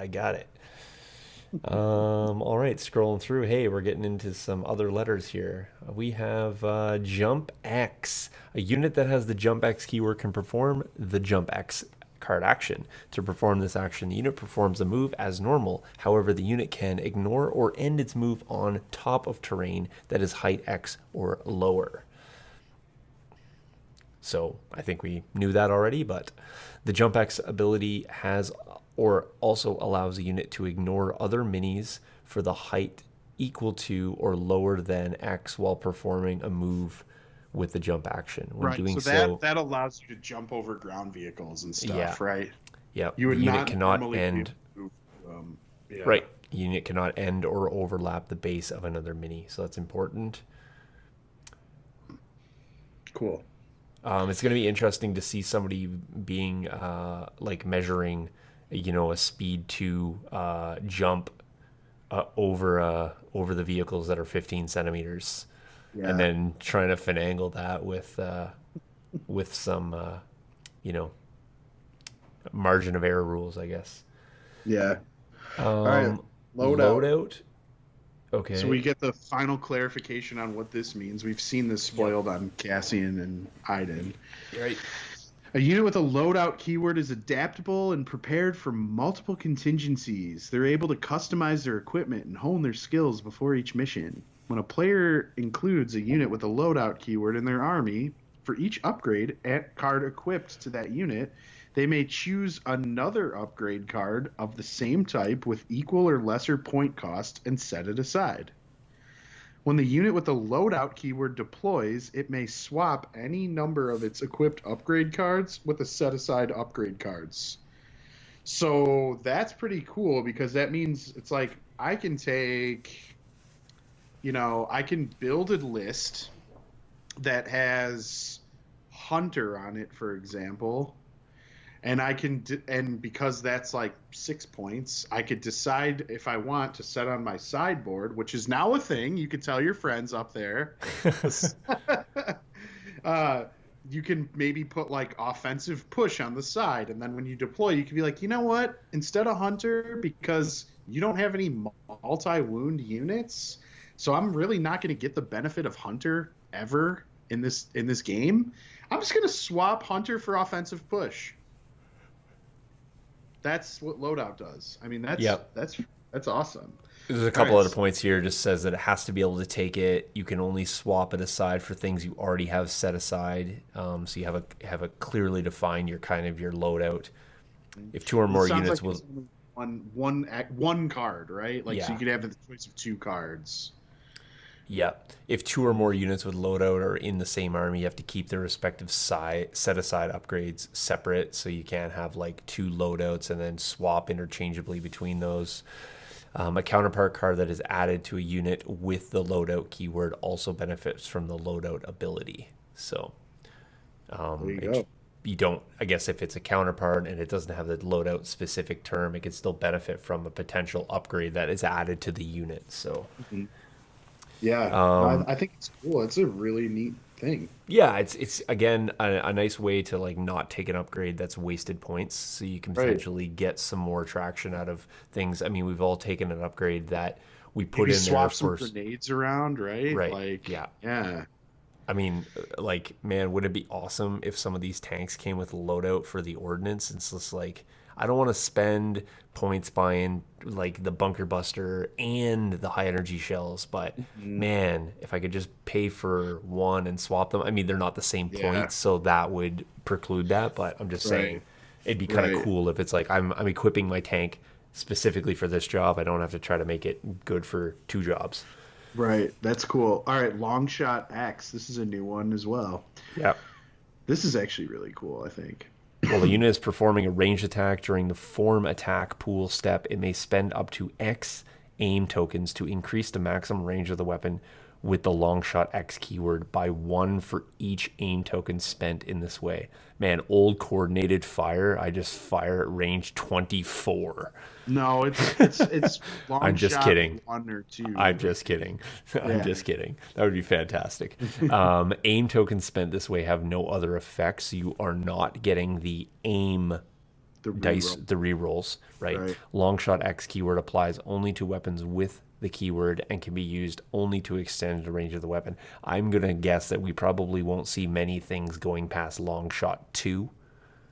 All right, scrolling through. Hey, we're getting into some other letters here. We have Jump X. A unit that has the Jump X keyword can perform the Jump X card action. To perform this action, the unit performs a move as normal. However, the unit can ignore or end its move on top of terrain that is height X or lower. So I think we knew that already, but the Jump X ability has or also allows a unit to ignore other minis for the height equal to or lower than X while performing a move with the jump action. When doing so that allows you to jump over ground vehicles and stuff, right? Yeah. You would the unit not cannot end. Yeah. Right. Unit cannot end or overlap the base of another mini, so that's important. Cool. It's going to be interesting to see somebody being like measuring, a speed to jump over the vehicles that are 15 centimeters, and then trying to finagle that with some margin of error rules, I guess. Yeah. All right. Loadout. Okay. So we get the final clarification on what this means. We've seen this spoiled on Cassian and Iden. Right. A unit with a loadout keyword is adaptable and prepared for multiple contingencies. They're able to customize their equipment and hone their skills before each mission. When a player includes a unit with a loadout keyword in their army, for each upgrade card equipped to that unit, they may choose another upgrade card of the same type with equal or lesser point cost and set it aside. When the unit with the loadout keyword deploys, it may swap any number of its equipped upgrade cards with the set-aside upgrade cards. So that's pretty cool because that means it's like I can take, I can build a list that has Hunter on it, for example, and and because that's like 6 points, I could decide if I want to set on my sideboard, which is now a thing. You could tell your friends up there. You can maybe put like offensive push on the side, and then when you deploy, you can be like, you know what? Instead of Hunter, because you don't have any multi-wound units, so I'm really not going to get the benefit of Hunter ever in this game. I'm just going to swap Hunter for offensive push. That's what loadout does. I mean, that's awesome. There's a couple other points here. It just says that it has to be able to take it. You can only swap it aside for things you already have set aside. So you have a clearly defined your loadout. If two or more units will one card, right? Like so you could have the choice of 2 cards. Yeah. If 2 or more units with loadout are in the same army, you have to keep their respective set-aside upgrades separate, so you can't have like 2 loadouts and then swap interchangeably between those. A counterpart card that is added to a unit with the loadout keyword also benefits from the loadout ability. So there you go. You don't, I guess if it's a counterpart and it doesn't have the loadout specific term, it can still benefit from a potential upgrade that is added to the unit. So yeah, I think it's cool. It's a really neat thing. Yeah, it's again a nice way to like not take an upgrade that's wasted points, so you can potentially get some more traction out of things. I mean, we've all taken an upgrade that we put in there swap some grenades around, right? Right. Like, yeah. I mean, like, man, would it be awesome if some of these tanks came with a loadout for the ordnance? It's just like, I don't want to spend points buying like the bunker buster and the high energy shells, but man, if I could just pay for one and swap them. I mean, they're not the same points, so that would preclude that, but I'm just saying it'd be kind of cool if it's like I'm equipping my tank specifically for this job. I don't have to try to make it good for 2 jobs. Right, that's cool. All right, Long Shot X. This is a new one as well. Yep. This is actually really cool, I think. While the unit is performing a ranged attack during the form attack pool step, it may spend up to X aim tokens to increase the maximum range of the weapon with the long shot X keyword by 1 for each aim token spent in this way. Man, old coordinated fire, I just fire at range 24. No, it's long I'm just shot kidding. 1 or 2. I'm just kidding. I'm just kidding. That would be fantastic. Aim tokens spent this way have no other effects. You are not getting the aim dice, the rerolls, right? Long shot X keyword applies only to weapons with the keyword and can be used only to extend the range of the weapon. I'm going to guess that we probably won't see many things going past long shot 2.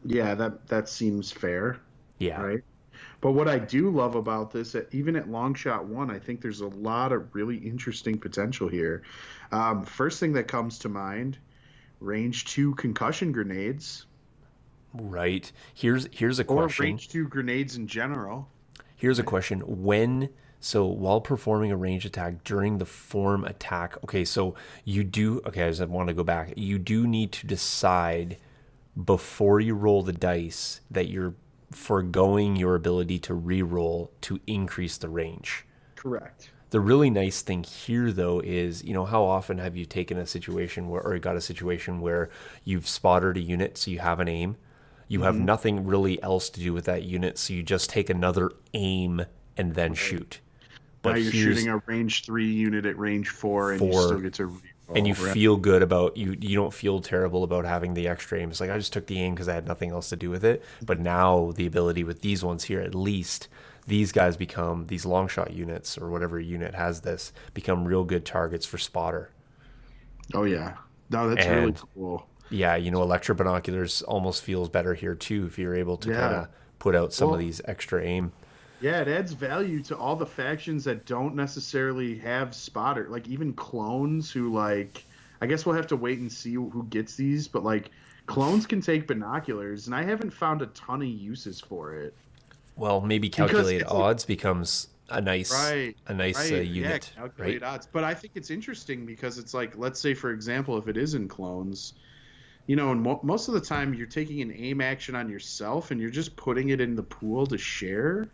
Yeah, that seems fair. Yeah. Right? But what I do love about this, even at long shot 1, I think there's a lot of really interesting potential here. First thing that comes to mind, range 2 concussion grenades. Right. Here's a question. Or range 2 grenades in general. Here's a question. So while performing a range attack during the form attack, I just want to go back. You do need to decide before you roll the dice that you're foregoing your ability to re-roll to increase the range. Correct. The really nice thing here, though, is, how often have you taken a situation where you've spotted a unit, so you have an aim. You have nothing really else to do with that unit, so you just take another aim and then shoot. But now you're shooting a range 3 unit at range 4, and you still get to reroll. And you feel good about you don't feel terrible about having the extra aim. It's like, I just took the aim because I had nothing else to do with it. But now the ability with these ones here, at least these guys become, these long shot units or whatever unit has this, become real good targets for spotter. Oh yeah, no, that's really cool. Yeah, electro binoculars almost feels better here too if you're able to kind of put out some of these extra aim. Yeah, it adds value to all the factions that don't necessarily have spotter, like even clones who I guess we'll have to wait and see who gets these. But like, clones can take binoculars, and I haven't found a ton of uses for it Well, maybe because calculate it's like odds becomes right, a nice right, yeah, unit, right? calculate odds. But I think it's interesting because it's like, let's say for example, if it is in clones, and most of the time you're taking an aim action on yourself and you're just putting it in the pool to share.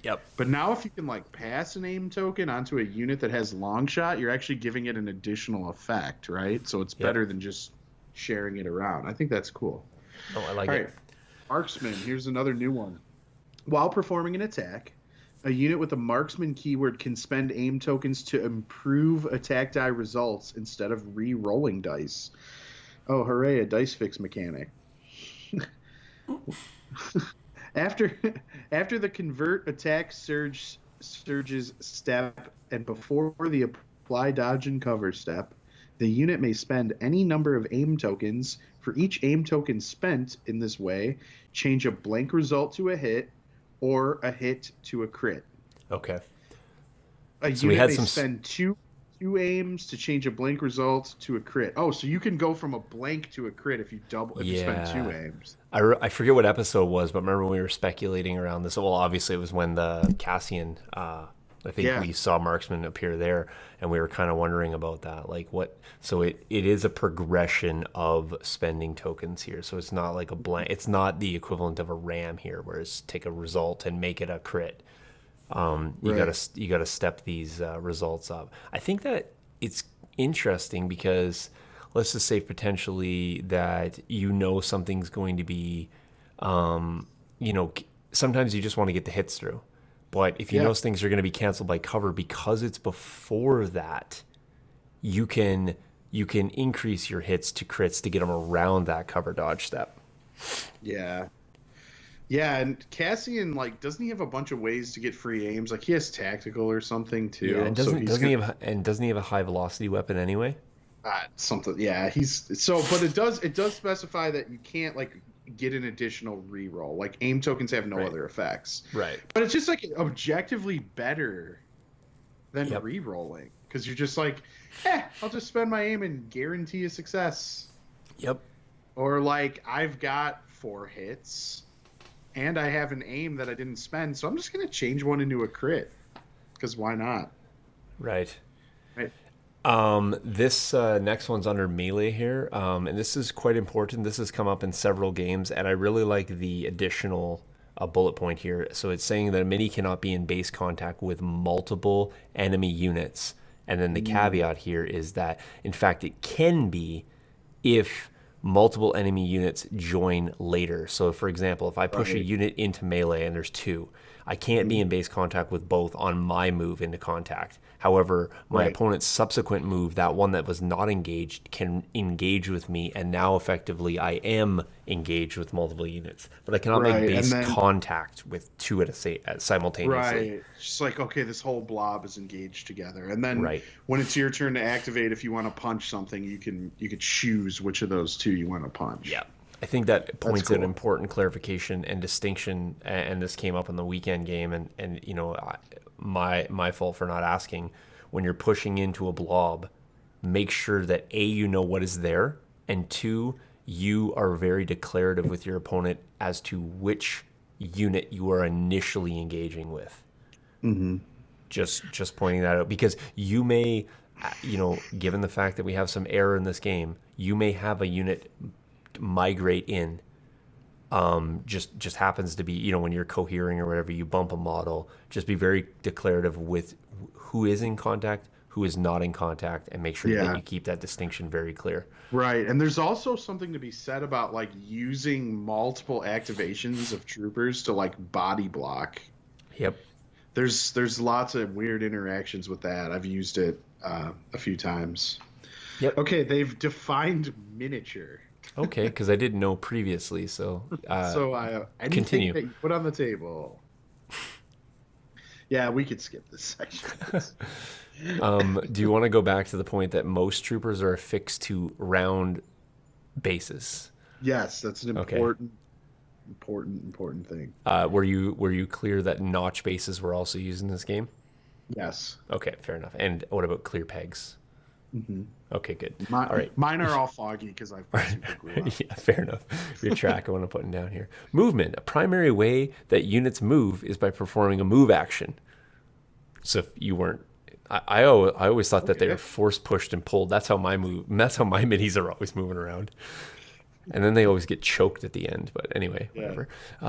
Yep. But now if you can like pass an aim token onto a unit that has long shot, you're actually giving it an additional effect, right? So it's better than just sharing it around. I think that's cool. Oh, I like All it. right. Marksman, here's another new one. While performing an attack, a unit with a marksman keyword can spend aim tokens to improve attack die results instead of re-rolling dice. Oh, hooray, a dice fix mechanic. After the convert attack surges step and before the apply dodge and cover step, the unit may spend any number of aim tokens. For each aim token spent in this way, change a blank result to a hit or a hit to a crit. Okay. A So unit may spend two aims to change a blank result to a crit. Oh, so you can go from a blank to a crit if you spend two aims. I forget what episode it was, but remember when we were speculating around this? Well, obviously it was when the Cassian, I think we saw Marksman appear there, and we were kind of wondering about that. Like what? So it is a progression of spending tokens here. So it's not like a blank. It's not the equivalent of a ram here, where it's take a result and make it a crit. You gotta step these results up. I think that it's interesting because let's just say potentially that something's going to be, sometimes you just want to get the hits through, but if you know things are going to be canceled by cover because it's before that, you can increase your hits to crits to get them around that cover dodge step. Yeah. Yeah, and Cassian, like, doesn't he have a bunch of ways to get free aims? Like, he has tactical or something too. Yeah, and doesn't he have a high velocity weapon anyway? Something. Yeah, but it does specify that you can't like get an additional reroll. Like aim tokens have no other effects. Right. But it's just like objectively better than rerolling because you're just like, I'll just spend my aim and guarantee a success. Yep. Or like I've got 4 hits. And I have an aim that I didn't spend, so I'm just going to change one into a crit. Because why not? Right. This next one's under melee here, and this is quite important. This has come up in several games, and I really like the additional bullet point here. So it's saying that a mini cannot be in base contact with multiple enemy units. And then the caveat here is that, in fact, it can be if multiple enemy units join later. So for example, if I push a unit into melee and there's 2, I can't be in base contact with both on my move into contact. However, my opponent's subsequent move, that one that was not engaged, can engage with me, and now effectively I am engaged with multiple units. But I cannot make base contact with 2 simultaneously. Right. Just like, okay, this whole blob is engaged together. And then when it's your turn to activate, if you want to punch something, you could choose which of those 2 you want to punch. Yeah. I think that points out important clarification and distinction, and this came up in the weekend game, and my fault for not asking. When you're pushing into a blob, make sure that A, you know what is there, and 2, you are very declarative with your opponent as to which unit you are initially engaging with. Mm-hmm. Just pointing that out, because you may, given the fact that we have some error in this game, you may have a unit migrate in, just happens to be, when you're cohering or whatever, you bump a model. Just be very declarative with who is in contact, who is not in contact, and make sure that you keep that distinction very clear. Right, and there's also something to be said about like using multiple activations of troopers to like body block. Yep. There's lots of weird interactions with that. I've used it a few times. Yep. Okay, they've defined miniature. Okay, because I didn't know previously, so anything continue. that you put on the table. Yeah, we could skip this section. Do you want to go back to the point that most troopers are affixed to round bases? Yes, that's an important thing. Were you clear that notch bases were also used in this game? Yes. Okay, fair enough. And what about clear pegs? Mm-hmm. Okay, good. My, All right. mine are all foggy because I've put super glue on. Yeah, fair enough. Your track, I want to put down here. Movement. A primary way that units move is by performing a move action. So if you weren't, I always thought that they were Okay. force pushed and pulled. That's how my move. That's how my minis are always moving around. And then they always get choked at the end. But anyway, Yeah. whatever.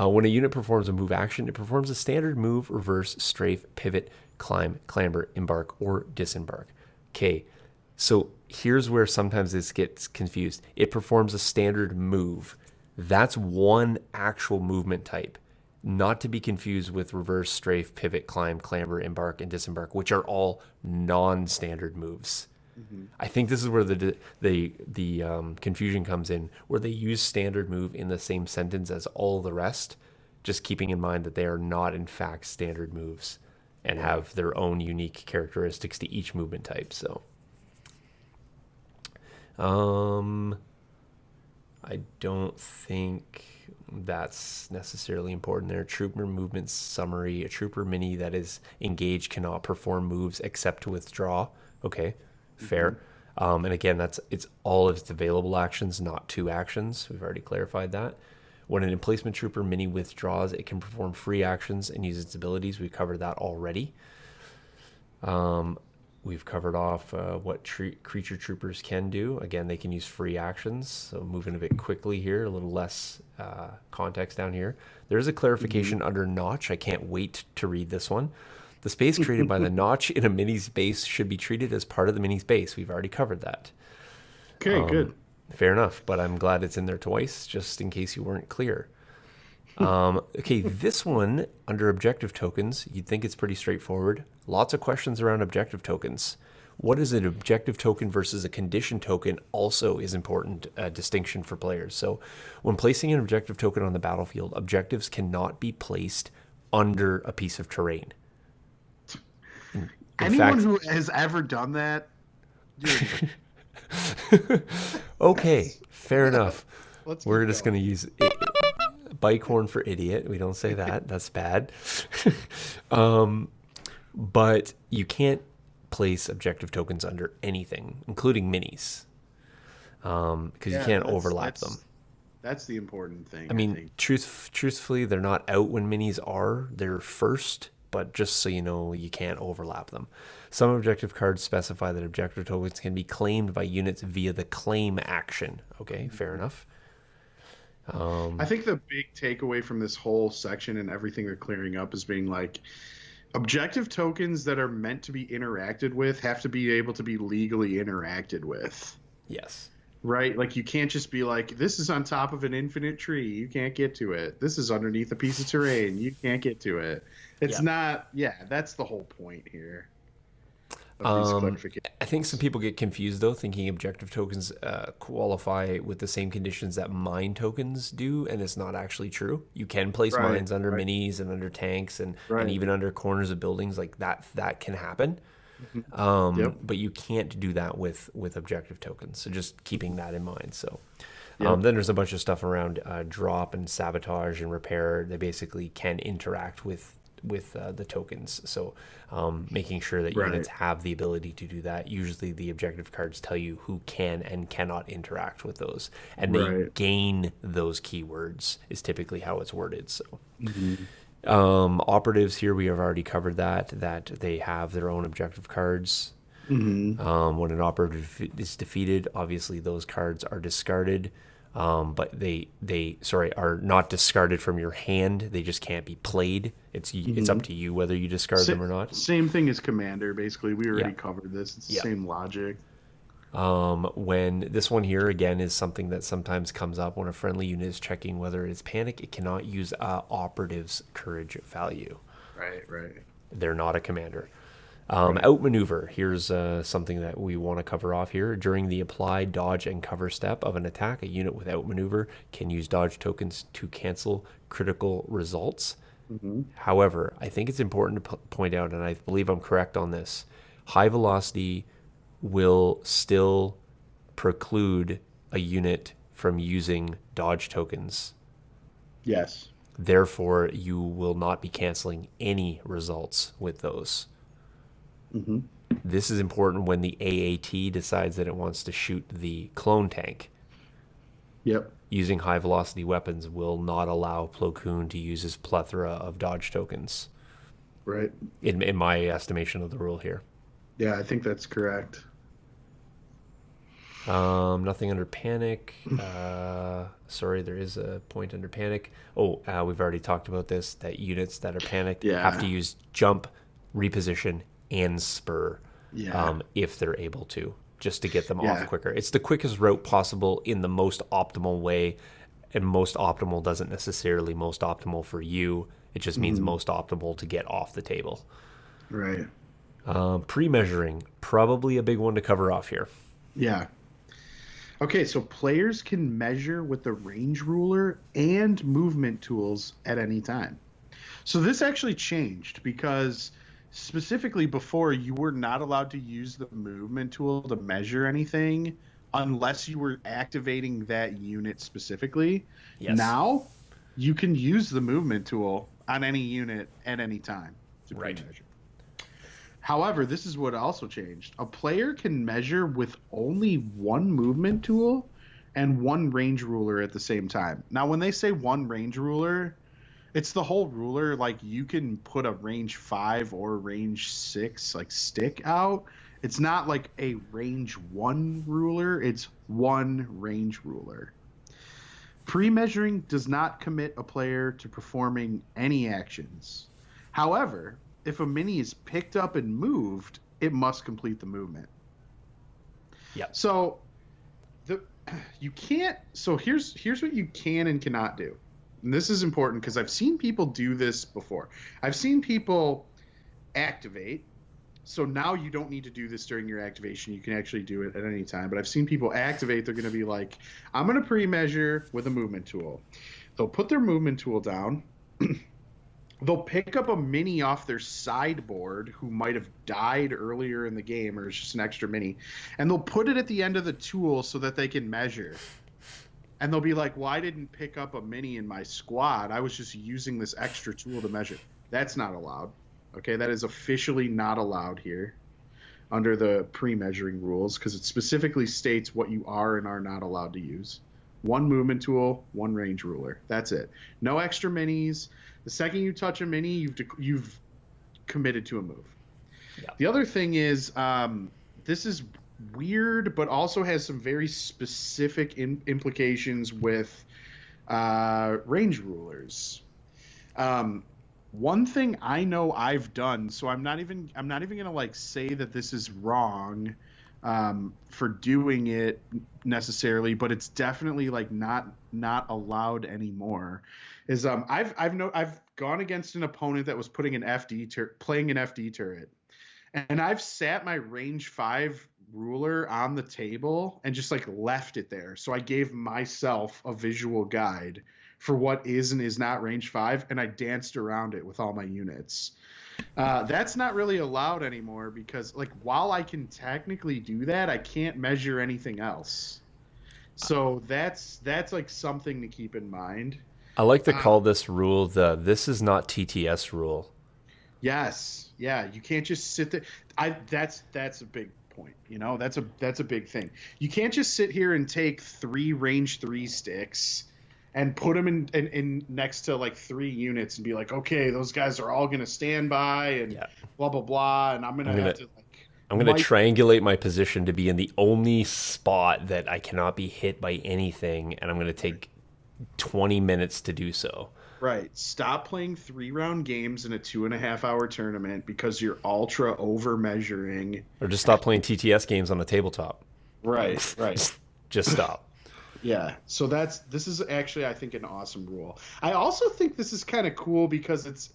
When a unit performs a move action, it performs a standard move, reverse, strafe, pivot, climb, clamber, embark, or disembark. Okay, so here's where sometimes this gets confused. It performs a standard move. That's one actual movement type, not to be confused with reverse, strafe, pivot, climb, clamber, embark, and disembark, which are all non-standard moves. Mm-hmm. I think this is where the confusion comes in, where they use standard move in the same sentence as all the rest, just keeping in mind that they are not in fact standard moves and have their own unique characteristics to each movement type. So, I don't think that's necessarily important there. Trooper movement summary: a trooper mini that is engaged cannot perform moves except to withdraw. Okay, fair. And again, it's all of its available actions, not two actions. We've already clarified that. When an emplacement trooper mini withdraws, it can perform free actions and use its abilities. We covered that already. We've covered off what creature troopers can do. Again, they can use free actions. So moving a bit quickly here, a little less context down here. There's a clarification under notch. I can't wait to read this one. The space created by the notch in a mini's base should be treated as part of the mini's base. We've already covered that. Okay, good. Fair enough, but I'm glad it's in there twice, just in case you weren't clear. Okay, this one, under objective tokens, you'd think it's pretty straightforward. Lots of questions around objective tokens. What is an objective token versus a condition token also is important distinction for players. So when placing an objective token on the battlefield, objectives cannot be placed under a piece of terrain. Anyone who has ever done that, okay, fair enough. We're just going going to use bike horn for idiot. We don't say that. That's bad. But you can't place objective tokens under anything, including minis, because you can't overlap them. That's the important thing. I mean, truthfully, they're not out when minis are. They're first, but just so you know, you can't overlap them. Some objective cards specify that objective tokens can be claimed by units via the claim action. Okay, fair enough. I think the big takeaway from this whole section and everything they're clearing up is being like, objective tokens that are meant to be interacted with have to be able to be legally interacted with. Yes. Right? Like, you can't just be like, this is on top of an infinite tree. You can't get to it. This is underneath a piece of terrain. You can't get to it. It's not, that's the whole point here. I think some people get confused, though, thinking objective tokens qualify with the same conditions that mine tokens do, and it's not actually true. You can place mines under minis and under tanks and even under corners of buildings. Like that can happen. But you can't do that with objective tokens. So just keeping that in mind. So then there's a bunch of stuff around drop and sabotage and repair. They basically can interact with the tokens. So making sure that units have the ability to do that. Usually the objective cards tell you who can and cannot interact with those, and they gain those keywords is typically how it's worded. So operatives here, we have already covered that they have their own objective cards. When an operative is defeated, obviously those cards are discarded. But they are not discarded from your hand. They just can't be played. It's up to you whether you discard them or not. Same thing as Commander, basically. We already covered this. It's the same logic. When this one here, again, is something that sometimes comes up when a friendly unit is checking whether it is panic, it cannot use operative's courage value. Right. They're not a commander. Outmaneuver. Here's something that we want to cover off here. During the apply, dodge, and cover step of an attack, a unit with outmaneuver can use dodge tokens to cancel critical results. However, I think it's important to point out, and I believe I'm correct on this, high velocity will still preclude a unit from using dodge tokens. Yes. Therefore, you will not be canceling any results with those. This is important when the AAT decides that it wants to shoot the clone tank. Yep. Using high velocity weapons will not allow Plo Koon to use his plethora of dodge tokens. Right. In my estimation of the rule here. Yeah, I think that's correct. Nothing under panic. Sorry, there is a point under panic. We've already talked about this, that units that are panicked have to use jump, reposition, and spur if they're able to, just to get them off quicker. It's the quickest route possible in the most optimal way, and most optimal doesn't necessarily most optimal for you. It just means most optimal to get off the table. Right. Pre-measuring, probably a big one to cover off here. Yeah. Okay, so players can measure with the range ruler and movement tools at any time. So this actually changed because specifically before you were not allowed to use the movement tool to measure anything unless you were activating that unit specifically. Yes. Now you can use the movement tool on any unit at any time to measure. However, this is what also changed. A player can measure with only one movement tool and one range ruler at the same time. Now, when they say one range ruler, it's the whole ruler. Like, you can put a range 5 or range 6 like stick out. It's not like a range 1 ruler. It's one range ruler. Pre-measuring does not commit a player to performing any actions. However, if a mini is picked up and moved, it must complete the movement. Yeah. So you can't. So here's what you can and cannot do. And this is important because I've seen people do this before. I've seen people activate. So now you don't need to do this during your activation. You can actually do it at any time. But I've seen people activate. They're going to be like, I'm going to pre-measure with a movement tool. They'll put their movement tool down. They'll pick up a mini off their sideboard who might have died earlier in the game, or it's just an extra mini, and they'll put it at the end of the tool so that they can measure. And they'll be like, well, I didn't pick up a mini in my squad. I was just using this extra tool to measure. That's not allowed. Okay, that is officially not allowed here under the pre-measuring rules because it specifically states what you are and are not allowed to use. One movement tool, one range ruler. That's it. No extra minis. The second you touch a mini, you've committed to a move. Yeah. The other thing is, this is weird, but also has some very specific implications with range rulers. One thing I know I've done, so I'm not even gonna like say that this is wrong for doing it necessarily, but it's definitely like not allowed anymore. Is I've gone against an opponent that was putting an playing an FD turret, and I've sat my range 5 ruler on the table and just like left it there. So I gave myself a visual guide for what is and is not range 5, and I danced around it with all my units. That's not really allowed anymore because like while I can technically do that, I can't measure anything else. So that's like something to keep in mind. I like to call this rule the "this is not TTS" rule. Yes, yeah, you can't just sit there. That's a big point. You know, that's a big thing. You can't just sit here and take 3 range 3 sticks and put them in next to like 3 units and be like, okay, those guys are all gonna stand by and blah blah blah, and I'm gonna triangulate my position to be in the only spot that I cannot be hit by anything, and I'm gonna take 20 minutes to do so. Right. Stop playing 3-round games in a 2.5-hour tournament because you're ultra over measuring. Or just stop playing TTS games on the tabletop. Right. Just stop. Yeah. So this is actually, I think, an awesome rule. I also think this is kind of cool because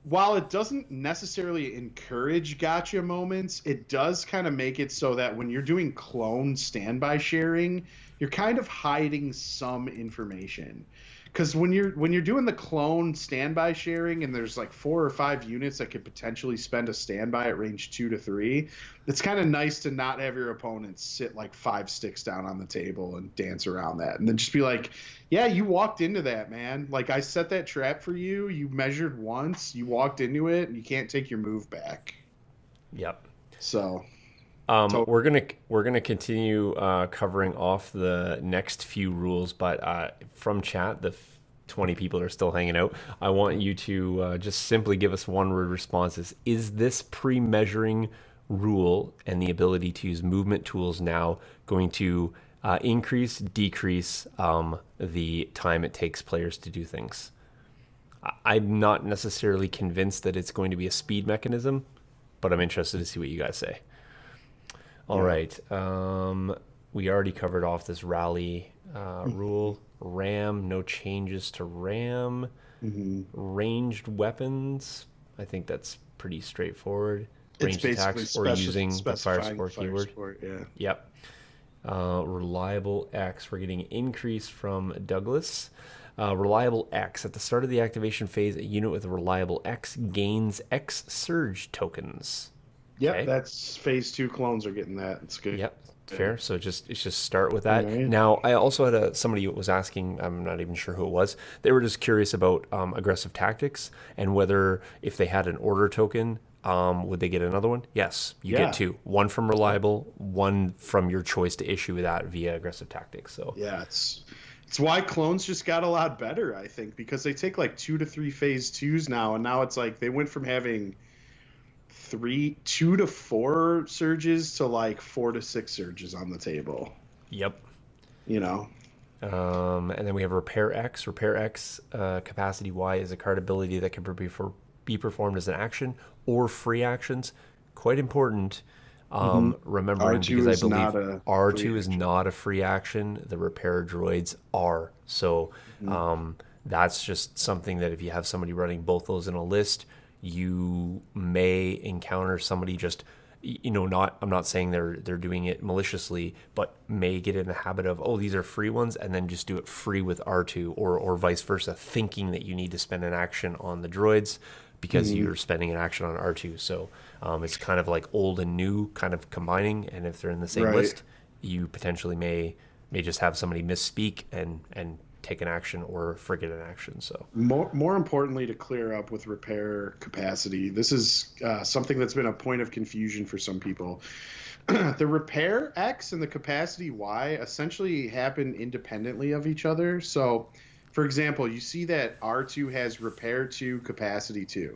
while it doesn't necessarily encourage gotcha moments, it does kind of make it so that when you're doing clone standby sharing, you're kind of hiding some information. Because when you're doing the clone standby sharing and there's like 4 or 5 units that could potentially spend a standby at range 2 to 3, it's kind of nice to not have your opponents sit like 5 sticks down on the table and dance around that. And then just be like, yeah, you walked into that, man. Like, I set that trap for you. You measured once. You walked into it, and you can't take your move back. Yep. So, we're gonna continue covering off the next few rules, but from chat, the 20 people are still hanging out. I want you to just simply give us one word responses. Is this pre-measuring rule and the ability to use movement tools now going to increase, decrease the time it takes players to do things? I'm not necessarily convinced that it's going to be a speed mechanism, but I'm interested to see what you guys say. All yeah. right. We already covered off this rally rule. RAM, no changes to RAM. Hmm. Ranged weapons, I think that's pretty straightforward. It's Ranged basically attacks or using the fire specifying support fire keyword. support. Yeah. Yep. Reliable X, we're getting increase from Douglas. Reliable X, at the start of the activation phase, a unit with a Reliable X gains X surge tokens. Yep. Okay. That's phase 2 clones are getting that. It's good. Yep, fair. So it's just start with All that. right. Now, I also had somebody was asking. I'm not even sure who it was. They were just curious about aggressive tactics and whether if they had an order token, would they get another one? Yes, you get Yeah. two. One from reliable, one from your choice to issue that via aggressive tactics. So Yeah. It's why clones just got a lot better, I think, because they take like 2 to 3 phase 2s now, and now it's like they went from having 2 to 4 surges to like 4 to 6 surges on the table. yep. You know. And then we have Repair X. Repair X capacity Y is a card ability that can be performed as an action or free actions. Quite important. Remembering R2 because I is not believe a R2 free is action. not a free action. The repair droids are. So that's just something that if you have somebody running both those in a list, you may encounter somebody just not I'm not saying they're doing it maliciously, but may get in the habit of, oh, these are free ones, and then just do it free with R2 or vice versa, thinking that you need to spend an action on the droids because you're spending an action on R2. So it's kind of like old and new kind of combining, and if they're in the same Right. list, you potentially may just have somebody misspeak and take an action or forget an action. So More importantly, to clear up with repair capacity, this is something that's been a point of confusion for some people. The repair X and the capacity Y essentially happen independently of each other. So, for example, you see that R2 has repair 2, capacity 2.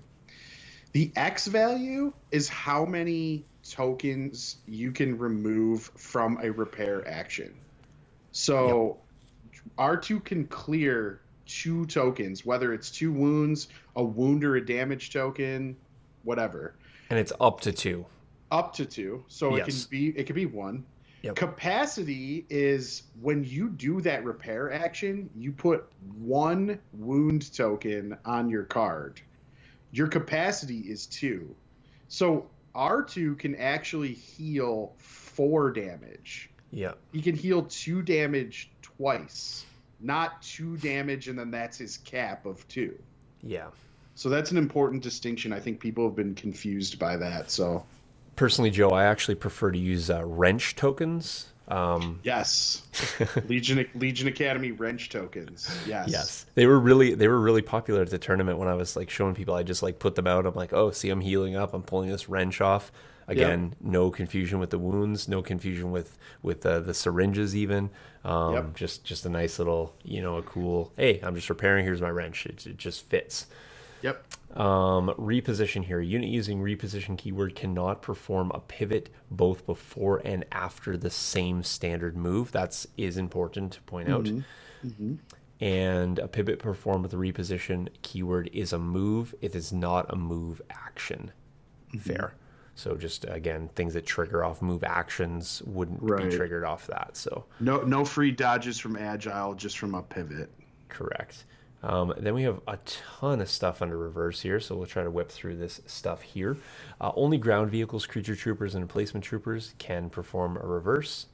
The X value is how many tokens you can remove from a repair action. So R2 can clear 2 tokens, whether it's 2 wounds, a wound or a damage token, whatever. and it's up to 2. Up to 2. So Yes. it can be 1. Yep. Capacity is when you do that repair action, you put 1 wound token on your card. Your capacity is 2. So R2 can actually heal 4 damage. Yeah. He can heal 2 damage twice, not 2 damage and then that's his cap of 2. Yeah. So that's an important distinction. I think people have been confused by that. So Personally, Joe, I actually prefer to use wrench tokens. yes, Legion Academy wrench tokens. Yes. Yes, they were really popular at the tournament when I was like showing people. I just like put them out. I'm like, oh, see, I'm healing up. I'm pulling this wrench off. Again, no confusion with the wounds, no confusion with the syringes even. Just a nice little, a cool. Hey, I'm just repairing. Here's my wrench. It just fits. Yep. Reposition here. Unit using reposition keyword cannot perform a pivot both before and after the same standard move. That is important to point out. And a pivot performed with the reposition keyword is a move. It is not a move action. Fair. So just again, things that trigger off move actions wouldn't be triggered off that. So no free dodges from agile, just from a pivot. correct. Then we have a ton of stuff under reverse here, so we'll try to whip through this stuff here. Only ground vehicles, creature troopers, and replacement troopers can perform a reverse.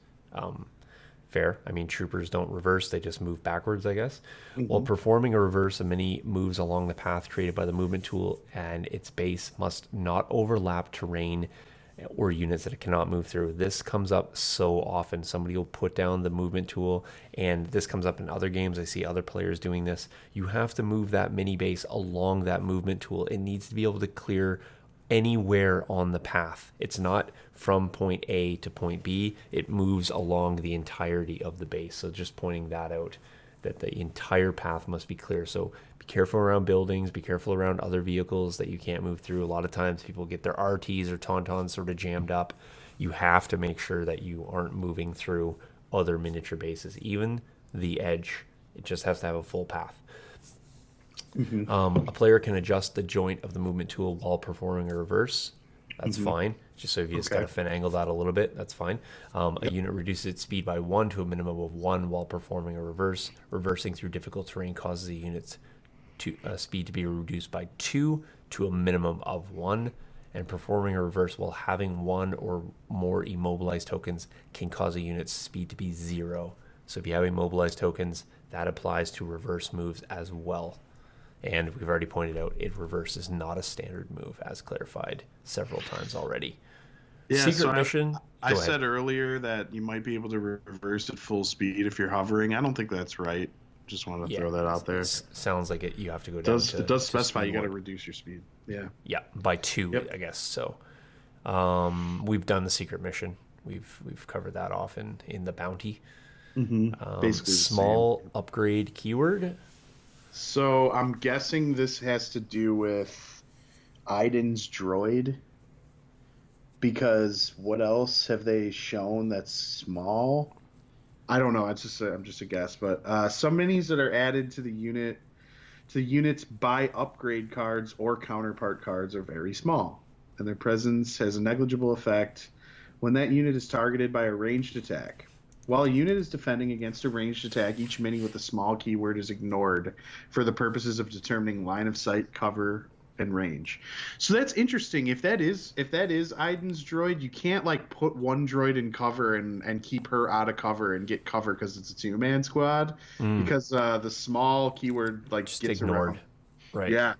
Fair. I mean, troopers don't reverse, they just move backwards, I guess. While performing a reverse, a mini moves along the path created by the movement tool, and its base must not overlap terrain or units that it cannot move through. This comes up so often. Somebody will put down the movement tool, and this comes up in other games. I see other players doing this. You have to move that mini base along that movement tool. It needs to be able to clear anywhere on the path. It's not from point A to point B. It moves along the entirety of the base. So just pointing that out, that the entire path must be clear. So be careful around buildings, be careful around other vehicles that you can't move through. A lot of times people get their RTs or Tauntauns sort of jammed up. You have to make sure that you aren't moving through other miniature bases. Even the edge, it just has to have a full path. A player can adjust the joint of the movement tool while performing a reverse. That's fine. Just so if you just got to finagle that a little bit, that's fine. A unit reduces its speed by 1 to a minimum of 1 while performing a reverse. Reversing through difficult terrain causes the unit's speed to be reduced by 2 to a minimum of 1. And performing a reverse while having 1 or more immobilized tokens can cause a unit's speed to be 0. So if you have immobilized tokens, that applies to reverse moves as well. And we've already pointed out it reverse is not a standard move, as clarified several times already. Yeah, Secret mission. I said earlier that you might be able to reverse at full speed if you're hovering. I don't think that's right. Just wanted to throw that out there. Sounds like it. You have to go down. It does specify you got to reduce your speed. Yeah. Yeah, by 2, I guess. So, we've done the secret mission. We've covered that off in the bounty. Basically, small upgrade keyword. So I'm guessing this has to do with Iden's droid, because what else have they shown that's small? I don't know. I'm just a guess, but some minis that are added to the units by upgrade cards or counterpart cards are very small, and their presence has a negligible effect when that unit is targeted by a ranged attack. While a unit is defending against a ranged attack, each mini with a small keyword is ignored for the purposes of determining line of sight, cover, and range. So that's interesting. If that is Iden's droid, you can't like put one droid in cover and keep her out of cover and get cover because it's a 2-man squad, because the small keyword just gets ignored. Around. Right. Yeah.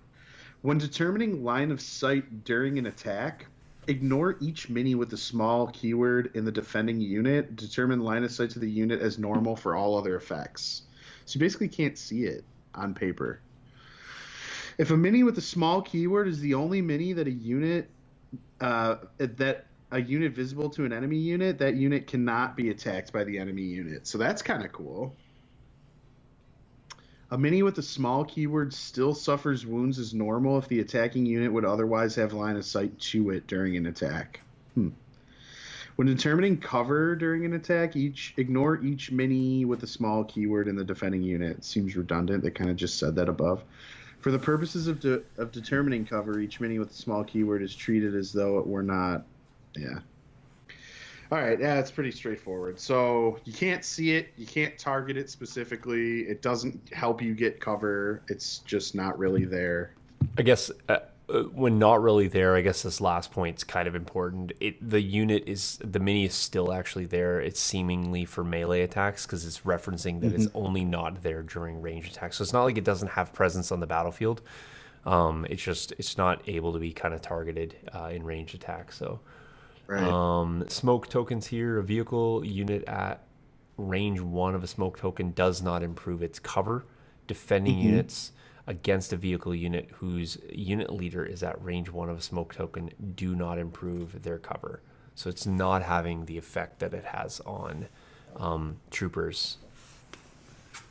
When determining line of sight during an attack, ignore each mini with the small keyword in the defending unit. Determine line of sight to the unit as normal for all other effects. So you basically can't see it on paper. If a mini with a small keyword is the only mini that a unit visible to an enemy unit, that unit cannot be attacked by the enemy unit. So that's kind of cool. A mini with a small keyword still suffers wounds as normal if the attacking unit would otherwise have line of sight to it during an attack. When determining cover during an attack, ignore each mini with a small keyword in the defending unit. Seems redundant. They kind of just said that above. For the purposes of determining cover, each mini with a small keyword is treated as though it were not. Yeah. All right, yeah, it's pretty straightforward. So you can't see it, you can't target it specifically. It doesn't help you get cover. It's just not really there. I guess when not really there, I guess this last point's kind of important. The mini is still actually there. It's seemingly for melee attacks because it's referencing that it's only not there during range attacks. So it's not like it doesn't have presence on the battlefield. It's not able to be kind of targeted in range attacks. So. Right. Smoke tokens here. A vehicle unit at range 1 of a smoke token does not improve its cover. Defending units against a vehicle unit whose unit leader is at range 1 of a smoke token do not improve their cover. So it's not having the effect that it has on troopers.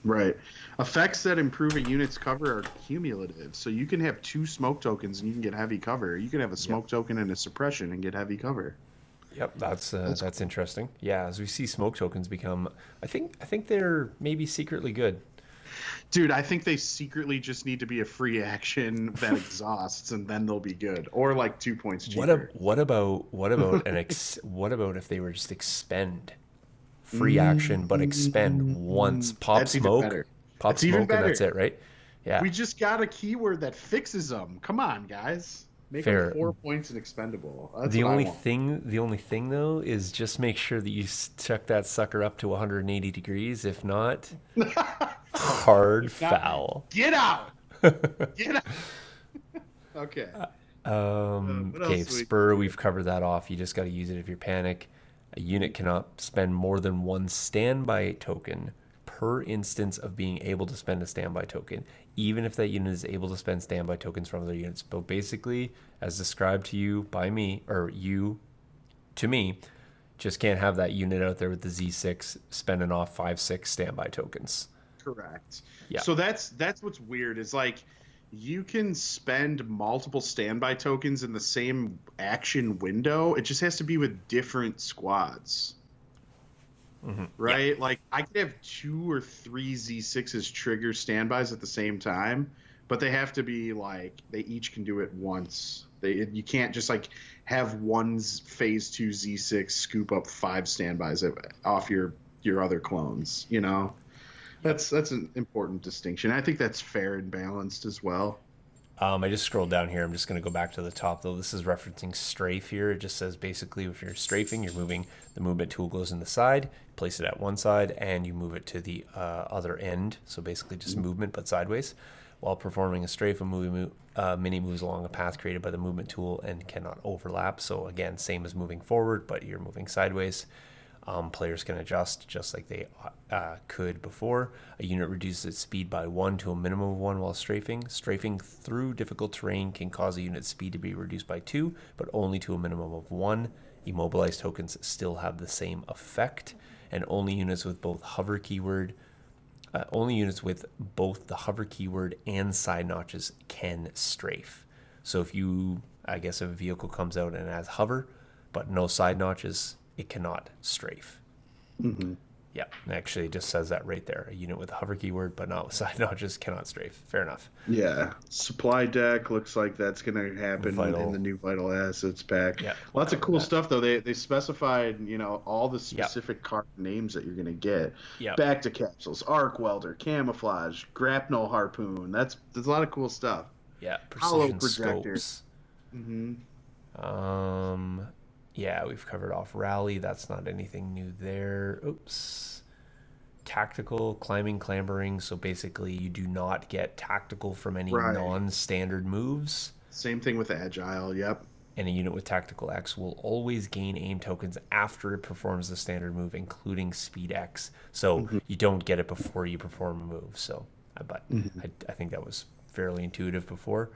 Right. Effects that improve a unit's cover are cumulative. So you can have 2 smoke tokens and you can get heavy cover. You can have a smoke token and a suppression and get heavy cover. Yep, that's interesting. Yeah, as we see smoke tokens become, I think they're maybe secretly good. Dude, I think they secretly just need to be a free action that exhausts, and then they'll be good, or like 2 points cheaper. What about if they were just expend? Free action, but expend once. Pop that's smoke. Even better. Pop that's smoke, even better. And that's it, right? Yeah. We just got a keyword that fixes them. Come on, guys. Make them 4 points and expendable. That's the only thing though is just make sure that you chuck that sucker up to 180 degrees. If not, hard foul. Get out. Get out. Okay. Okay, spur. We've covered that off. You just got to use it if you panic. A unit cannot spend more than 1 standby token per per instance of being able to spend a standby token, even if that unit is able to spend standby tokens from other units. But basically, as described to you by me, or you to me, just can't have that unit out there with the Z6 spending off 5-6 standby tokens. Correct. Yeah. So that's what's weird is like you can spend multiple standby tokens in the same action window. It just has to be with different squads. Right? Like I could have 2 or 3 Z6s trigger standbys at the same time, but they have to be like they each can do it once. You can't just like have one phase 2 Z6 scoop up 5 standbys off your other clones, you know? That's an important distinction. I think that's fair and balanced as well. I just scrolled down here. I'm just going to go back to the top, though. This is referencing strafe here. It just says basically if you're strafing, you're moving, the movement tool goes in the side, place it at one side, and you move it to the other end. So basically just movement, but sideways. While performing a strafe, a mini moves along a path created by the movement tool and cannot overlap. So again, same as moving forward, but you're moving sideways. Players can adjust just like they could before. A unit reduces its speed by 1 to a minimum of 1 while strafing. Strafing through difficult terrain can cause a unit's speed to be reduced by 2, but only to a minimum of 1. Immobilized tokens still have the same effect, and only units with both hover keyword, only units with both the hover keyword and side notches can strafe. So if if a vehicle comes out and has hover, but no side notches, it cannot strafe. Yeah, actually it just says that right there. A unit with a hover keyword, but not with side notches, cannot strafe. Fair enough. Yeah. Supply deck looks like that's going to happen in the new Vital Assets pack. Yeah, Lots of cool stuff, though. They specified, all the specific card names that you're going to get. Yeah. Back to capsules, arc welder, camouflage, grapnel harpoon. There's a lot of cool stuff. Yeah, Hollow precision projector. scopes. Yeah, we've covered off rally. That's not anything new there. Oops. Tactical, climbing, clambering. So basically, you do not get tactical from any non-standard moves. Same thing with agile, yep. And a unit with tactical X will always gain aim tokens after it performs the standard move, including speed X. So you don't get it before you perform a move. So, but I think that was fairly intuitive before.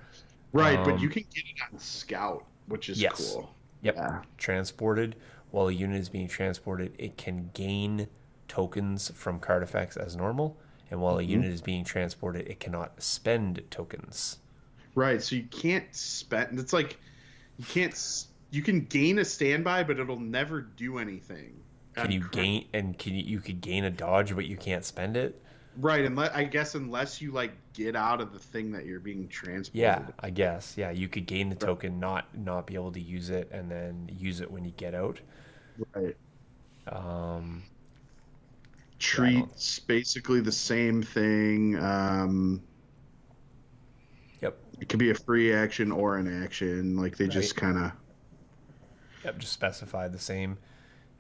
Right, but you can get it on Scout, which is cool. Yep. Yeah. Transported. While a unit is being transported, it can gain tokens from card effects as normal. And while a unit is being transported, it cannot spend tokens. Right. So you can't spend. It's like you can gain a standby, but it'll never do anything. You could gain a dodge, but you can't spend it. Right, unless you get out of the thing that you're being transported. Yeah, I guess. Yeah, you could gain the token, not be able to use it, and then use it when you get out. Right. Treats basically the same thing. Yep. It could be a free action or an action. They just kind of. Yep, just specify the same.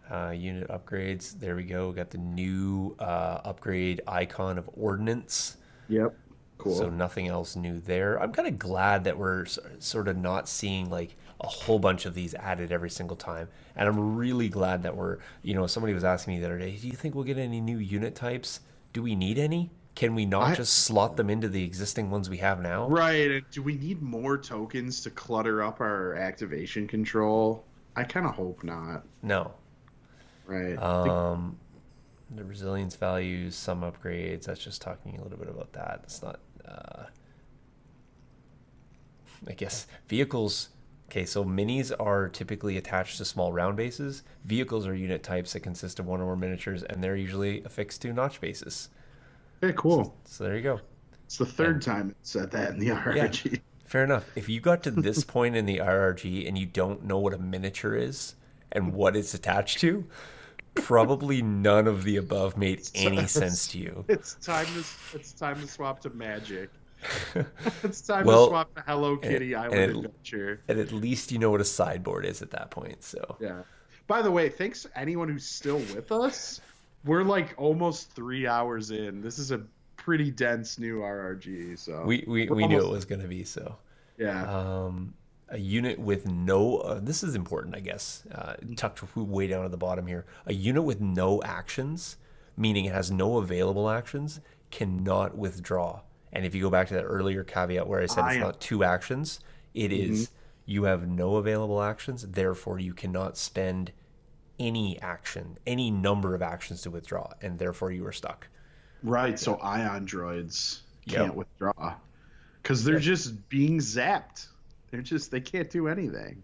Unit upgrades. There we go. We got the new upgrade icon of ordnance. Yep. Cool. So nothing else new there. I'm kind of glad that we're sort of not seeing a whole bunch of these added every single time. And I'm really glad that we're, somebody was asking me the other day, do you think we'll get any new unit types? Do we need any? Can we not just slot them into the existing ones we have now? Right. And do we need more tokens to clutter up our activation control? I kind of hope not. No. Right. The resilience values, some upgrades. That's just talking a little bit about that. It's not. I guess vehicles. Okay, so minis are typically attached to small round bases. Vehicles are unit types that consist of one or more miniatures, and they're usually affixed to notch bases. Very cool. So there you go. It's the third time it said that in the RRG. Yeah, fair enough. If you got to this point in the RRG and you don't know what a miniature is and what it's attached to, probably none of the above made any sense to you. It's time to swap to Magic. It's time to swap to Hello Kitty Island Adventure. And at least you know what a sideboard is at that point. So yeah. By the way, thanks to anyone who's still with us. We're almost 3 hours in. This is a pretty dense new RRG. So we knew it was going to be so. Yeah. A unit with no this is important, I guess, tucked way down at the bottom here. A unit with no actions meaning it has no available actions, cannot withdraw. And if you go back to that earlier caveat where I said it's not 2 actions, it is you have no available actions, therefore you cannot spend any action, any number of actions to withdraw, and therefore you are stuck. Right, so ion droids can't withdraw because they're just being zapped. They can't do anything.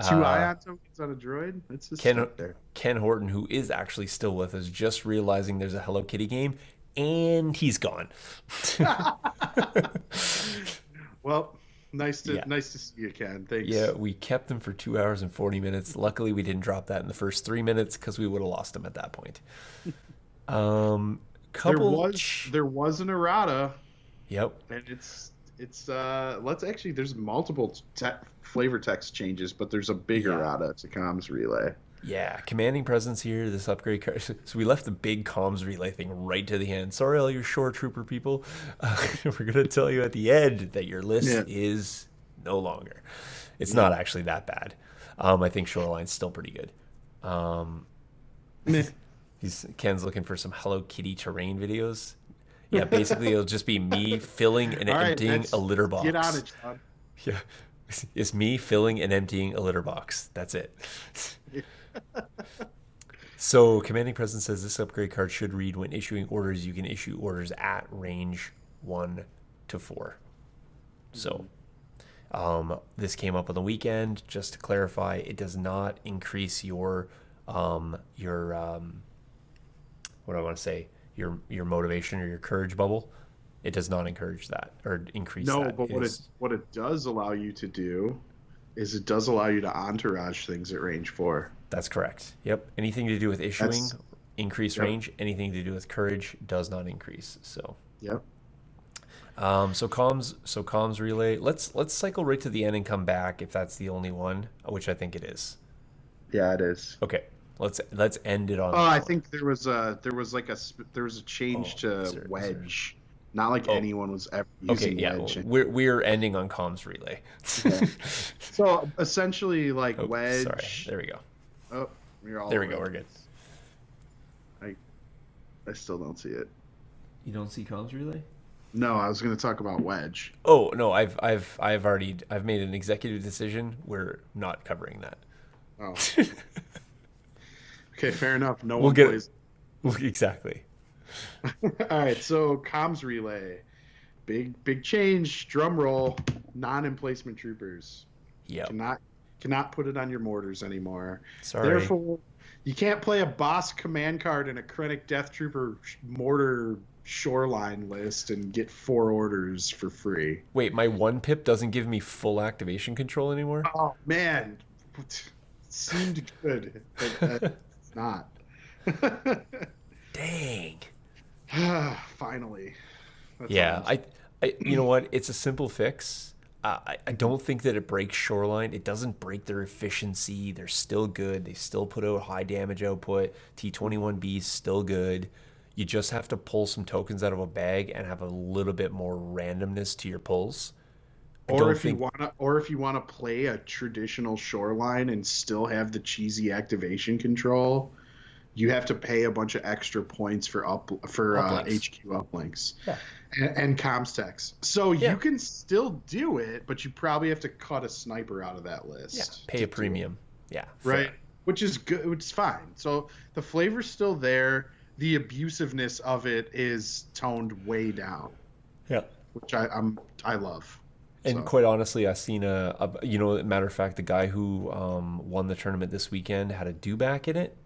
2 ion tokens on a droid? It's just stuck there. Ken Horton, who is actually still with us, just realizing there's a Hello Kitty game, and he's gone. Well, nice to see you, Ken. Thanks. Yeah, we kept him for 2 hours and 40 minutes. Luckily, we didn't drop that in the first 3 minutes because we would have lost him at that point. There was an errata. Yep. And it's there's multiple flavor text changes, but there's a big errata to comms relay. Yeah, commanding presence here, this upgrade card. So we left the big comms relay thing right to the end. Sorry, all you shore trooper people. We're going to tell you at the end that your list is no longer. It's not actually that bad. I think Shoreline's still pretty good. Ken's looking for some Hello Kitty terrain videos. Yeah, basically it'll just be me filling and emptying a litter box. Get on it, John. Yeah, it's me filling and emptying a litter box. That's it. So, commanding presence says this upgrade card should read when issuing orders, you can issue orders at range 1 to 4. So, this came up on the weekend. Just to clarify, it does not increase your what do I want to say? Your motivation or your courage bubble. It does not encourage that or increase that. No, but what it does allow you to do is it does allow you to entourage things at range 4. That's correct. Yep. Anything to do with issuing, increase range. Anything to do with courage does not increase. So. Yep. So comms relay. Let's cycle right to the end and come back if that's the only one, which I think it is. Yeah, it is. Okay. Let's end it on. Oh, I think there was a change to wedge. Not like anyone was ever using wedge. We're ending on comms relay. Yeah. So essentially, like wedge. Sorry. There we go. Oh, you're all. There we go. We're good. I still don't see it. You don't see comms relay? No, I was going to talk about wedge. Oh no, I've made an executive decision. We're not covering that. Oh. Okay, fair enough. No one plays. Exactly. All right, so comms relay, big change. Drum roll. Non-emplacement troopers. Yeah. Cannot put it on your mortars anymore. Sorry. Therefore, you can't play a boss command card in a Krennic Death Trooper mortar shoreline list and get 4 orders for free. Wait, my 1 pip doesn't give me full activation control anymore? Oh man, seemed good, but it's not. Dang. Finally. Yeah, I you know what? It's a simple fix. I don't think that it breaks Shoreline. It doesn't break their efficiency. They're still good. They still put out high damage output. T21B is still good. You just have to pull some tokens out of a bag and have a little bit more randomness to your pulls. Or if you want to play a traditional Shoreline and still have the cheesy activation control, you have to pay a bunch of extra points for HQ uplinks. Yeah. And comms techs. So you can still do it, but you probably have to cut a sniper out of that list. Yeah, pay a premium. Yeah. Right. Which is good. Which is fine. So the flavor's still there. The abusiveness of it is toned way down. Yeah. Which I love. And quite honestly, I've seen matter of fact, the guy who won the tournament this weekend had a Dewback in it.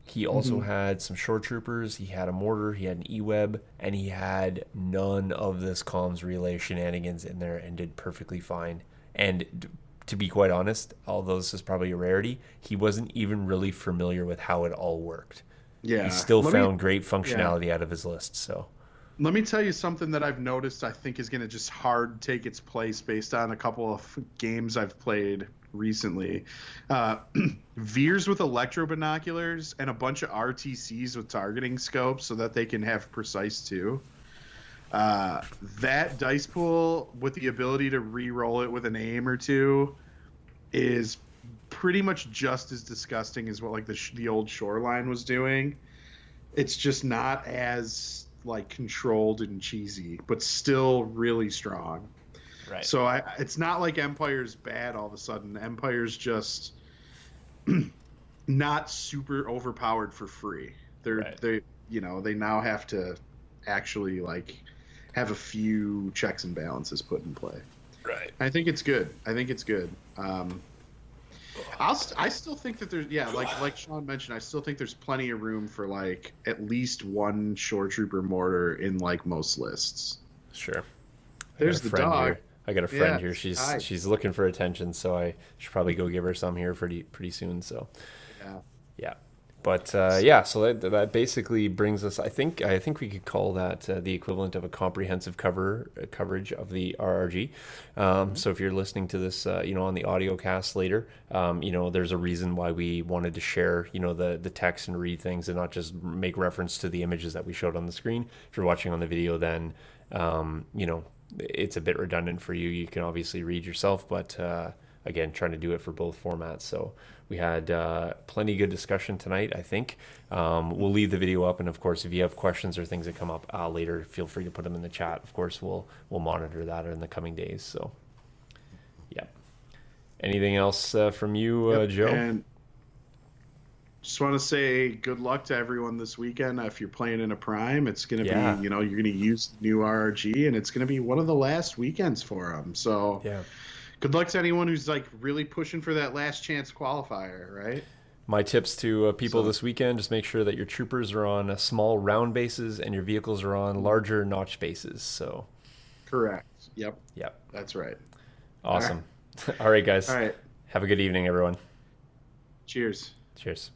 He also had some shore troopers, he had a mortar, he had an E-web, and he had none of this comms relay shenanigans in there and did perfectly fine. And to be quite honest, although this is probably a rarity, he wasn't even really familiar with how it all worked. Yeah. He still found great functionality out of his list. So let me tell you something that I've noticed I think is going to just hard take its place based on a couple of games I've played recently. Veers with electro binoculars and a bunch of RTCs with targeting scopes so that they can have precise too. That dice pool with the ability to re-roll it with an aim or two is pretty much just as disgusting as what like the old Shoreline was doing. It's just not as like controlled and cheesy, but still really strong. Right. So it's not like Empire's bad all of a sudden. Empire's just not super overpowered for free. Right. They now have to actually like have a few checks and balances put in play. Right. I think it's good. I still think that there's like Sean mentioned, I still think there's plenty of room for like at least one shore trooper mortar in like most lists. Sure. There's the dog. Here. I got a friend Yeah, here. hi. She's looking for attention, so I should probably go give her some here pretty soon. So Yeah. yeah. But yeah, so that basically brings us. I think we could call that the equivalent of a comprehensive coverage of the RRG. So if you're listening to this, on the audio cast later, there's a reason why we wanted to share, the text and read things and not just make reference to the images that we showed on the screen. If you're watching on the video, then it's a bit redundant for you. You can obviously read yourself, but again, trying to do it for both formats. So we had plenty good discussion tonight, I think. We'll leave the video up, and of course, if you have questions or things that come up later, feel free to put them in the chat. Of course, we'll monitor that in the coming days. So, yeah. Anything else from you, Yep. Joe? And just want to say good luck to everyone this weekend. If you're playing in a prime, it's going to Yeah. be, you're going to use the new RRG, and it's going to be one of the last weekends for them. So Yeah. good luck to anyone who's like really pushing for that last chance qualifier, right? My tips to people this weekend: just make sure that your troopers are on small round bases and your vehicles are on larger notch bases. So, Correct. Yep. yep, That's right. awesome. All right, guys. All right. Have a good evening, everyone. Cheers. Cheers.